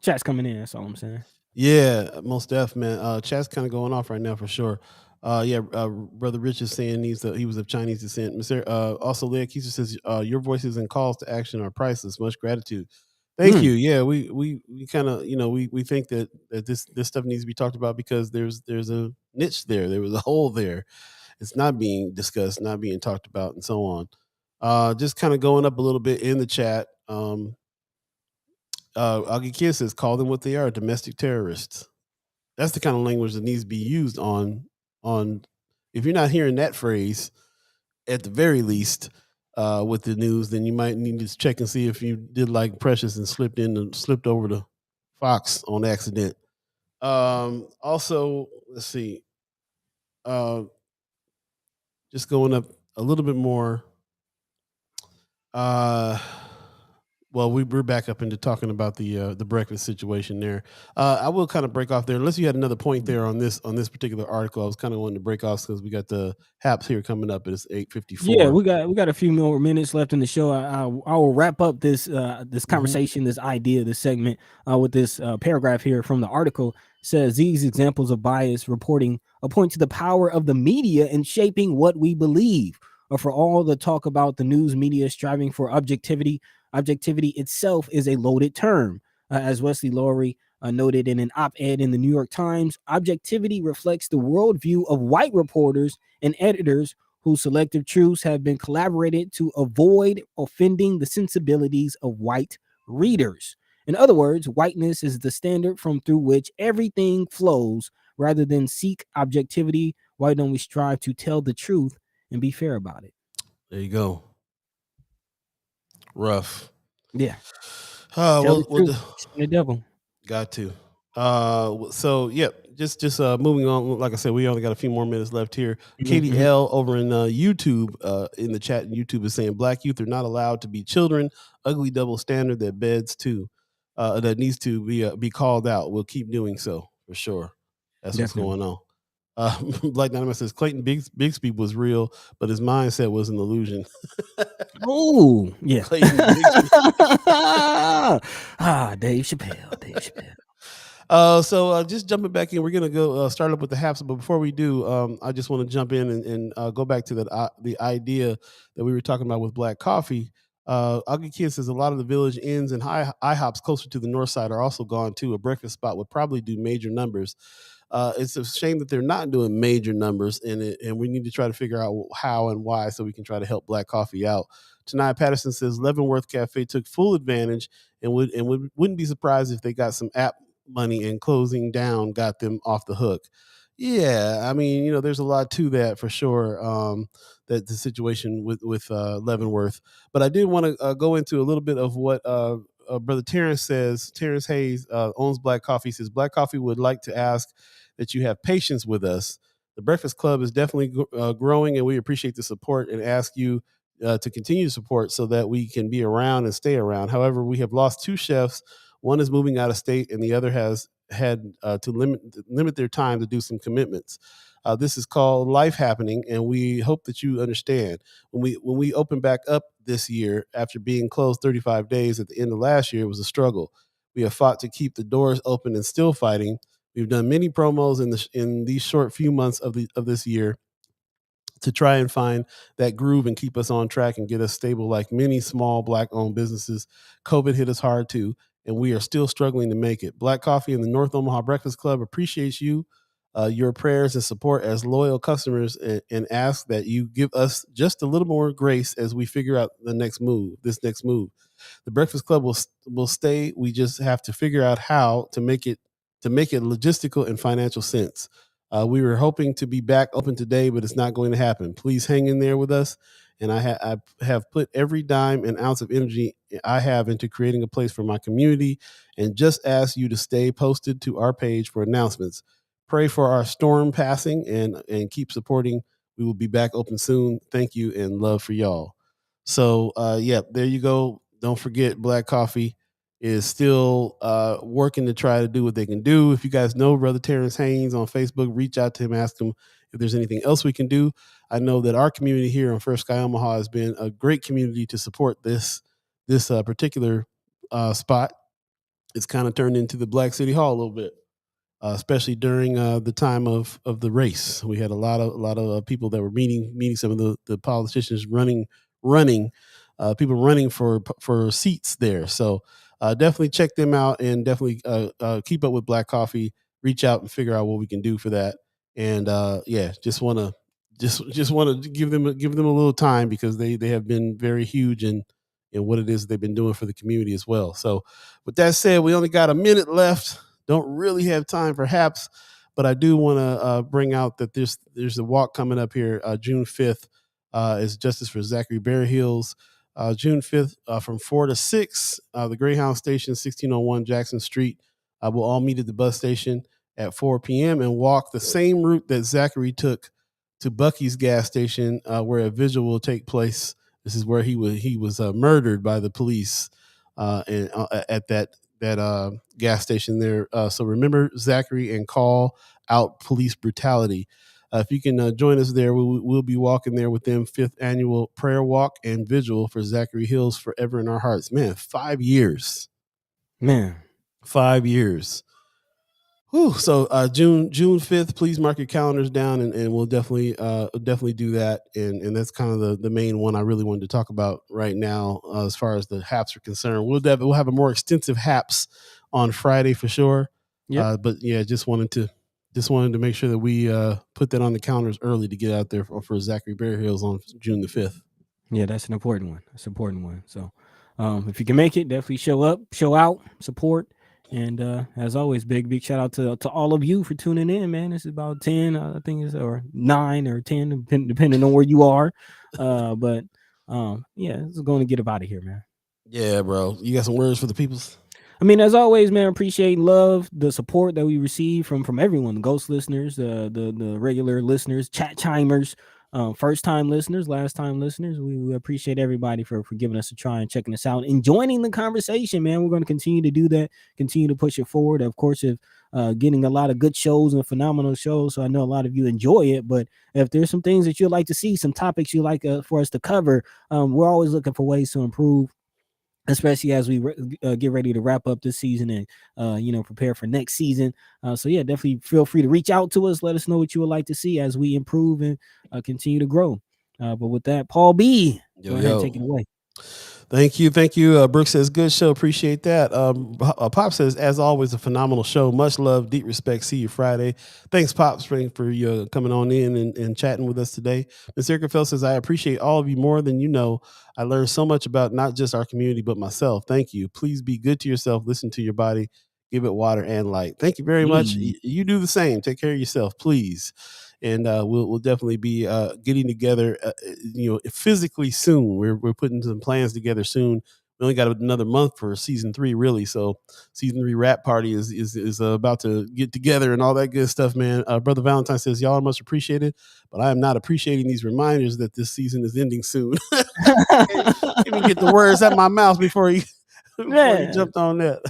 Chat's coming in, that's all I'm saying. Yeah, most def, man. Chat's kind of going off right now for sure. Brother Rich is saying he was of Chinese descent. Also, Leah Keisha says, your voices and calls to action are priceless. Much gratitude. Thank you. Yeah, we kind of we think that this stuff needs to be talked about because there's a niche there. There was a hole there. It's not being discussed, not being talked about, and so on. Just kind of going up a little bit in the chat. Augie Kid says, "Call them what they are, domestic terrorists." That's the kind of language that needs to be used on. If you're not hearing that phrase, at the very least, with the news, then you might need to check and see if you did like Precious and slipped over the Fox on accident. Also, let's see. Just going up a little bit more. Well, we're back up into talking about the breakfast situation there. I will kind of break off there, unless you had another point there on this particular article. I was kind of wanting to break off because we got the Haps here coming up. It's 8:54. Yeah, we got a few more minutes left in the show. I will wrap up this conversation, this idea, this segment with this paragraph here from the article. It says these examples of bias reporting point to the power of the media in shaping what we believe. For all the talk about the news media striving for objectivity itself is a loaded term. As Wesley Laurie noted in an op-ed in the New York Times, objectivity reflects the worldview of white reporters and editors whose selective truths have been collaborated to avoid offending the sensibilities of white readers. In other words, whiteness is the standard through which everything flows. Rather than seek objectivity, why don't we strive to tell the truth and be fair about it? There you go. Rough. Yeah. The devil. Got to. So just moving on. Like I said, we only got a few more minutes left here. Katie L over in YouTube, in the chat, and YouTube is saying black youth are not allowed to be children. Ugly double standard that that needs to be called out. We'll keep doing so for sure. That's Definitely. What's going on. Black Dynamite says Clayton Bixby was real, but his mindset was an illusion. Oh, yeah. Clayton Bixby. Dave Chappelle. So just jumping back in, we're gonna go start up with the Haps. But before we do, I just want to jump in and go back to the idea that we were talking about with black coffee. Augie Kid says a lot of the Village Inns and IHOPs closer to the north side are also gone too. A breakfast spot would probably do major numbers. It's a shame that they're not doing major numbers in it, and we need to try to figure out how and why so we can try to help black coffee out. Tanaya Patterson says Leavenworth Cafe took full advantage and wouldn't be surprised if they got some app money, and closing down got them off the hook. Yeah, I mean, there's a lot to that for sure. That the situation with Leavenworth, but I did want to go into a little bit of what Brother Terrence says. Terrence Hayes owns Black Coffee. Says Black Coffee would like to ask that you have patience with us. The Breakfast Club is definitely growing, and we appreciate the support and ask you to continue to support so that we can be around and stay around. However, we have lost 2 chefs. One is moving out of state, and the other has had to limit their time to do some commitments. This is called life happening, and we hope that you understand. When we open back up this year after being closed 35 days at the end of last year, it was a struggle. We have fought to keep the doors open and still fighting. We've done many promos in these short few months of this year to try and find that groove and keep us on track and get us stable like many small Black-owned businesses. COVID hit us hard too, and we are still struggling to make it. Black Coffee and the North Omaha Breakfast Club appreciates you, your prayers and support as loyal customers, and ask that you give us just a little more grace as we figure out this next move. The Breakfast Club will stay. We just have to figure out how to make it logistical and financial sense. We were hoping to be back open today, but it's not going to happen. Please hang in there with us. And I have put every dime and ounce of energy I have into creating a place for my community, and just ask you to stay posted to our page for announcements. Pray for our storm passing and keep supporting. We will be back open soon. Thank you and love for y'all. So, there you go. Don't forget, Black Coffee is still working to try to do what they can do. If you guys know Brother Terrence Haynes on Facebook, reach out to him, ask him if there's anything else we can do. I know that our community here on First Sky Omaha has been a great community to support this particular spot. It's kind of turned into the Black City Hall a little bit, especially during the time of the race. We had a lot of people that were meeting some of the politicians running people running for seats there. So definitely check them out and definitely keep up with Black Coffee. Reach out and figure out what we can do for that. And just want to give them a little time because they have been very huge in what it is they've been doing for the community as well. So with that said, we only got a minute left. Don't really have time for haps, but I do want to bring out that there's a walk coming up here June 5th. Is Justice for Zachary Berryhills. June 5th from 4 to 6, the Greyhound Station, 1601 Jackson Street. We'll all meet at the bus station at 4 p.m. and walk the same route that Zachary took to Bucky's gas station, where a vigil will take place. This is where he was murdered by the police at that gas station there. So remember Zachary and call out police brutality. If you can join us there, we'll be walking there with them. 5th annual prayer walk and vigil for Zachary Hills forever in our hearts. Man, 5 years. Man, 5 years. Whew. So June 5th, please mark your calendars down, and we'll definitely do that. And that's kind of the main one I really wanted to talk about right now as far as the haps are concerned. We'll have a more extensive haps on Friday for sure. Yep. But yeah, just wanted to make sure that we put that on the calendars early to get out there for Zachary Berryhills on June the 5th. Yeah, that's an important one. That's an important one. So if you can make it, definitely show up, show out, support. And as always, big shout out to all of you for tuning in, man. This is about 10, I think it's, or 9 or 10, depending on where you are. But it's going to get up out of here, man. Yeah, bro. You got some words for the peoples? I mean, as always, man, appreciate and love the support that we receive from everyone, the ghost listeners, the regular listeners, chat chimers, first time listeners, last time listeners. We appreciate everybody for giving us a try and checking us out and joining the conversation, man. We're going to continue to do that, continue to push it forward. Of course, if getting a lot of good shows and phenomenal shows, so I know a lot of you enjoy it. But if there's some things that you'd like to see, some topics you'd like for us to cover, we're always looking for ways to improve, especially as we get ready to wrap up this season and prepare for next season. So yeah, definitely feel free to reach out to us. Let us know what you would like to see as we improve and continue to grow. But with that, Paul B, go ahead and take it away. Thank you. Brooks says, good show. Appreciate that. Pop says, as always, a phenomenal show. Much love, deep respect. See you Friday. Thanks, Pops, for you coming on in and chatting with us today. Ms. Erica Fell says, I appreciate all of you more than you know. I learned so much about not just our community, but myself. Thank you. Please be good to yourself. Listen to your body. Give it water and light. Thank you very much. You do the same. Take care of yourself, please. And we'll definitely be getting together, physically soon. We're putting some plans together soon. We only got another month for season 3, really. So season 3 rap party is about to get together and all that good stuff, man. Brother Valentine says, y'all are much appreciated, but I am not appreciating these reminders that this season is ending soon. Can't even get the words out my mouth before he jumped on that.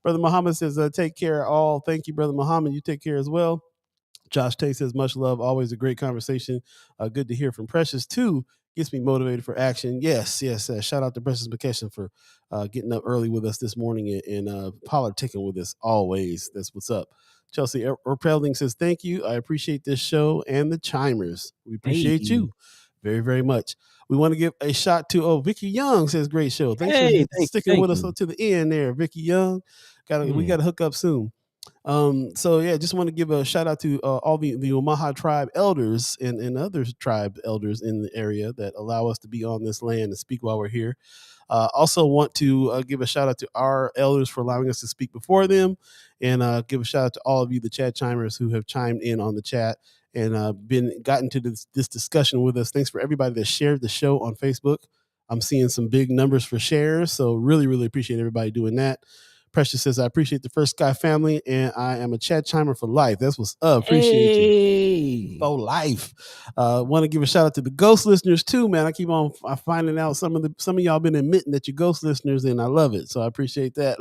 Brother Muhammad says, take care all. Thank you, Brother Muhammad. You take care as well. Josh Tate says, much love. Always a great conversation. Good to hear from Precious, too. Gets me motivated for action. Yes. Shout out to Precious McKesson for getting up early with us this morning and politicking with us always. That's what's up. Chelsea Erpelding says, thank you. I appreciate this show and the chimers. We appreciate you very, very much. We want to give a shout to Vicky Young says, great show. Thanks for sticking with us to the end there, Vicky Young. We got to hook up soon. Just want to give a shout out to all the Omaha tribe elders and other tribe elders in the area that allow us to be on this land and speak while we're here. Also want to give a shout out to our elders for allowing us to speak before them, and give a shout out to all of you, the chat chimers who have chimed in on the chat and gotten to this discussion with us. Thanks for everybody that shared the show on Facebook. I'm seeing some big numbers for shares, so really, really appreciate everybody doing that. Precious says, I appreciate the First Sky family, and I am a chat chimer for life. That's what's up. Appreciate you for life. Want to give a shout out to the ghost listeners too, man. I keep on finding out some of y'all been admitting that you're ghost listeners, and I love it. So I appreciate that.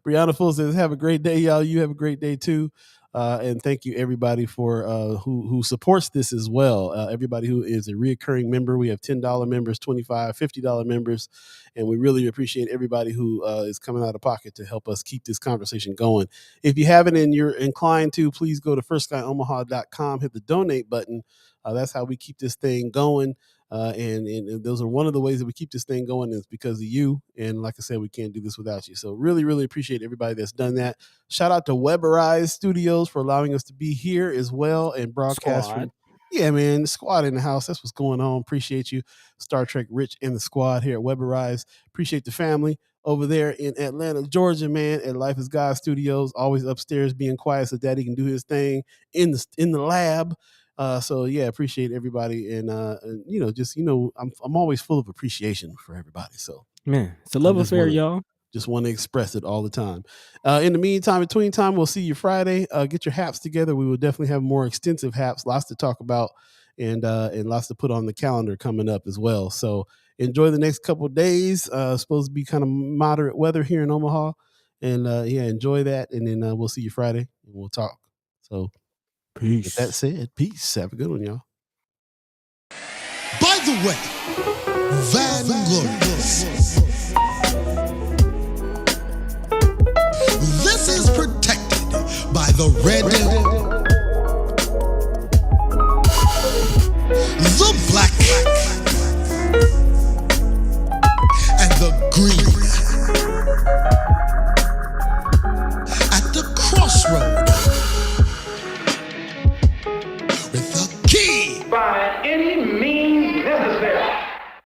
Brianna Full says, have a great day, y'all. You have a great day too. And thank you everybody for who supports this as well. Everybody who is a reoccurring member. We have $10 members, $25, $50 members, and we really appreciate everybody who is coming out of pocket to help us keep this conversation going. If you haven't and you're inclined to, please go to firstskyOmaha.com, hit the donate button. That's how we keep this thing going. And those are one of the ways that we keep this thing going is because of you. And like I said, we can't do this without you. So really, really appreciate everybody that's done that. Shout out to Weatherize Studios for allowing us to be here as well and broadcast from. Yeah, man, the squad in the house. That's what's going on. Appreciate you, Star Trek Rich and the squad here at Weatherize. Appreciate the family over there in Atlanta, Georgia, man, at Life is God Studios. Always upstairs being quiet so Daddy can do his thing in the lab. So yeah, appreciate everybody, and I'm always full of appreciation for everybody. So man, it's a love affair, y'all. Just want to express it all the time. In the meantime, between time, we'll see you Friday. Get your haps together. We will definitely have more extensive haps, lots to talk about, and lots to put on the calendar coming up as well. So enjoy the next couple of days. Supposed to be kind of moderate weather here in Omaha, and enjoy that. And then we'll see you Friday, and we'll talk. So. Peace. With that said, peace. Have a good one, y'all. By the way, Vanglorious. This is protected by the Red